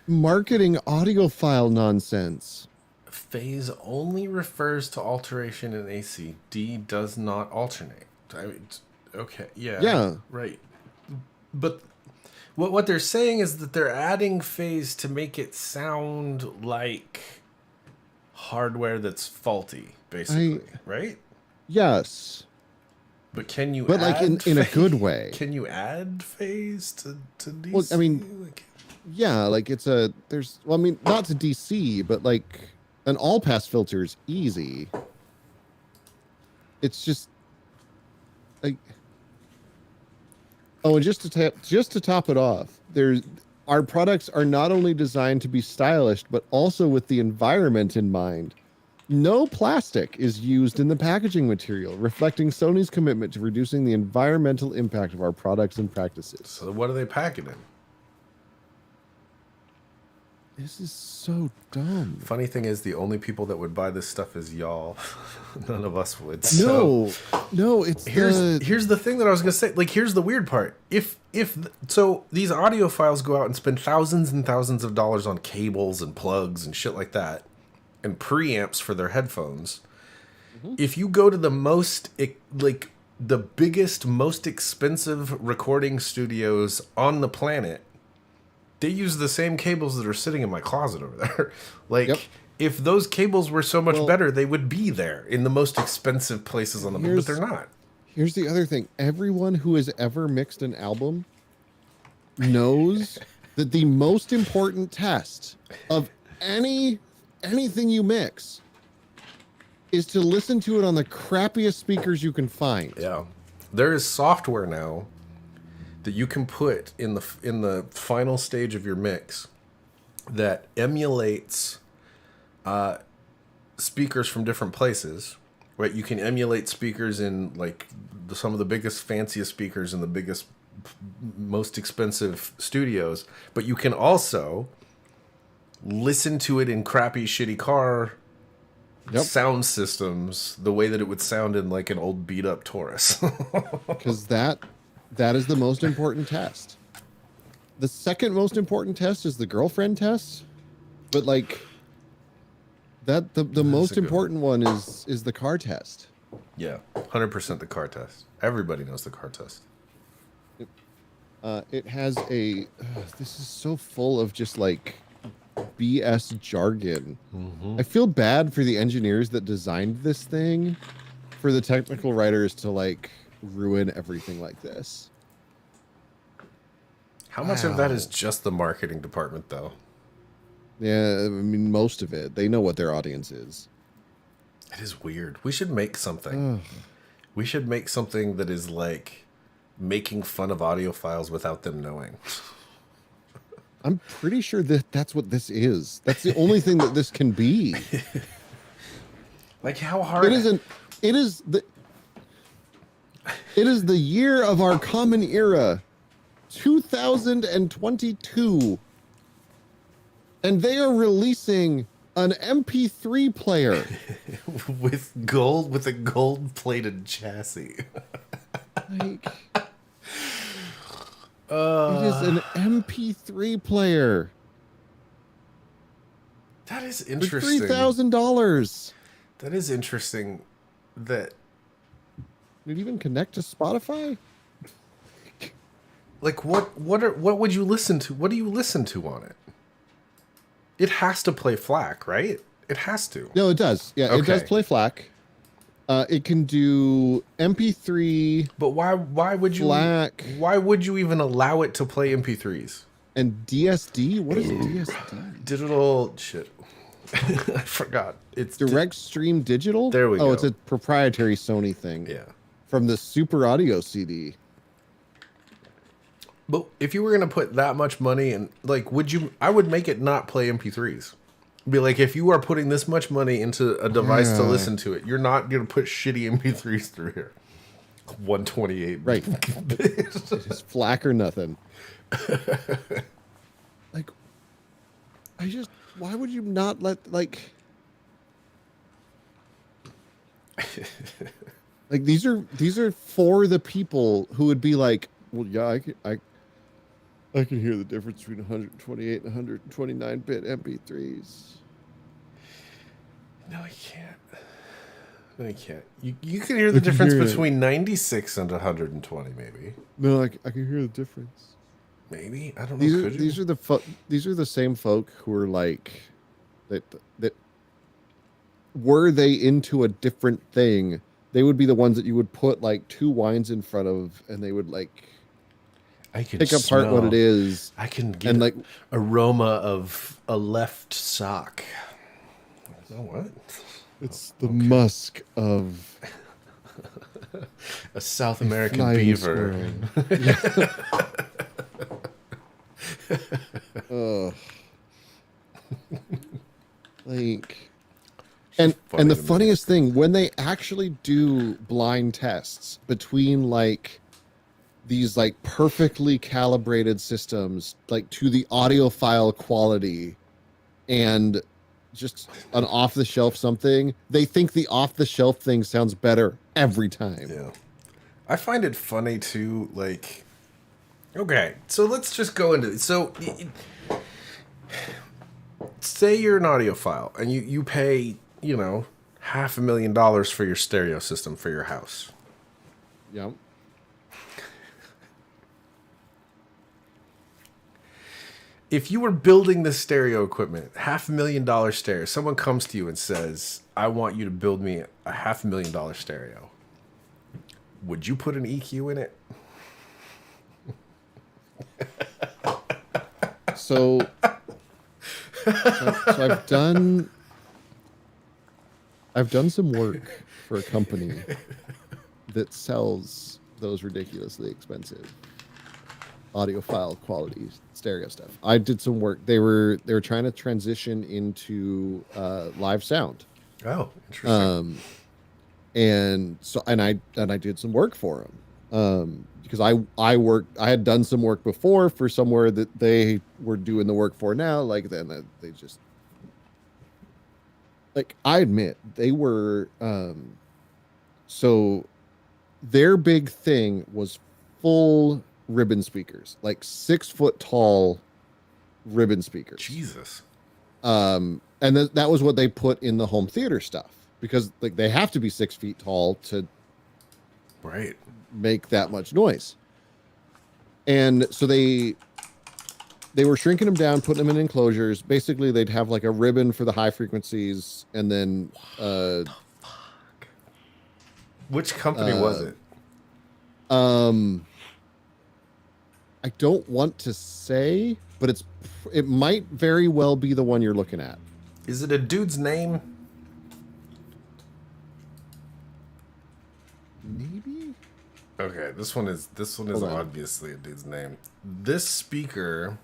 marketing audiophile nonsense. Phase only refers to alteration in AC. D does not alternate. I mean, okay, Yeah. right. But what they're saying is that they're adding phase to make it sound like hardware that's faulty, basically, right? Yes. But can you? But, like, add in a phase? good way. Can you add phase to DC? Well, I mean, yeah, like not to DC, but like an all pass filter is easy. It's just like, oh, and just to top it off, our products are not only designed to be stylish, but also with the environment in mind. No plastic is used in the packaging material, reflecting Sony's commitment to reducing the environmental impact of our products and practices. So what are they packing in? This is so dumb. Funny thing is, the only people that would buy this stuff is y'all. None of us would. No, it's Here's the thing that I was gonna say. Like, here's the weird part. So these audiophiles go out and spend thousands and thousands of dollars on cables and plugs and shit like that, and preamps for their headphones. Mm-hmm. If you go to the the biggest, most expensive recording studios on the planet, they use the same cables that are sitting in my closet over there. If those cables were so much better, they would be there in the most expensive places on the planet, but they're not. Here's the other thing. Everyone who has ever mixed an album knows that the most important test of anything you mix is to listen to it on the crappiest speakers you can find. Yeah. There is software now that you can put in the final stage of your mix that emulates speakers from different places, right? You can emulate speakers in like some of the biggest, fanciest speakers in the biggest, most expensive studios, but you can also listen to it in crappy, shitty car sound systems the way that it would sound in like an old beat up Taurus. Because that is the most important test. The second most important test is the girlfriend test, but like that the most important one is the car test. Yeah, 100% the car test. Everybody knows the car test. It has this is so full of just like BS jargon. Mm-hmm. I feel bad for the engineers that designed this thing, for the technical writers to like ruin everything like this. How much of that is just the marketing department, though? Yeah, I mean, most of it. They know what their audience is. It is weird. We should make something. We should make something that is like making fun of audiophiles without them knowing. I'm pretty sure that's what this is. That's the only thing that this can be. Like, how hard? It isn't. It is the year of our common era, 2022, and they are releasing an MP3 player with a gold-plated chassis. Like, It is an MP3 player That is for interesting. $3,000. That is interesting. That Did it even connect to Spotify? like what would you listen to? What do you listen to on it? It has to play FLAC, right? It has to. No, it does. Yeah, it does Okay. play FLAC. It can do MP3 But why would you FLAC why would you even allow it to play MP3s? and DSD. What is DSD? Digital shit. I forgot. It's Direct Stream Digital. There we Oh, go. it's a proprietary Sony thing. Yeah. From the Super Audio CD. But if you were gonna put that much money in, like, would you? I would make it not play MP3s. Be like, if you are putting this much money into a device to Yeah. listen to it, you're not gonna put shitty MP3s through here. 128. Right. It's FLAC or nothing. Like, why would you not let, like these are for the people who would be like, well, yeah, I can hear the difference between 128 and 129 bit MP3s. No, you can't. No, you can't. You can hear the I can difference hear it. between 96 and 120, maybe. No, I can hear the difference. Maybe I don't know. These are these are the same folk who are like that were they into a different thing, they would be the ones that you would put like two wines in front of and they would like I can pick apart what it is. I can get And like aroma of a left sock. Oh, what? it's the musk of A South American flying beaver. squirrel. Ugh. Like and funny the to me. funniest thing, when they actually do blind tests between like these like perfectly calibrated systems, like to the audiophile quality and just an off the shelf something, they think the off the shelf thing sounds better every time. Yeah. I find it funny too, like, okay, so let's just go into it. So, say you're an audiophile and you pay, $500,000 for your stereo system for your house. Yeah. If you were building this stereo equipment, $500,000 stereo, someone comes to you and says, I want you to build me a $500,000 stereo. Would you put an EQ in it? So I've done some work for a company that sells those ridiculously expensive audiophile quality stereo stuff. I did some work. They were trying to transition into live sound. Oh, interesting. And so I did some work for them. Because I had done some work before for somewhere that they were doing the work for now. Like then they just, like, I admit they were, so their big thing was full ribbon speakers, like 6 foot tall ribbon speakers. Jesus. And that was what they put in the home theater stuff, because like they have to be 6 feet tall to Right. make that much noise. And so they were shrinking them down, putting them in enclosures. Basically, they'd have like a ribbon for the high frequencies, and then Which company was it? I don't want to say, but it might very well be the one you're looking at. Is it a dude's name? Maybe. Okay, this one is Hold on. obviously a dude's name. This speaker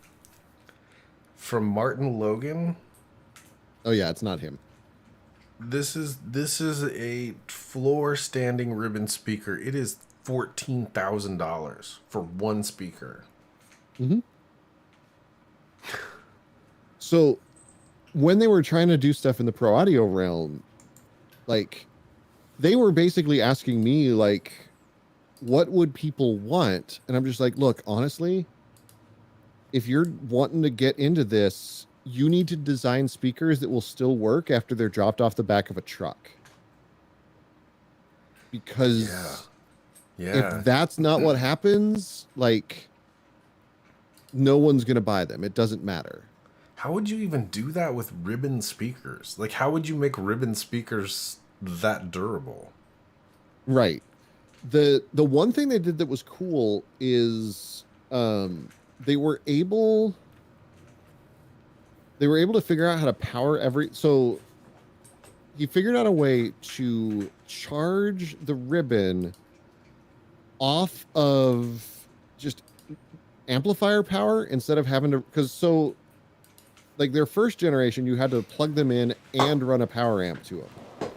from Martin Logan. Oh yeah, it's not him. This is a floor standing ribbon speaker. It is $14,000 for one speaker. So when they were trying to do stuff in the pro audio realm, like they were basically asking me like, what would people want? And I'm just like, look, honestly, if you're wanting to get into this, you need to design speakers that will still work after they're dropped off the back of a truck. Because Yeah. if that's not what happens, like, no one's going to buy them. It doesn't matter. How would you even do that with ribbon speakers? Like, how would you make ribbon speakers that durable? Right. The one thing they did that was cool is they were able to figure out how to power so he figured out a way to charge the ribbon off of just amplifier power instead of having to, because so like their first generation you had to plug them in and run a power amp to them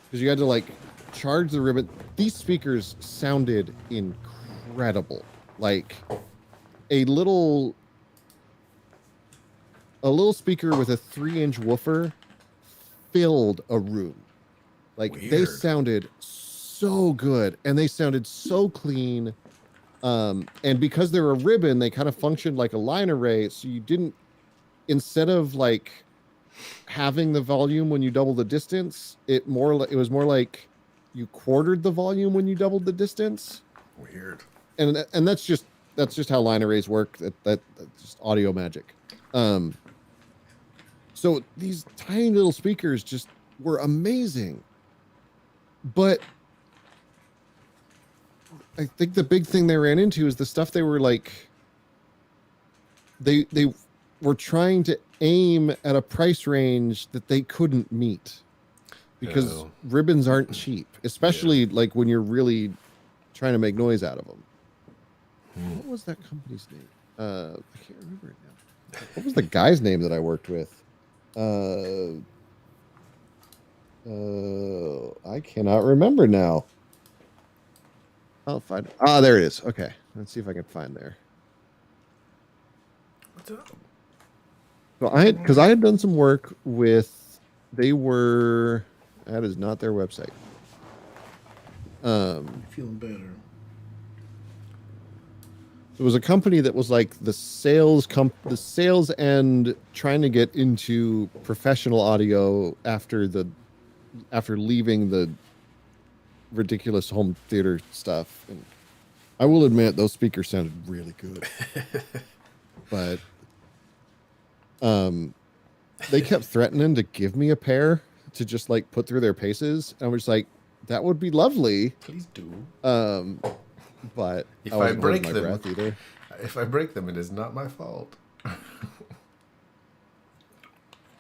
because you had to like charge the ribbon. These speakers sounded incredible. Like a little speaker with a 3-inch woofer filled a room. Like they Weird. sounded so good and they sounded so clean. And because they're a ribbon, they kind of functioned like a line array. So you didn't, instead of like having the volume when you double the distance, it was more like you quartered the volume when you doubled the distance. Weird. And that's just how line arrays work. That's just audio magic. So these tiny little speakers just were amazing. But I think the big thing they ran into is the stuff they were like, they were trying to aim at a price range that they couldn't meet because Oh. ribbons aren't cheap, especially like when you're really trying to make noise out of them. What was that company's name? I can't remember it now. What was the guy's name that I worked with? I cannot remember now. I'll find it. Ah, there it is. Okay. Let's see if I can find there. What's up? So I had done some work with, that is not their website. Feeling better. It was a company that was like the sales end trying to get into professional audio after leaving the ridiculous home theater stuff. And I will admit those speakers sounded really good. But they kept threatening to give me a pair to just like put through their paces. And I was like, that would be lovely. Please do. But If I I wasn't break holding my them, breath either. If I break them, it is not my fault.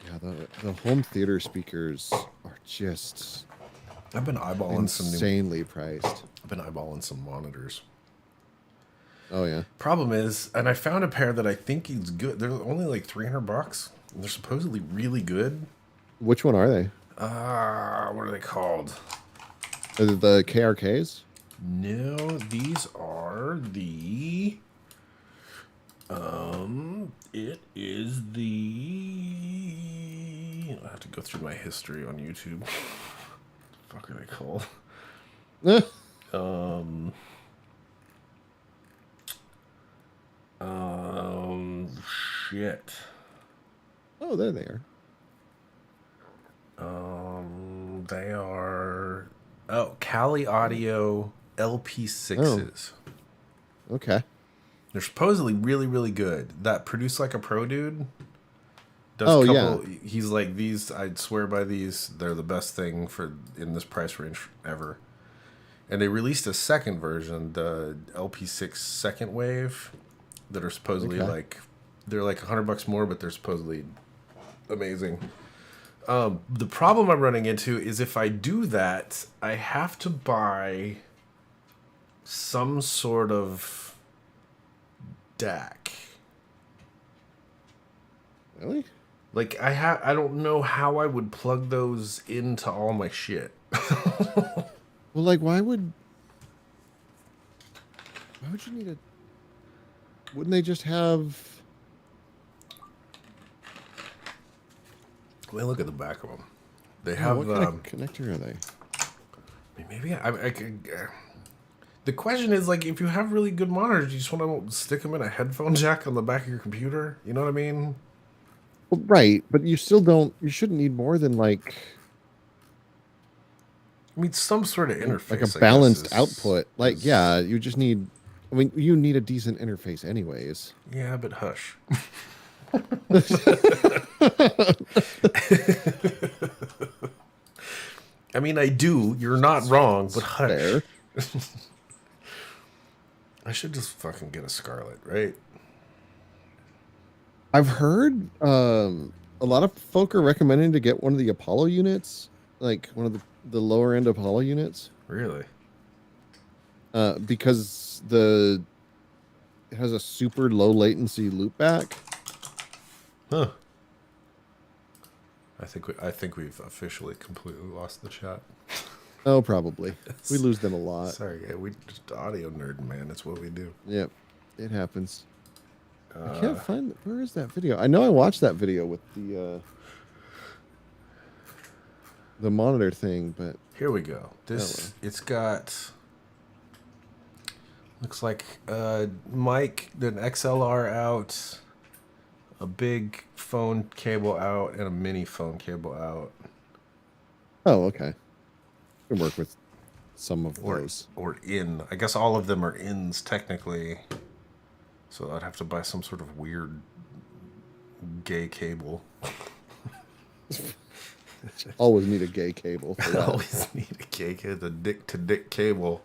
Yeah, the home theater speakers are just I've been eyeballing insanely priced. I've been eyeballing some monitors. Oh yeah. Problem is, and I found a pair that I think is good. They're only like $300. And they're supposedly really good. Which one are they? What are they called? Are they the KRKs? No, these are the. It is the. I have to go through my history on YouTube. What the fuck are they called? Shit. Oh, there they are. They are. Oh, Kali Audio LP6s. Okay. They're supposedly really, really good. That Produce Like a Pro dude does Oh, a couple. yeah. He's like, these, I'd swear by these. They're the best thing in this price range ever. And they released a second version, the LP6 second wave, that are supposedly Okay. they're like $100 more, but they're supposedly amazing. The problem I'm running into is if I do that, I have to buy some sort of DAC. Really? Like I don't know how I would plug those into all my shit. Well, like, why would you need a? Wouldn't they just have? Let me look at the back of them. They Oh, have what kind of connector are they? maybe I could. The question is, like, if you have really good monitors, you just want to stick them in a headphone jack on the back of your computer. You know what I mean? Well, right, but you still don't. You shouldn't need more than like I mean, some sort of interface. like I a guess, balanced is- output. Like, is- yeah, you just need. I mean, you need a decent interface, anyways. Yeah, but hush. I mean, I do. You're not wrong, but hush. Fair. I should just fucking get a Scarlet, right? I've heard a lot of folk are recommending to get one of the Apollo units, like one of the lower end Apollo units, Really? because it has a super low latency loopback. Huh. I think we've officially completely lost the chat. Oh, probably. We lose them a lot. Sorry, yeah, we just audio nerd, man. It's what we do. Yep, it happens. I can't find where is that video? I know I watched that video with the monitor thing, but Here we go. This it's got looks like mic, an XLR out, a big phone cable out, and a mini phone cable out. oh, okay. Can work with some of Or those. or in. I guess all of them are ins technically. So I'd have to buy some sort of weird gay cable. Always need a gay cable for I that. always need a gay cable, the dick to dick cable.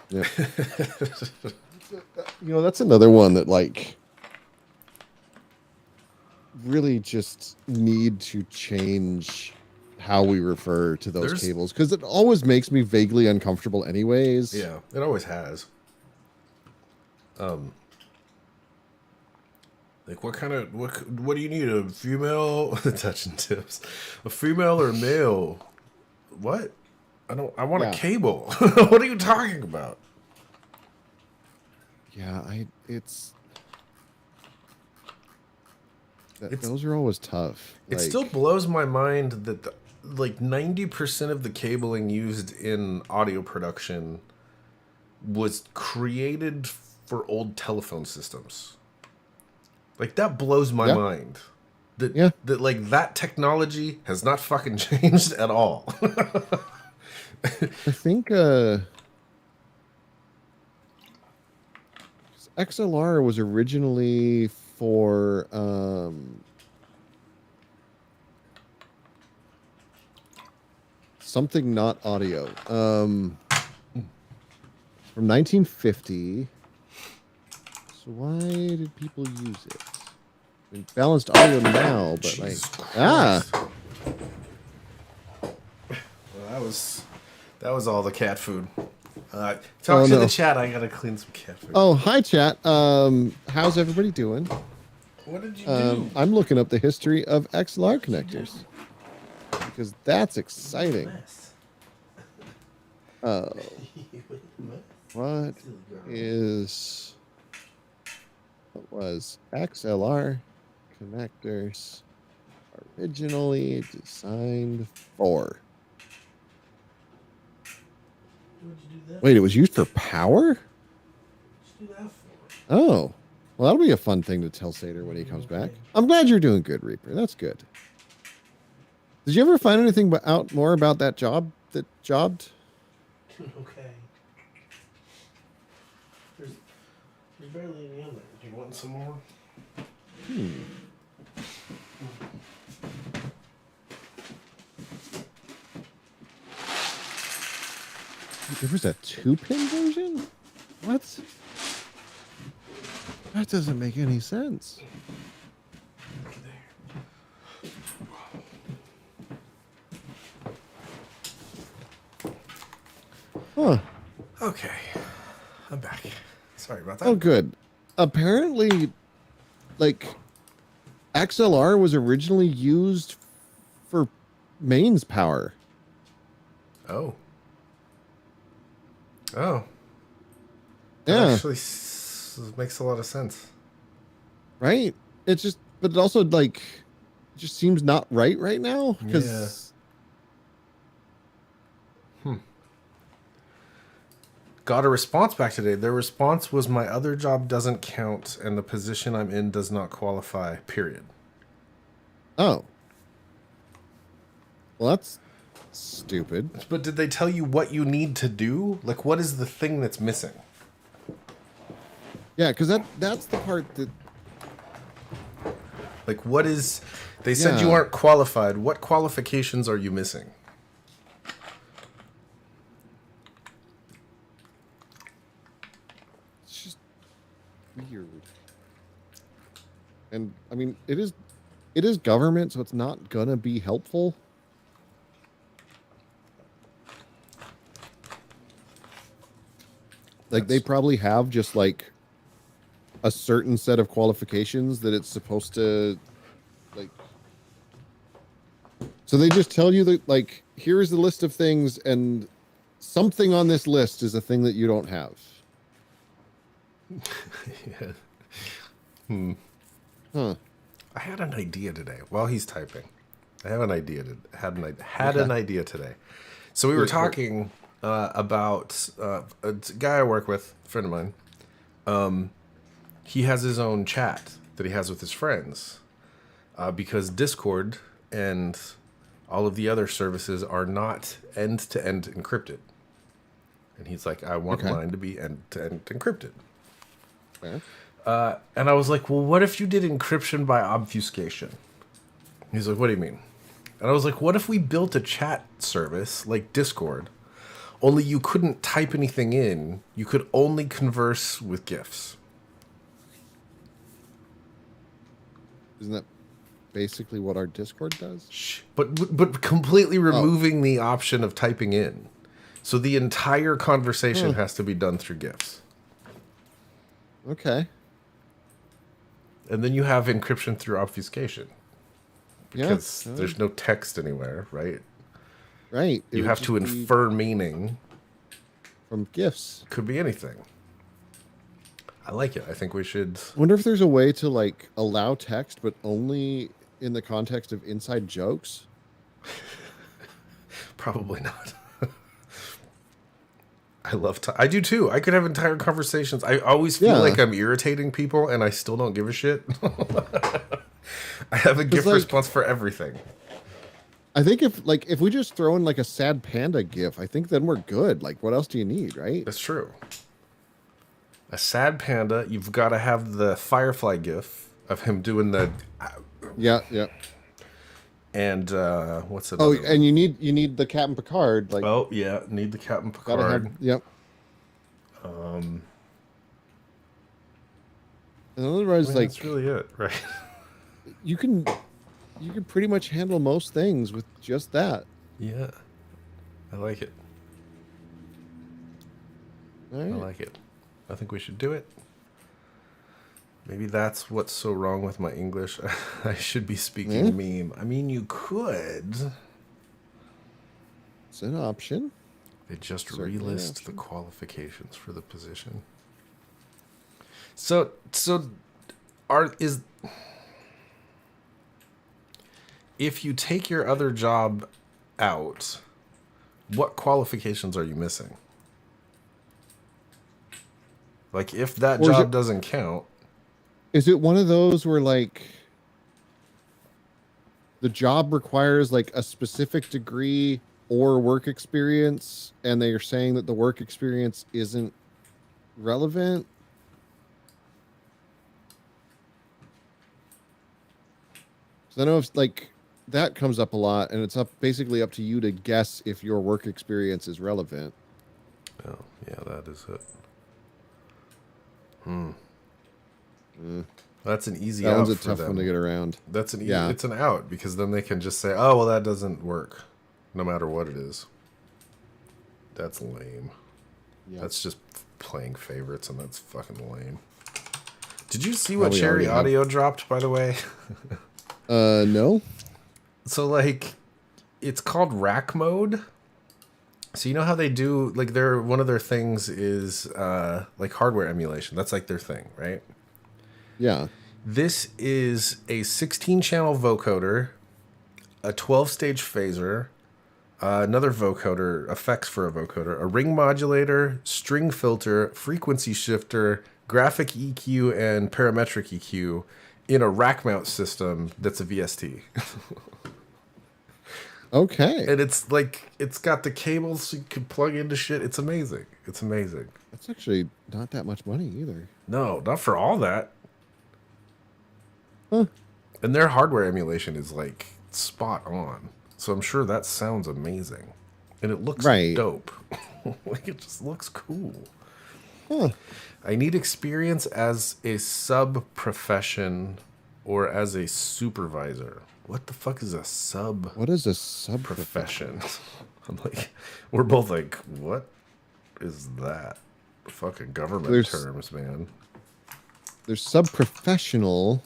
Yeah. You know, that's another one that like really just need to change how we refer to those There's- cables because it always makes me vaguely uncomfortable anyways. Yeah, it always has. Like what do you need? A female touching tips, a female or male? What? I want Yeah. a cable. What are you talking about? Yeah, It's- those are always tough. It Like, still blows my mind that like 90% of the cabling used in audio production was created for old telephone systems. Like that blows my Yeah. mind. That Yeah. that like that technology has not fucking changed at all. I think XLR was originally for something not audio. From 1950. So why did people use it? I mean, balanced audio now, but Jesus like Christ. Well, that was all the cat food. Talk Oh, to no. the chat. I gotta clean some cat food. Oh, hi chat. How's everybody doing? What did you do? I'm looking up the history of XLR connectors because that's exciting. Oh, what was XLR connectors originally designed for? Wait, it was used for power? Oh, well, that'll be a fun thing to tell Sater when he comes back. I'm glad you're doing good, Reaper. That's good. Did you ever find anything out more about that job that jobbed? Okay. There's barely any on there. Do you want some more? There was a 2-pin version? What? That doesn't make any sense. Huh. Okay. I'm back. Sorry about that. Oh, good. Apparently, like, XLR was originally used for mains power. Oh. Oh. Yeah. That actually makes a lot of sense. Right? It's just, but it also, like, it just seems not right now. Because got a response back today. Their response was, my other job doesn't count and the position I'm in does not qualify, period. Oh. Well, that's stupid. But did they tell you what you need to do? Like, what is the thing that's missing? Yeah, because that's the part that... Like, what is... They said Yeah. you aren't qualified. What qualifications are you missing? It's just weird. And, I mean, it is government, so it's not gonna be helpful. Like, they probably have just, like, a certain set of qualifications that it's supposed to, like... So they just tell you that, like, here's the list of things, and something on this list is a thing that you don't have. Yeah. Huh. I had an idea today while he's typing. I have an idea. An idea today. So we were talking about a guy I work with, a friend of mine. He has his own chat that he has with his friends because Discord and all of the other services are not end-to-end encrypted. And he's like, I want mine to be end-to-end encrypted. Okay. And I was like, well, what if you did encryption by obfuscation? He's like, what do you mean? And I was like, what if we built a chat service like Discord, only you couldn't type anything in, you could only converse with GIFs? Isn't that basically what our Discord does? But completely removing the option of typing in. So the entire conversation has to be done through GIFs. Okay. And then you have encryption through obfuscation. Because Yeah. there's no text anywhere, right? Right. It You would have to just be infer meaning. from GIFs. Could be anything. I like it. I think we should... I wonder if there's a way to, like, allow text, but only in the context of inside jokes. Probably not. I love I do too. I could have entire conversations. I always feel like I'm irritating people and I still don't give a shit. I have a GIF like, response for everything. I think if we just throw in like a sad panda GIF, I think then we're good. Like, what else do you need, right? That's true. A sad panda. You've got to have the Firefly GIF of him doing the... Yeah. And what's it? Oh, and you need the Captain Picard. Like, oh yeah, need the Captain gotta Picard. have, yep. And otherwise, like, that's really it, right? you can pretty much handle most things with just that. Yeah, I like it. All right. I like it. I think we should do it. Maybe that's what's so wrong with my English. I should be speaking meme. I mean, you could. It's an option. They just Certainly an relist option. the qualifications for the position. So if you take your other job out, what qualifications are you missing? Like, if that Or is job it- doesn't count, Is it one of those where, like, the job requires like a specific degree or work experience, and they are saying that the work experience isn't relevant? So I know if like that comes up a lot, and it's basically up to you to guess if your work experience is relevant. oh, yeah, that is it. That's an easy That out one's a for tough them. one to get around. That's an Yeah. it's an out because then they can just say, "Oh, well, that doesn't work," no matter what it is. That's lame. Yeah. That's just playing favorites, and that's fucking lame. Did you see what Probably Cherry already have. Audio dropped, by the way? No. So, like, it's called Rack Mode. So you know how they do, like, one of their things is like hardware emulation. That's like their thing, right? Yeah. This is a 16-channel vocoder, a 12-stage phaser, Another vocoder, effects for a vocoder, a ring modulator, string filter, frequency shifter, graphic EQ, and parametric EQ in a rack mount system that's a VST. Okay. And it's like, it's got the cables so you can plug into shit. It's amazing. It's amazing. That's actually not that much money either. No, not for all that. Huh. And their hardware emulation is like spot on. So I'm sure that sounds amazing. And it looks Right. dope. Like it just looks cool. Huh. I need experience as a sub-profession or as a supervisor. What the fuck is a sub What is a sub profession? I'm like, we're both like, what is that? Fucking government There's- terms, man. There's sub-professional,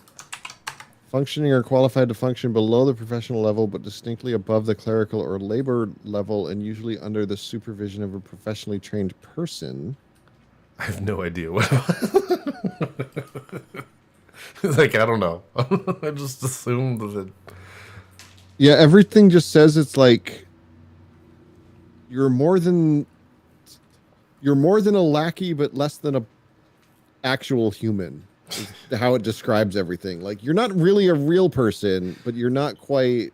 functioning or qualified to function below the professional level, but distinctly above the clerical or labor level, and usually under the supervision of a professionally trained person. I have no idea what. Like, I don't know. I just assumed that. Yeah, everything just says it's like you're more than a lackey, but less than a actual human. Is how it describes everything. Like you're not really a real person, but you're not quite.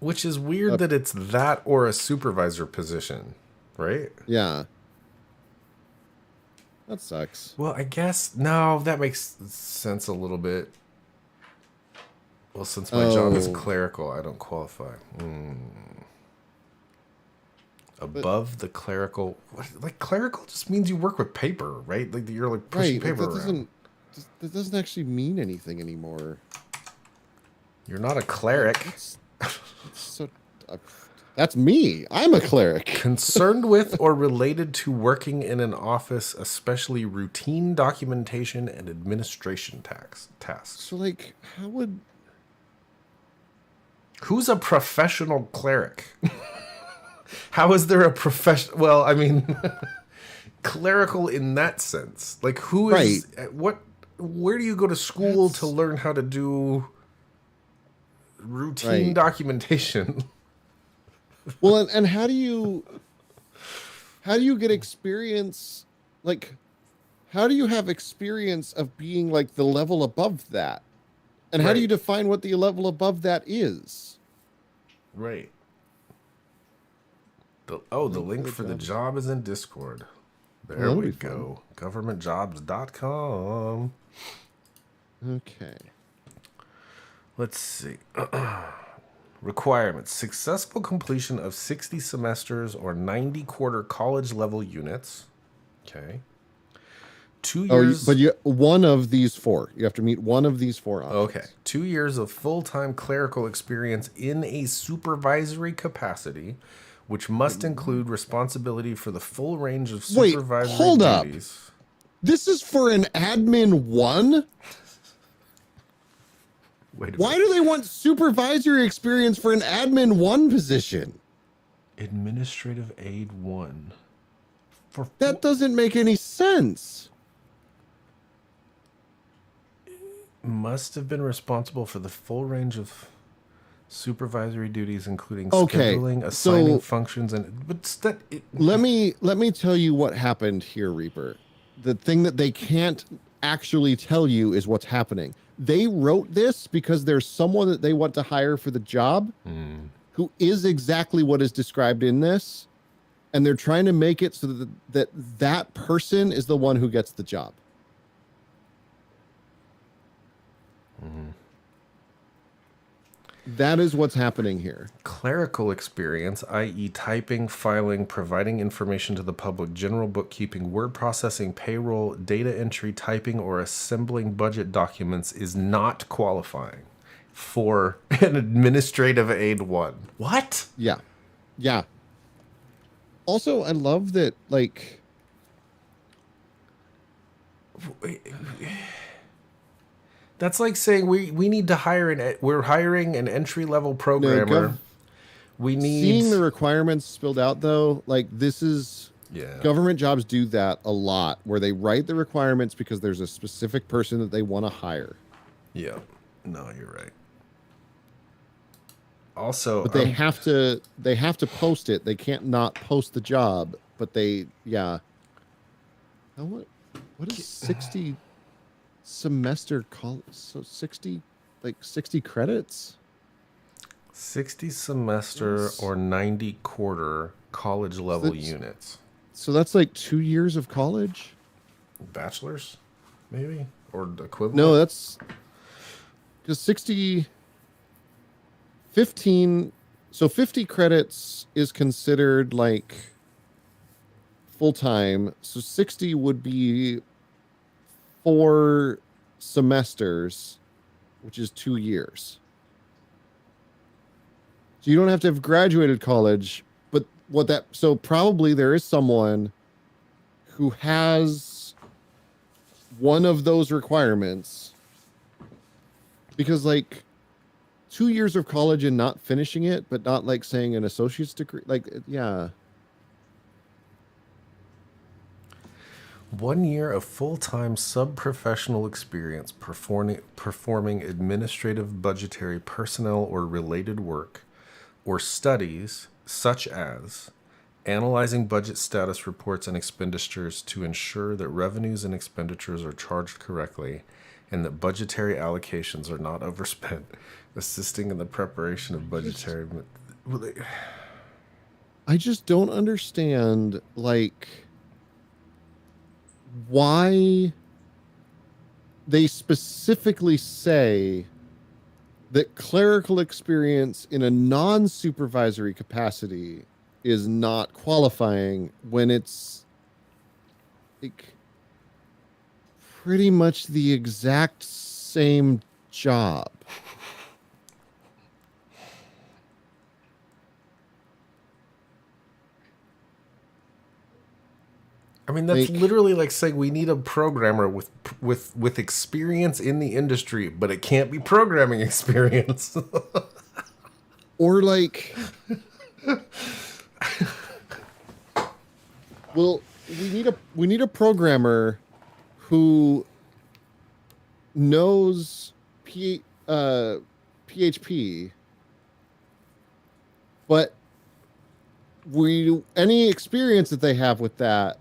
Which is weird that it's that or a supervisor position, right? Yeah. That sucks. Well, I guess no, that makes sense a little bit. Well, since my job is Oh. clerical, I don't qualify. Above the clerical, what, like clerical just means you work with paper, right? Like you're like pushing Right. Like, paper that around. doesn't actually mean anything anymore. You're not a cleric. It's so that's me. I'm a cleric. Concerned with or related to working in an office, especially routine documentation and administration tasks. So like, how would Who's a professional cleric? How is there a profession? Well, I mean, clerical in that sense. Like, who is what? Where do you go to school to learn how to do routine Right. documentation? well, and how do you get experience? Like, how do you have experience of being like the level above that? And how do you Right. define what the level above that is? Right. The link for the job is in Discord. There that'll we be fun. go. Governmentjobs.com. Okay. Let's see. Requirements. Successful completion of 60 semesters or 90 quarter college level units. Okay. 2 Oh, years. but you one of these four. You have to meet one of these four options. Okay. 2 years of full-time clerical experience in a supervisory capacity, which must include responsibility for the full range of Wait, supervisory hold up. duties. This is for an admin 1? Wait a Why minute. do they want supervisory experience for an admin 1 position? Administrative aid 1. For That doesn't make any sense. must have been responsible for the full range of supervisory duties, including Okay, scheduling, assigning so- functions, and Let me tell you what happened here, Reaper. The thing that they can't actually tell you is what's happening. They wrote this because there's someone that they want to hire for the job who is exactly what is described in this, and they're trying to make it so that person is the one who gets the job. That is what's happening here. clerical experience, i.e., typing, filing, providing information to the public, general bookkeeping, word processing, payroll, data entry, typing, or assembling budget documents, is not qualifying for an administrative aid 1. What? Yeah. Yeah. Also, I love that, like, That's like saying we need to hire we're hiring an entry level programmer. We need seeing the requirements spilled out, though, like, this is yeah. government jobs do that a lot, where they write the requirements because there's a specific person that they want to hire. Yeah. No, you're right. Also, But they have to post it. They can't not post the job. But they, yeah. Now what is 60 semester so 60 credits? 60 semester Yes. or 90 quarter college level that's- units. So that's like 2 years of college? Bachelor's, maybe? Or the equivalent? No, that's because 15, so 50 credits is considered like full-time. So 60 would be 4 semesters, which is 2 years. So you don't have to have graduated college, but so probably there is someone who has one of those requirements, because like 2 years of college and not finishing it, but not like saying an associate's degree, like, yeah. 1 year of full-time sub-professional experience performing administrative, budgetary, personnel, or related work, or studies such as analyzing budget status reports and expenditures to ensure that revenues and expenditures are charged correctly and that budgetary allocations are not overspent, assisting in the preparation of budgetary... I just don't understand, like, why they specifically say that clerical experience in a non-supervisory capacity is not qualifying when it's like pretty much the exact same job. I mean, that's Like- literally like saying we need a programmer with experience in the industry, but it can't be programming experience. Or like, well, we need a programmer who knows PHP, but any experience that they have with that,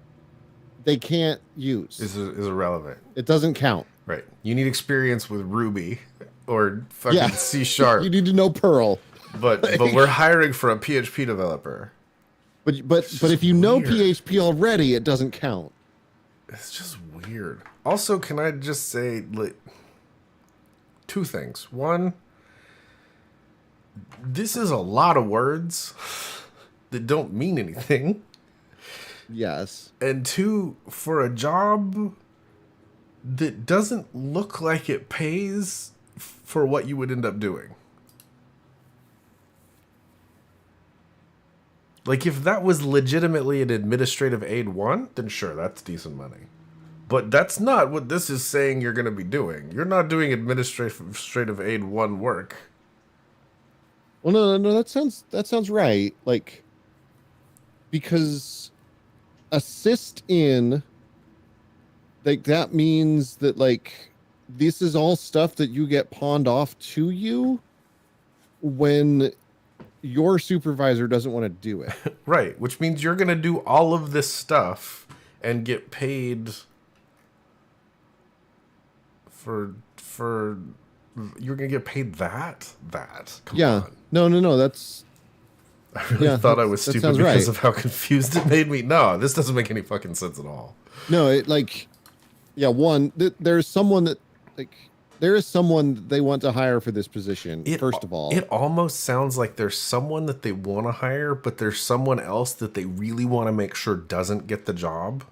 they can't use. is irrelevant. It doesn't count. Right. You need experience with Ruby or fucking Yeah. C Sharp. You need to know Perl. but we're hiring for a PHP developer. But just if you know weird. PHP already, it doesn't count. It's just weird. Also, can I just say like, 2 things. One, this is a lot of words that don't mean anything. Yes. And 2, for a job that doesn't look like it pays for what you would end up doing. Like, if that was legitimately an administrative aid 1, then sure, that's decent money. But that's not what this is saying you're going to be doing. You're not doing administrative aid 1 work. Well, no, that sounds right. Like, because assist in, like, that means that, like, this is all stuff that you get pawned off to you when your supervisor doesn't want to do it. Right, which means you're going to do all of this stuff and get paid for you're going to get paid that. Come Yeah. on. No, that's I really Yeah, thought I that- was that stupid sounds because right. of how confused it made me. No, this doesn't make any fucking sense at all. no, it like, yeah, there's someone that, like, there is someone that they want to hire for this position, first of all. It almost sounds like there's someone that they want to hire, but there's someone else that they really want to make sure doesn't get the job.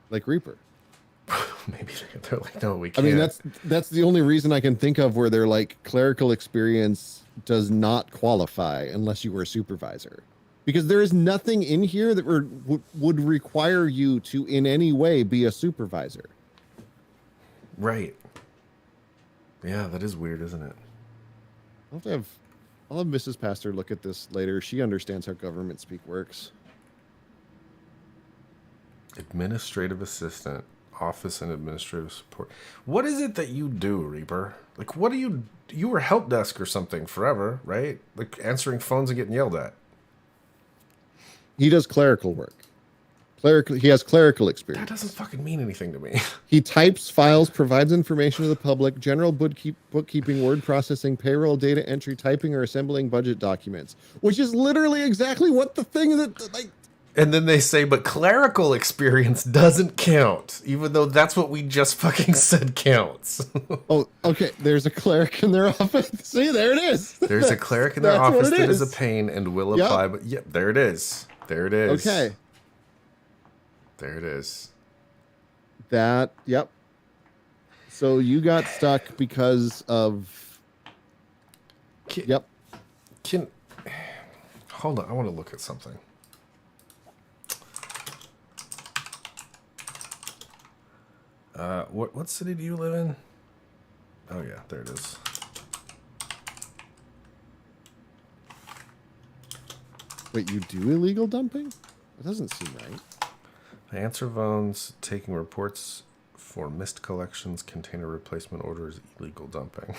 Like Reaper. Maybe they're like, no, we I can't. mean, that's the only reason I can think of where they're like, clerical experience does not qualify unless you were a supervisor. Because there is nothing in here that would require you to in any way be a supervisor. Right. Yeah, that is weird, isn't it? I'll have Mrs. Pastor look at this later. She understands how government speak works. Administrative assistant office and administrative support. What is it that you do, Reaper? Like, what do you were help desk or something forever, right? Like answering phones and getting yelled at. He does clerical work. He has clerical experience. That doesn't fucking mean anything to me. He types files, provides information to the public, general bookkeeping, word processing, payroll, data entry, typing, or assembling budget documents, which is literally exactly what the thing that, like... And then they say, but clerical experience doesn't count, even though that's what we just fucking said counts. Oh, okay. There's a cleric in their office. See, there it is. There's a cleric in their That's what office it that is a is. pain and will Yep. apply. But yeah, there it is. There it is. Okay. There it is. Yep. So you got stuck because of... Yep. Hold on. I want to look at something. What city do you live in? Oh yeah, there it is. Wait, you do illegal dumping? That doesn't seem right. I answer phones, taking reports for missed collections, container replacement orders, illegal dumping.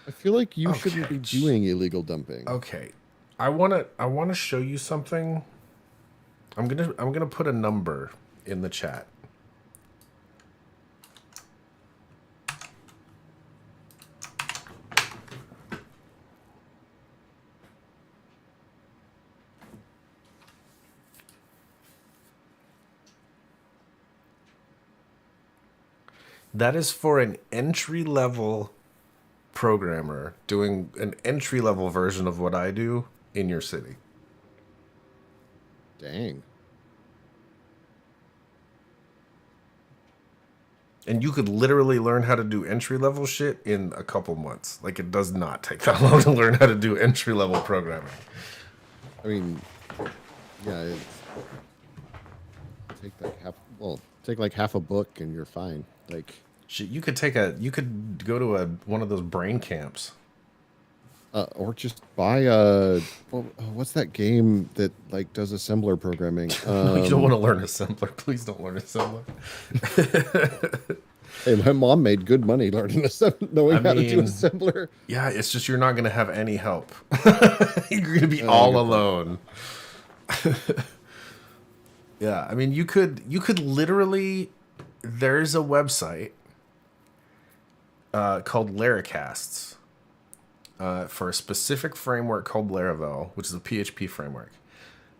I feel like you Okay. shouldn't be doing illegal dumping. Okay, I wanna show you something. I'm gonna put a number in the chat. That is for an entry-level programmer doing an entry-level version of what I do in your city. Dang. And you could literally learn how to do entry-level shit in a couple months. Like, it does not take that long to learn how to do entry-level programming. I mean, yeah, it's... take like half a book and you're fine. Like, Shit, you could go to one of those brain camps. or just buy what's that game that like does assembler programming? You don't want to learn assembler. Please don't learn assembler. Hey, my mom made good money learning knowing how to do mean, assembler. Yeah, it's just you're not going to have any help. You're going to be all alone. Yeah, I mean, you could literally... There's a website called Laracasts for a specific framework called Laravel, which is a PHP framework.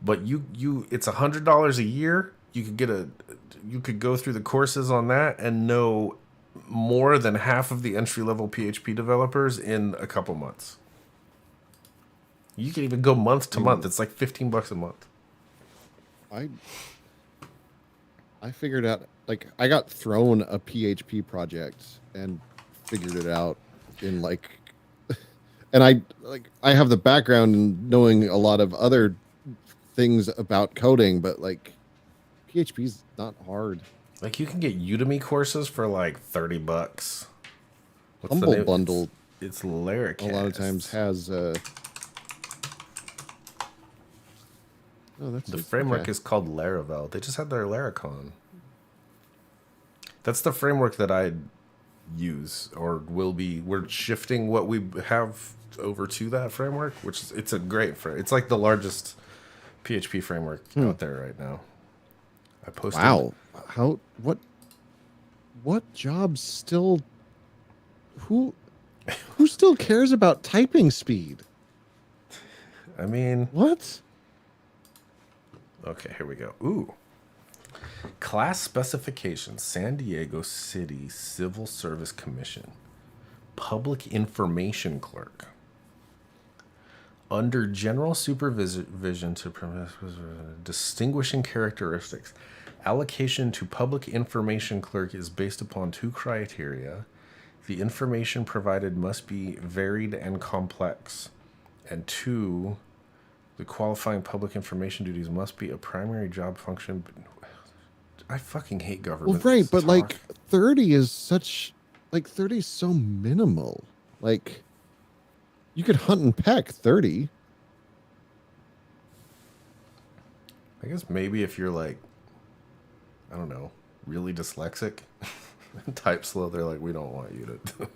But it's $100 a year. You could go through the courses on that and know more than half of the entry-level PHP developers in a couple months. You can even go month to month. It's like $15 a month. I figured out, like, I got thrown a PHP project and figured it out in like, and I have the background in knowing a lot of other things about coding, but like PHP's not hard. Like, you can get Udemy courses for like $30. What's the Humble name? Bundle It's Laracast. a lot of times has the framework is called Laravel. They just had their Laracon. That's the framework that I use, or will be. We're shifting what we have over to that framework, which it's a great it's like the largest PHP framework out there right now. I posted. Wow. What jobs still who still cares about typing speed? I mean, What? okay, here we go. Ooh. Class specifications, San Diego City Civil Service Commission. Public information clerk. Under general supervision to permit distinguishing characteristics. Allocation to public information clerk is based upon two criteria. The information provided must be varied and complex. And two, the qualifying public information duties must be a primary job function. I fucking hate government. Well, right, but talk. like 30 is such, like 30 is so minimal. Like, you could hunt and peck 30. I guess maybe if you're like, I don't know, really dyslexic, type slow, they're like, we don't want you to,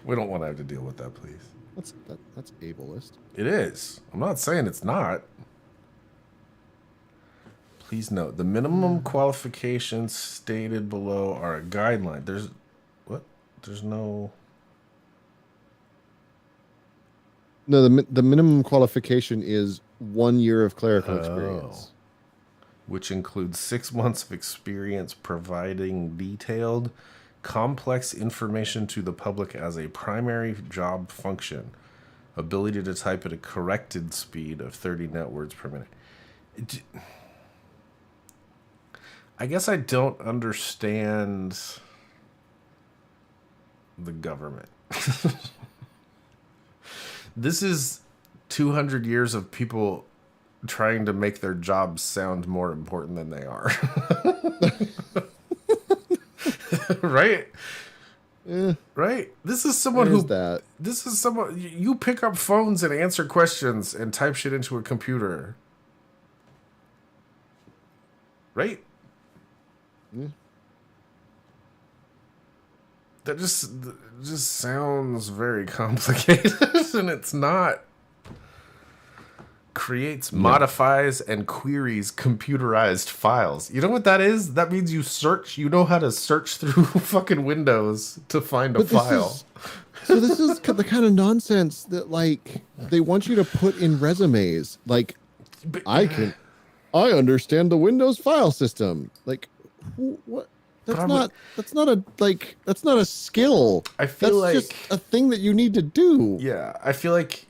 we don't want to have to deal with that, please. That's ableist. It is. I'm not saying it's not. Please note, the minimum qualifications stated below are a guideline. There's, what? There's no... No, the minimum qualification is 1 year of clerical experience. Which includes 6 months of experience providing detailed, complex information to the public as a primary job function. Ability to type at a corrected speed of 30 net words per minute. I guess I don't understand the government. This is 200 years of people trying to make their jobs sound more important than they are. Right? Right? This is someone This is someone... You pick up phones and answer questions and type shit into a computer. Right? Yeah. That just sounds very complicated, and it's not. Creates, modifies, and queries computerized files. You know what that is? That means you search. You know how to search through fucking Windows to find a file. So this is the kind of nonsense that, like, they want you to put in resumes. Like, I understand the Windows file system. Like, what? That's not a skill. I feel that's just a thing that you need to do. Yeah, I feel like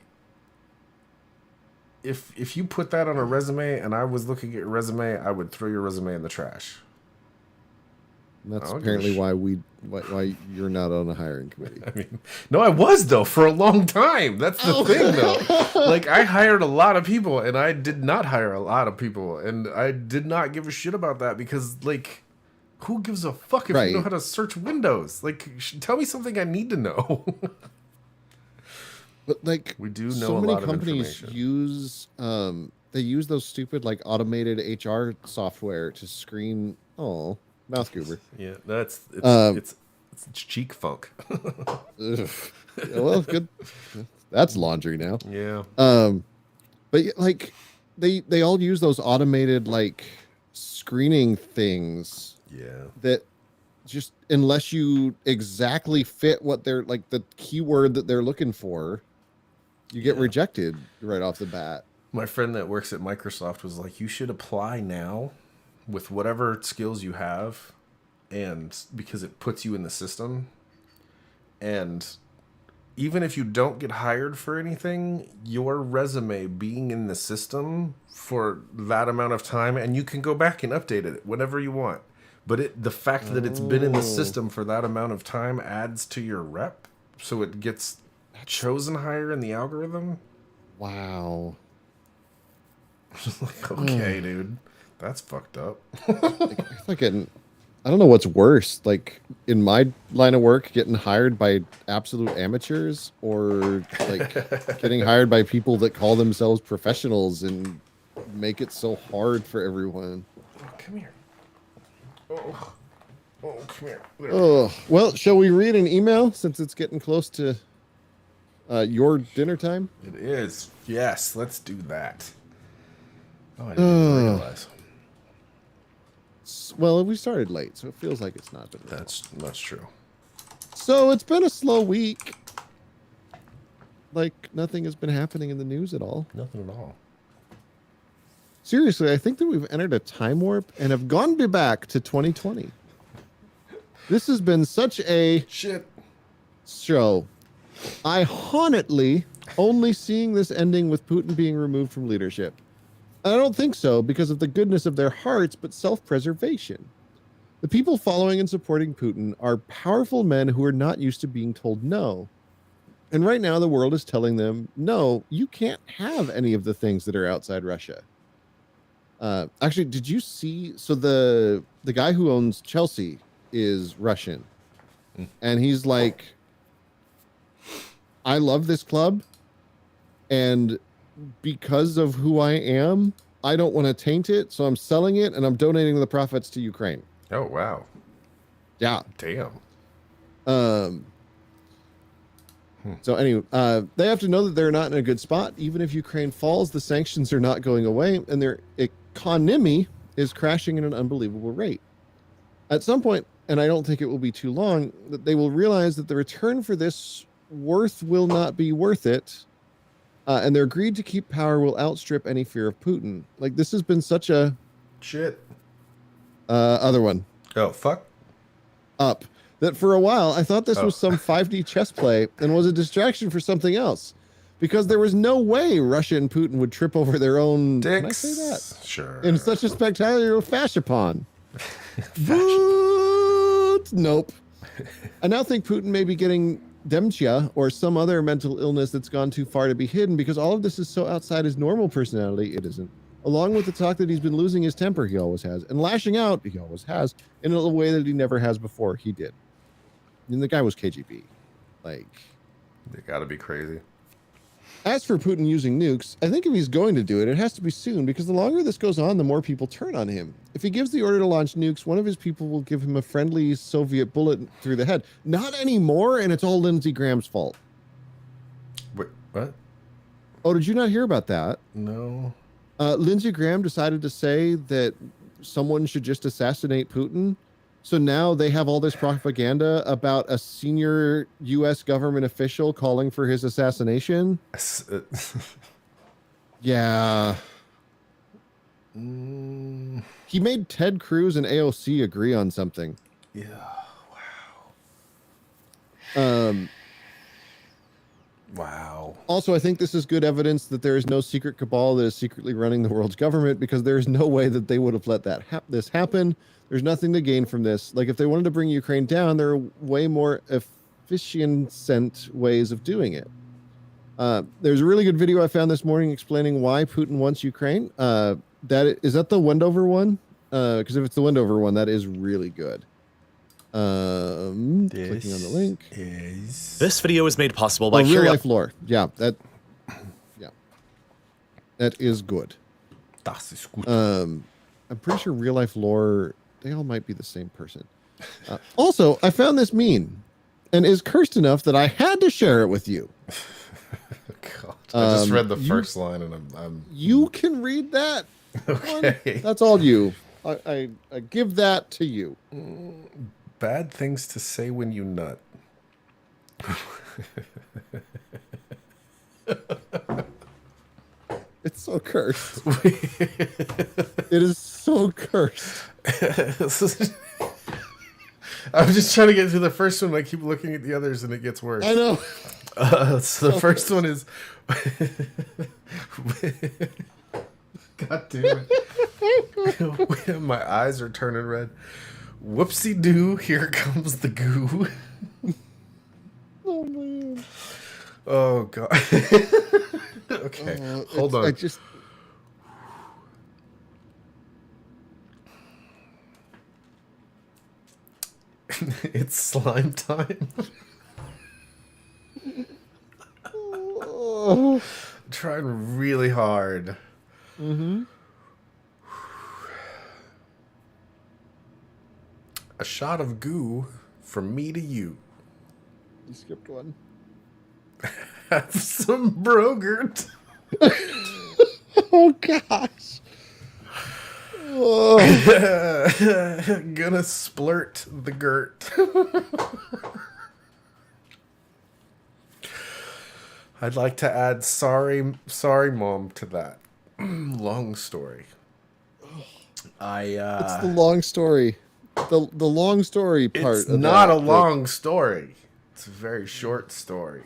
if you put that on a resume and I was looking at your resume, I would throw your resume in the trash. And that's apparently why you're not on a hiring committee. I mean, no, I was though for a long time. That's the thing though. Like, I hired a lot of people and I did not hire a lot of people, and I did not give a shit about that because, like, who gives a fuck if you know how to search Windows? Like, tell me something I need to know. But, like, we do know so a many lot of companies information. use those stupid, like, automated HR software to screen. Oh, mouse goober. Yeah, it's cheek funk. Well, good. That's laundry now. Yeah. But, like, they all use those automated, like, screening things. Yeah. That just, unless you exactly fit what they're, like, the keyword that they're looking for, you get rejected right off the bat. My friend that works at Microsoft was like, you should apply now with whatever skills you have, and because it puts you in the system. And even if you don't get hired for anything, your resume being in the system for that amount of time, and you can go back and update it whenever you want. But the fact that it's been in the system for that amount of time adds to your rep, so it gets chosen higher in the algorithm. Wow. Like, okay, dude, that's fucked up. Like, I don't know what's worse, like, in my line of work, getting hired by absolute amateurs, or, like, getting hired by people that call themselves professionals and make it so hard for everyone. Oh, come here. Oh, come here. Oh, well, shall we read an email since it's getting close to your dinner time? It is. Yes, let's do that. Oh, I didn't even realize. Well, we started late, so it feels like it's not been. That's true. So it's been a slow week. Like, nothing has been happening in the news at all. Nothing at all. Seriously, I think that we've entered a time warp and have gone back to 2020. This has been such a show. I hauntingly only seeing this ending with Putin being removed from leadership. I don't think so because of the goodness of their hearts, but self-preservation. The people following and supporting Putin are powerful men who are not used to being told no. And right now the world is telling them, no, you can't have any of the things that are outside Russia. Actually, did you see? So the guy who owns Chelsea is Russian, and he's like, I love this club, and because of who I am, I don't want to taint it, so I'm selling it and I'm donating the profits to Ukraine. Oh wow. Yeah. Damn. So anyway, they have to know that they're not in a good spot. Even if Ukraine falls, the sanctions are not going away, and their economy is crashing at an unbelievable rate. At some point, and I don't think it will be too long, that they will realize that the return for this worth will not be worth it, and their greed to keep power will outstrip any fear of Putin. Like, this has been such a Shit. other one Oh fuck. up that for a while I thought this was some 5D chess play and was a distraction for something else, because there was no way Russia and Putin would trip over their own Dicks. Can I say that? Sure. In such a spectacular fashion. Nope. I now think Putin may be getting dementia or some other mental illness that's gone too far to be hidden, because all of this is so outside his normal personality. It isn't. Along with the talk that he's been losing his temper, he always has, and lashing out, he always has, in a way that he never has before. He did. And the guy was KGB. Like, They gotta be crazy. as for Putin using nukes, I think if he's going to do it, it has to be soon, because the longer this goes on, the more people turn on him. If he gives the order to launch nukes, one of his people will give him a friendly Soviet bullet through the head. Not anymore, and it's all Lindsey Graham's fault. Wait, what? Oh, did you not hear about that? No. Lindsey Graham decided to say that someone should just assassinate Putin. So now they have all this propaganda about a senior U.S. government official calling for his assassination. Yeah. He made Ted Cruz and AOC agree on something. Yeah. Wow. Also, I think this is good evidence that there is no secret cabal that is secretly running the world's government, because there is no way that they would have let that this happen. There's nothing to gain from this. Like, if they wanted to bring Ukraine down, there are way more efficient ways of doing it. There's a really good video I found this morning explaining why Putin wants Ukraine. Is that the Wendover one? Because if it's the Wendover one, that is really good. Clicking on the link. This video is made possible by Real life lore. Yeah, that is good. Das ist gut. I'm pretty sure real life lore, they all might be the same person. Also, I found this meme and is cursed enough that I had to share it with you. God. I just read the first line and I'm You can read that. okay. That's all you. I give that to you. Bad things to say when you nut. It's so cursed. It is so cursed. I'm just trying to get through the first one. I keep looking at the others and it gets worse. I know. So the first one is God damn it. My eyes are turning red. Whoopsie doo, here comes the goo. Oh man. Oh god. Okay. Hold on. I just It's slime time. oh. I'm trying really hard. A shot of goo from me to you. You skipped one. Have some Brogurt. Oh gosh. Oh. Gonna splurt the girt. I'd like to add sorry mom to that. Long story. It's the long story. The long story part. It's of not that, a long story. It's a very short story.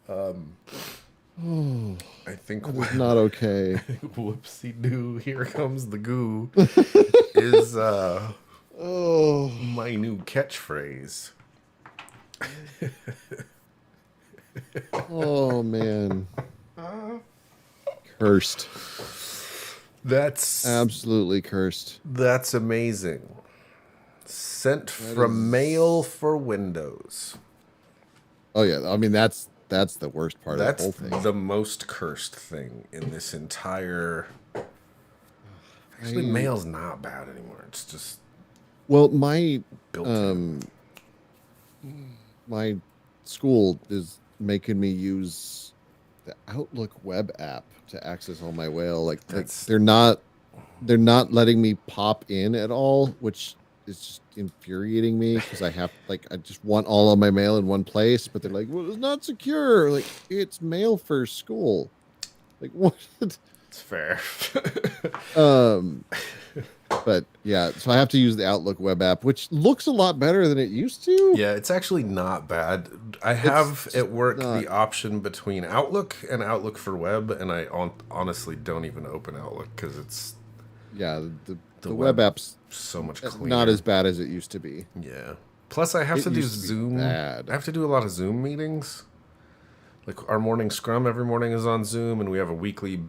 I think It's not okay. whoopsie doo, here comes the goo is Oh. my new catchphrase. Oh man. Cursed. That's Absolutely cursed. that's amazing. Sent from mail for Windows. Oh yeah, I mean that's the worst part That's of the whole thing. the most cursed thing in this entire. Actually, mail's not bad anymore. It's just well, my built in. my school is making me use the Outlook web app to access all my mail. Like they're not letting me pop in at all, which is just infuriating me because I just want all of my mail in one place, but they're like, well, it's not secure. Like, it's mail for school. Like, what? It's fair. But yeah, so I have to use the Outlook web app, which looks a lot better than it used to. Yeah, it's actually not bad. I have at work the option between Outlook and Outlook for web, and I honestly don't even open Outlook because it's the web app's so much cleaner. not as bad as it used to be. Yeah. Plus, I have to do Zoom. I have to do a lot of Zoom meetings. Like our morning scrum every morning is on Zoom, and we have a weekly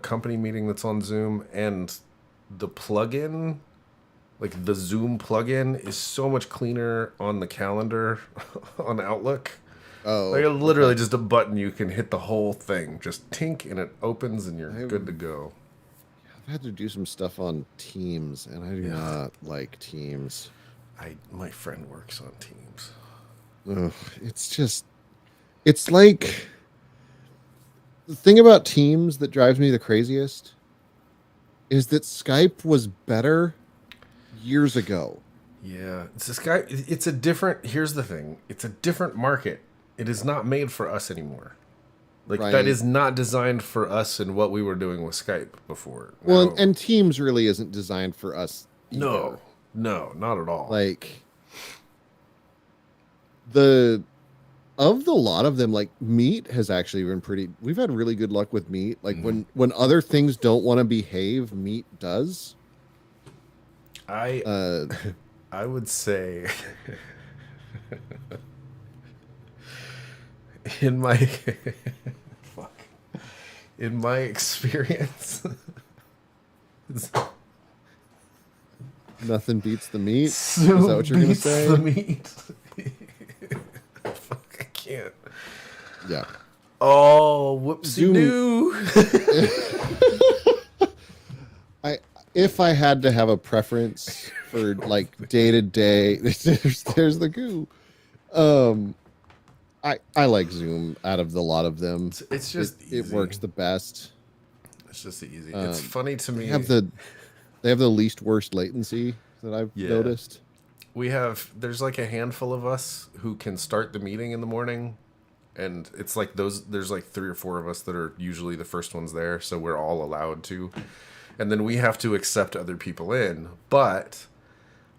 company meeting that's on Zoom. And the plugin, like the Zoom plugin, is so much cleaner on the calendar on Outlook. Oh, like literally just a button you can hit the whole thing, just tink, and it opens, and you're good to go. I've had to do some stuff on Teams, and I do not like Teams. My friend works on Teams. Ugh, it's like the thing about Teams that drives me the craziest is that Skype was better years ago. Yeah, it's a different. Here's the thing: it's a different market. It is not made for us anymore. Like that is not designed for us and what we were doing with Skype before. Well, and Teams really isn't designed for us either. No, not at all. Like the lot of them, like Meet has actually been pretty. We've had really good luck with Meet. Like when other things don't want to behave, Meet does. I would say in my experience, nothing beats the Meet. Is that what you're gonna say? The Meet. Fuck, I can't. Yeah. Oh, whoopsie doo. If I had to have a preference for like day to day, there's the goo. I like Zoom out of the lot of them. It's just it works the best. It's just easy. It's funny to me. They have the least worst latency that I've noticed. There's like a handful of us who can start the meeting in the morning, and it's like there's like 3 or 4 of us that are usually the first ones there, so we're all allowed to. And then we have to accept other people in, but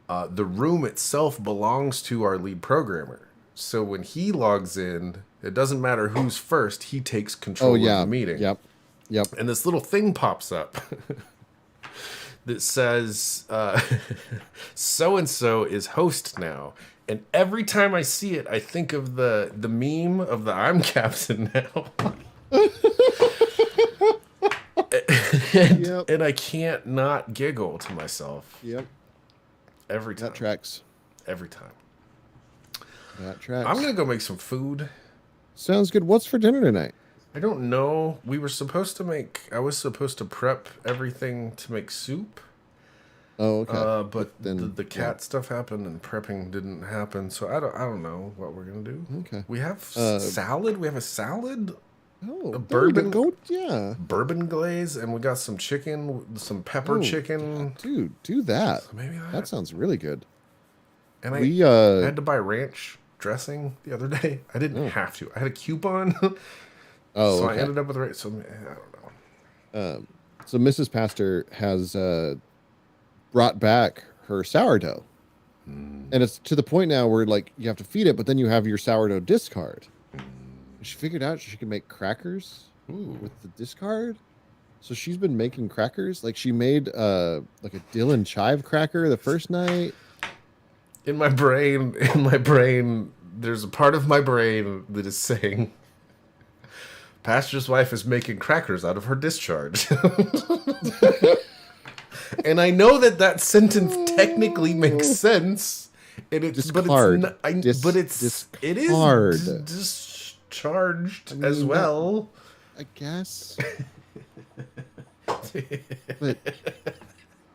the room itself belongs to our lead programmer. So when he logs in, it doesn't matter who's first, he takes control of the meeting. Yep. And this little thing pops up that says, so-and-so is host now. And every time I see it, I think of the meme of the I'm captain now. And I can't not giggle to myself. Yep. Every time. That tracks. Every time. That tracks. I'm going to go make some food. Sounds good. What's for dinner tonight? I don't know. I was supposed to prep everything to make soup. Oh, okay. But then the cat stuff happened and prepping didn't happen. So I don't know what we're going to do. Okay. We have salad. We have a salad. Oh, a bourbon bourbon glaze, and we got some chicken, some pepper chicken. Dude, do that. So maybe that sounds really good. And I had to buy ranch dressing the other day. I didn't have to. I had a coupon. So I ended up with ranch. So I don't know. So Mrs. Pastor has brought back her sourdough, and it's to the point now where like you have to feed it, but then you have your sourdough discard. She figured out she could make crackers with the discard. So she's been making crackers. Like she made like a Dylan chive cracker the first night. In my brain, there's a part of my brain that is saying, Pastor's wife is making crackers out of her discharge. And I know that sentence technically makes sense. And it is discharged as well. I guess. But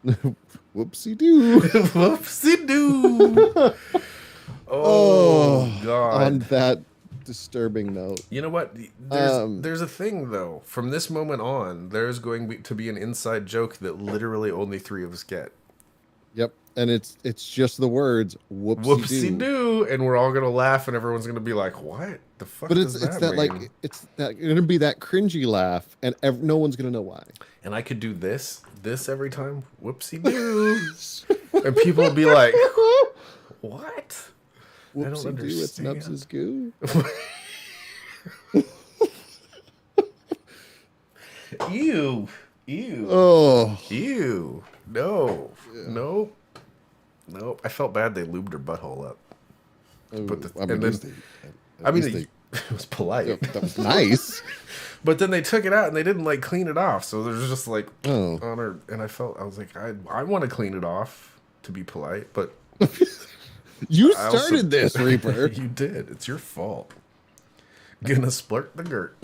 Whoopsie doo. Whoopsie doo. Oh, God. On that disturbing note. You know what? There's a thing, though. From this moment on, there's going to be an inside joke that literally only 3 of us get. Yep. And it's just the words whoopsie, Whoopsie doo. And we're all going to laugh, and everyone's going to be like, what the fuck But does it's that that mean? it's going to be that cringy laugh, and no one's going to know why. And I could do this every time. Whoopsie doo. And people will be like, what? I don't Whoopsie doo, it's understand. Nubs' goo. Ew. Ew. Oh. Ew. No. Nope. Nope. I felt bad they lubed her butthole up. But I mean, and then, it was polite. that was nice. But then they took it out and they didn't like clean it off. So there's just like Oh. on her, and I was like, I want to clean it off to be polite, but You I also- started this, Reaper. you did. It's your fault. Gonna splurt the girt.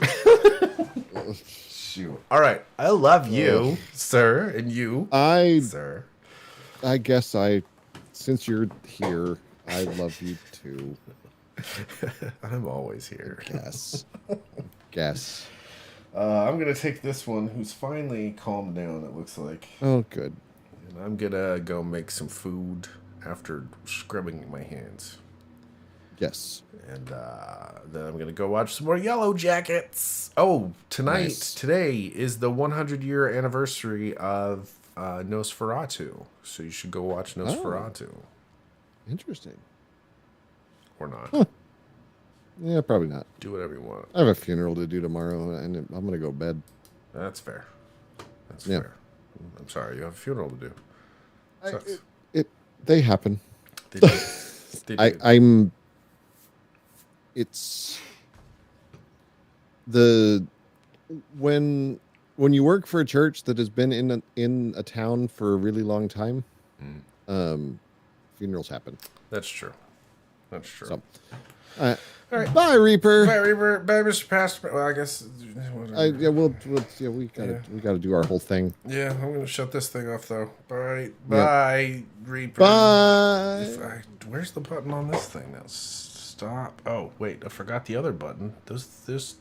Shoot. All right. I love you, sir, and you, sir. I guess since you're here, I love you too. I'm always here. Guess. I'm gonna take this one, who's finally calmed down. It looks like, Oh, good. and I'm gonna go make some food after scrubbing my hands. Yes. And then I'm going to go watch some more Yellow Jackets. Oh, today is the 100-year anniversary of Nosferatu. So you should go watch Nosferatu. Interesting. Or not. Huh. Yeah, probably not. Do whatever you want. I have a funeral to do tomorrow, and I'm going to go to bed. That's fair. That's Yeah. fair. I'm sorry, you have a funeral to do. Sucks. They happen. They do. They do. It's when you work for a church that has been in a town for a really long time, funerals happen. That's true. That's true. So, all right. Bye, Reaper. Bye, Reaper. Bye, Mr. Pastor. Well, I guess. We gotta do our whole thing. Yeah, I'm gonna shut this thing off though. Bye, bye, Reaper. Bye. Where's the button on this thing now? Stop. Oh wait, I forgot the other button. There's